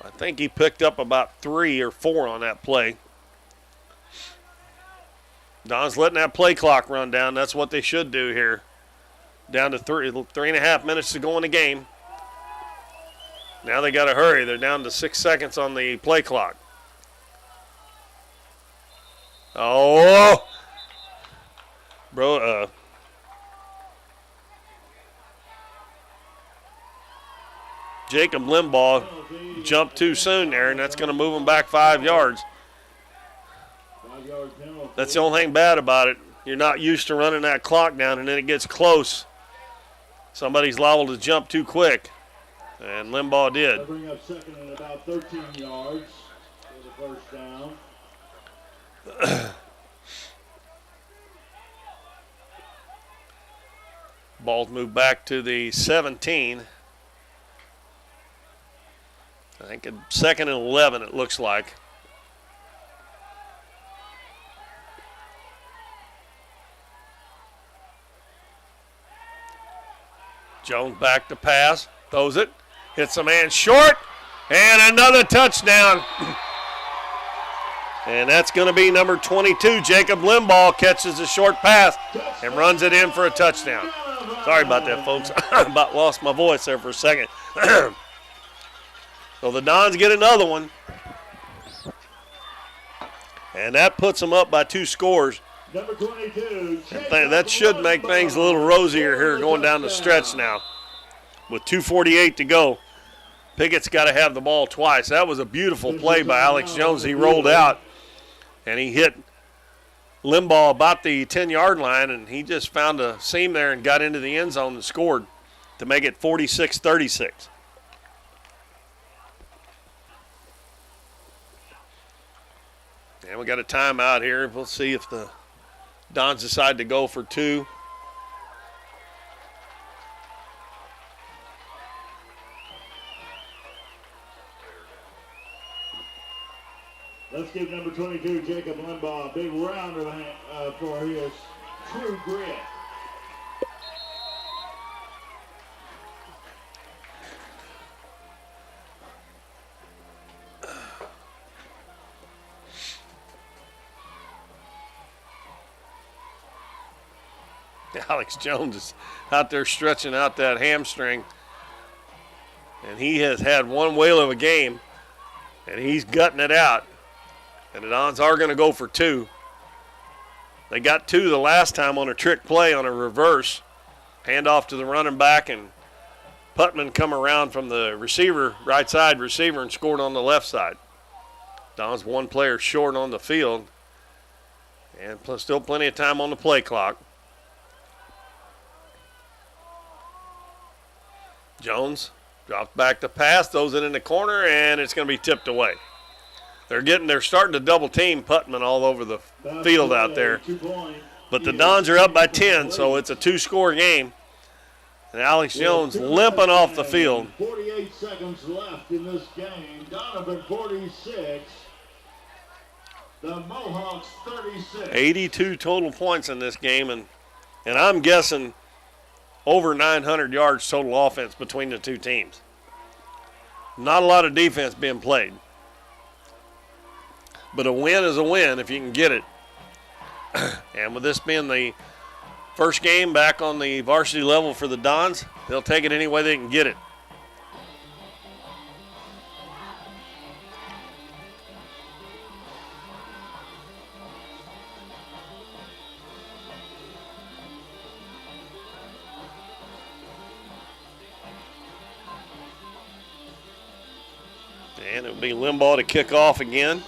I think he picked up about 3 or 4 on that play. Don's letting that play clock run down. That's what they should do here. Down to 3.5 minutes to go in the game. Now they got to hurry. They're down to 6 seconds on the play clock. Oh, bro. Jacob Limbaugh jumped too soon there, and that's going to move him back 5 yards. That's the only thing bad about it. You're not used to running that clock down, and then it gets close. Somebody's liable to jump too quick, and Limbaugh did. They'll bring up second and about 13 yards for the first down. Ball's moved back to the 17. I think second and 11 it looks like. Jones back to pass, throws it, hits a man short, and another touchdown. And that's going to be number 22, Jacob Limbaugh, catches a short pass and runs it in for a touchdown. Sorry about that, folks. I about lost my voice there for a second. So the Dons get another one. And that puts them up by 2 scores. Number 22. That should make things a little rosier here going down the stretch now. With 2:48 to go. Piggott's got to have the ball twice. That was a beautiful play by Alex Jones. He rolled out, and he hit Limbaugh about the 10-yard line, and he just found a seam there and got into the end zone and scored to make it 46-36. And we got a timeout here. We'll see if the Dons decide to go for 2. Let's give number 22, Jacob Limbaugh, a big round for his true grit. Alex Jones is out there stretching out that hamstring. And he has had one whale of a game, and he's gutting it out. And the Dons are going to go for 2. They got 2 the last time on a trick play on a reverse. Handoff to the running back, and Putman come around from the receiver, right side receiver, and scored on the left side. Dons 1 player short on the field, and still plenty of time on the play clock. Jones drops back to pass, throws it in the corner, and it's going to be tipped away. They're starting to double team Putman all over the field out there. But the Dons are up by 10, so it's a 2-score game. And Alex Jones limping off the field. 48 seconds left in this game. Doniphan 46. The Mohawks 36. 82 total points in this game, and I'm guessing over 900 yards total offense between the two teams. Not a lot of defense being played. But a win is a win if you can get it. And with this being the first game back on the varsity level for the Dons, they'll take it any way they can get it. And it'll be Limbaugh to kick off again.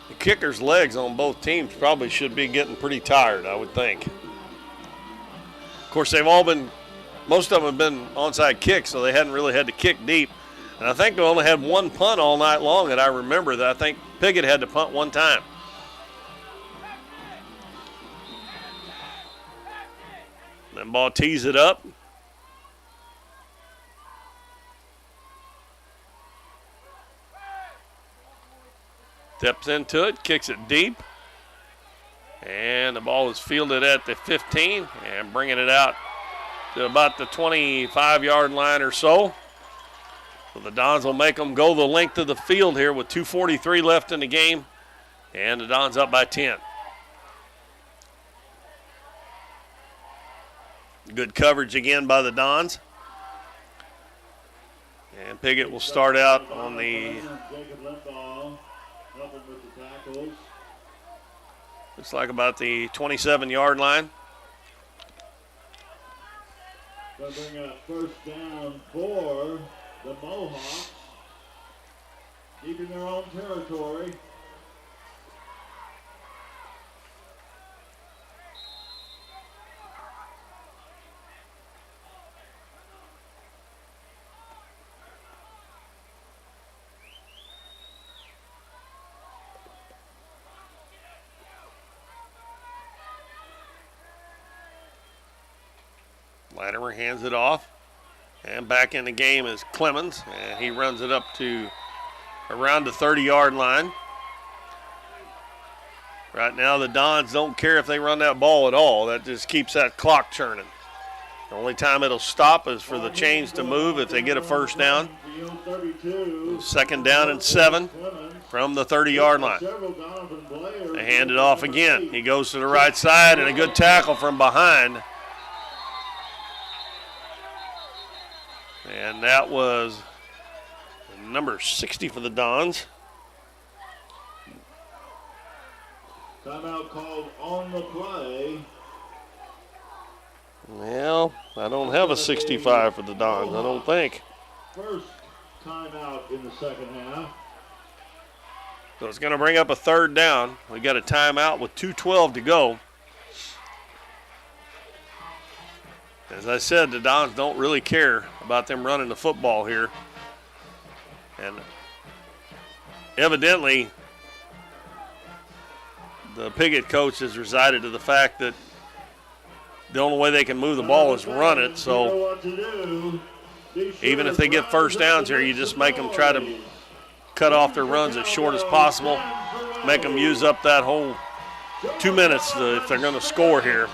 The kicker's legs on both teams probably should be getting pretty tired, I would think. Of course, most of them have been onside kicks, so they hadn't really had to kick deep. And I think they only had one punt all night long that I remember. That I think Piggott had to punt one time. Limbaugh tees it up. Steps into it, kicks it deep. And the ball is fielded at the 15 and bringing it out to about the 25-yard line or so. So the Dons will make them go the length of the field here with 2:43 left in the game. And the Dons up by 10. Good coverage again by the Dons. And Piggott will start out on the... Looks like about the 27-yard line. Going to bring up first down for the Mohawks. Deep in their own territory. Latimer hands it off. And back in the game is Clemens. And he runs it up to around the 30-yard line. Right now the Dons don't care if they run that ball at all. That just keeps that clock churning. The only time it'll stop is for the chains to move if they get a first down. Second down and 7 from the 30-yard line. They hand it off again. He goes to the right side and a good tackle from behind. And that was number 60 for the Dons. Timeout called on the play. Well, I don't have a 65 for the Dons, I don't think. First timeout in the second half. So it's going to bring up a third down. We got a timeout with 2:12 to go. As I said, the Dons don't really care about them running the football here. And evidently, the Piggott coach has resided to the fact that the only way they can move the ball is run it. So even if they get first downs here, you just make them try to cut off their runs as short as possible, make them use up that whole 2 minutes if they're going to score here.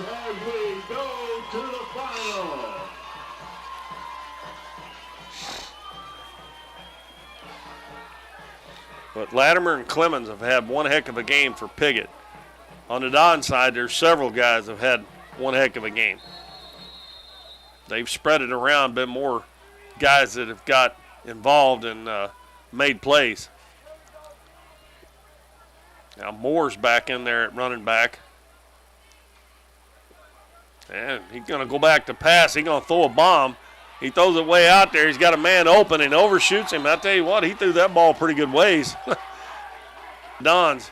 But Latimer and Clemens have had one heck of a game for Piggott. On the Don side, there's several guys have had one heck of a game. They've spread it around, been more guys that have got involved and made plays. Now Moore's back in there at running back. And he's going to go back to pass. He's going to throw a bomb. He throws it way out there. He's got a man open and overshoots him. I tell you what, he threw that ball pretty good ways. Dons.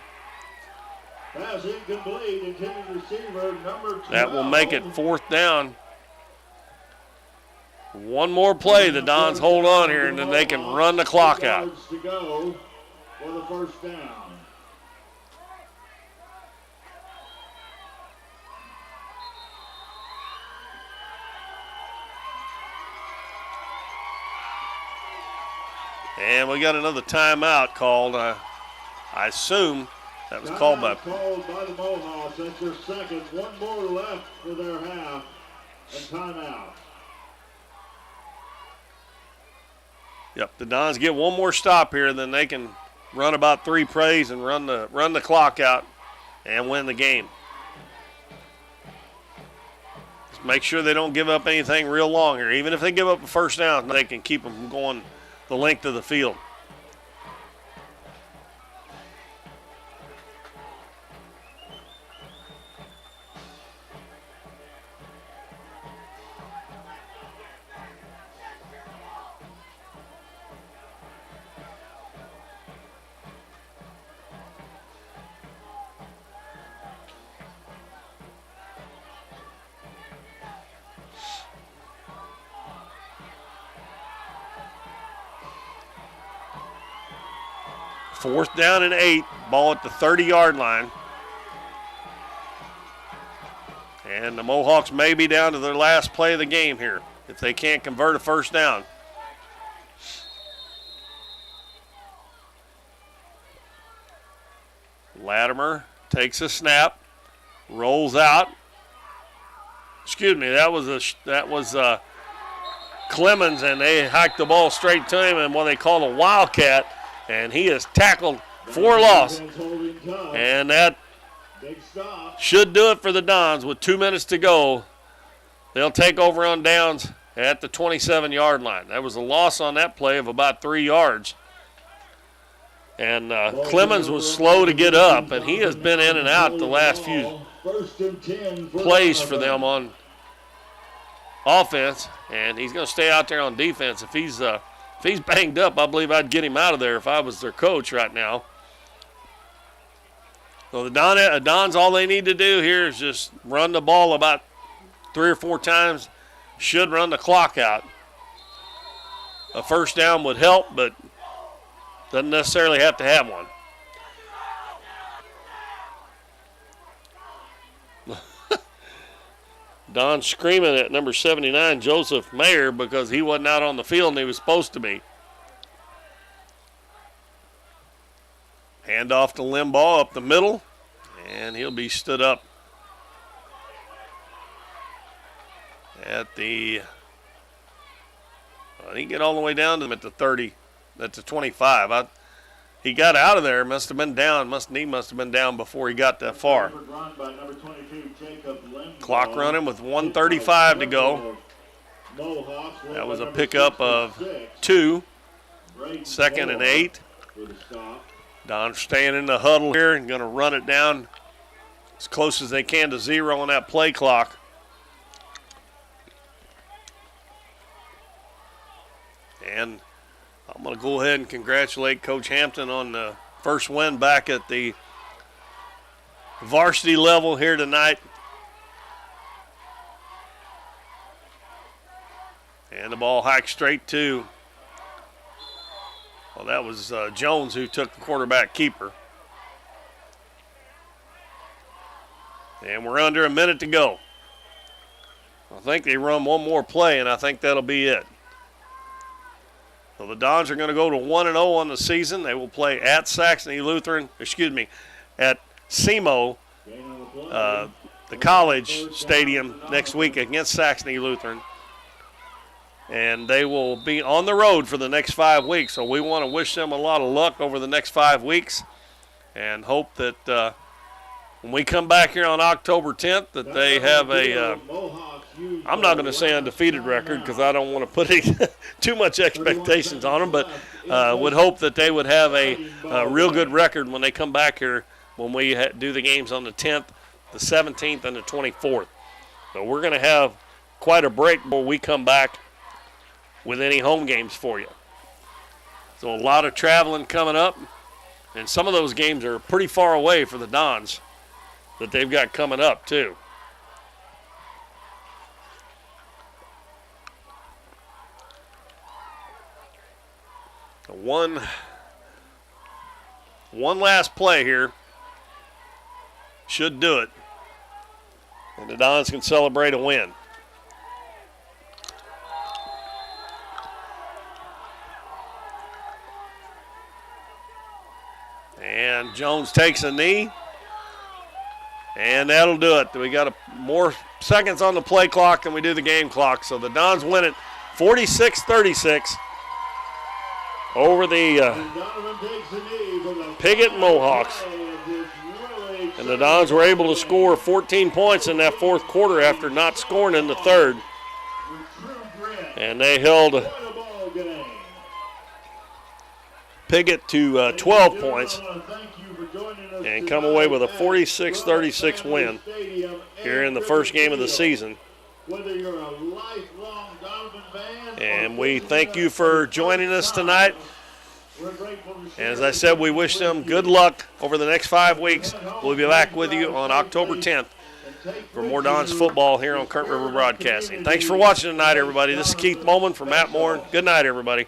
Pass incomplete. Intended receiver number 12. That will make it fourth down. One more play. The Dons hold on here, and then they can run the clock out. To go for the first down. And we got another timeout called. I assume that was called by the Mohawks. That's their second. One more left for their half. And timeout. Yep, the Dons get one more stop here, then they can run about 3 plays and run the clock out and win the game. Just make sure they don't give up anything real long here. Even if they give up a first down, they can keep them from going the length of the field. Fourth down and 8, ball at the 30-yard line. And the Mohawks may be down to their last play of the game here if they can't convert a first down. Latimer takes a snap, rolls out. Excuse me, that was Clemens, and they hiked the ball straight to him in what they call a wildcat. And he is tackled for a loss. And that should do it for the Dons with 2 minutes to go. They'll take over on downs at the 27-yard line. That was a loss on that play of about 3 yards. And Clemens was slow to get up, and he has been in and out the last few plays for them on offense. And he's going to stay out there on defense. If he's banged up, I believe I'd get him out of there if I was their coach right now. So the Dons, all they need to do here is just run the ball about 3 or 4 times. Should run the clock out. A first down would help, but doesn't necessarily have to have one. Don screaming at number 79, Joseph Mayer, because he wasn't out on the field and he was supposed to be. Hand off to Limbaugh up the middle, and he'll be stood up at the, he didn't get all the way down to him at the 30, at the 25. He got out of there, must have been down, he must have been down before he got that far. Clock running with 1:35 to go. That was a pickup of 2, 2nd and 8. Don staying in the huddle here and going to run it down as close as they can to 0 on that play clock. And I'm going to go ahead and congratulate Coach Hampton on the first win back at the varsity level here tonight. And the ball hiked straight to, well, that was Jones who took the quarterback keeper. And we're under a minute to go. I think they run one more play, and I think that'll be it. So the Dons are going to go to 1-0 on the season. They will play at Saxony Lutheran, at SEMO, the college stadium next week against Saxony Lutheran. And they will be on the road for the next 5 weeks. So we want to wish them a lot of luck over the next 5 weeks and hope that when we come back here on October 10th that they have a, I'm not going to say undefeated record because I don't want to put too much expectations on them, but would hope that they would have a real good record when they come back here when we do the games on the 10th, the 17th, and the 24th. So we're going to have quite a break before we come back with any home games for you. So a lot of traveling coming up, and some of those games are pretty far away for the Dons that they've got coming up too. One last play here should do it, and the Dons can celebrate a win. And Jones takes a knee, and that'll do it. We got more seconds on the play clock than we do the game clock, so the Dons win it 46-36. over the Piggott Mohawks. And the Dons were able to score 14 points in that fourth quarter after not scoring in the third. And they held Piggott to 12 points and come away with a 46-36 win here in the first game of the season. And we thank you for joining us tonight. And as I said, we wish them good luck over the next 5 weeks. We'll be back with you on October 10th for more Dons football here on Current River Broadcasting. Thanks for watching tonight, everybody. This is Keith Bowman from Matt Moore. Good night, everybody.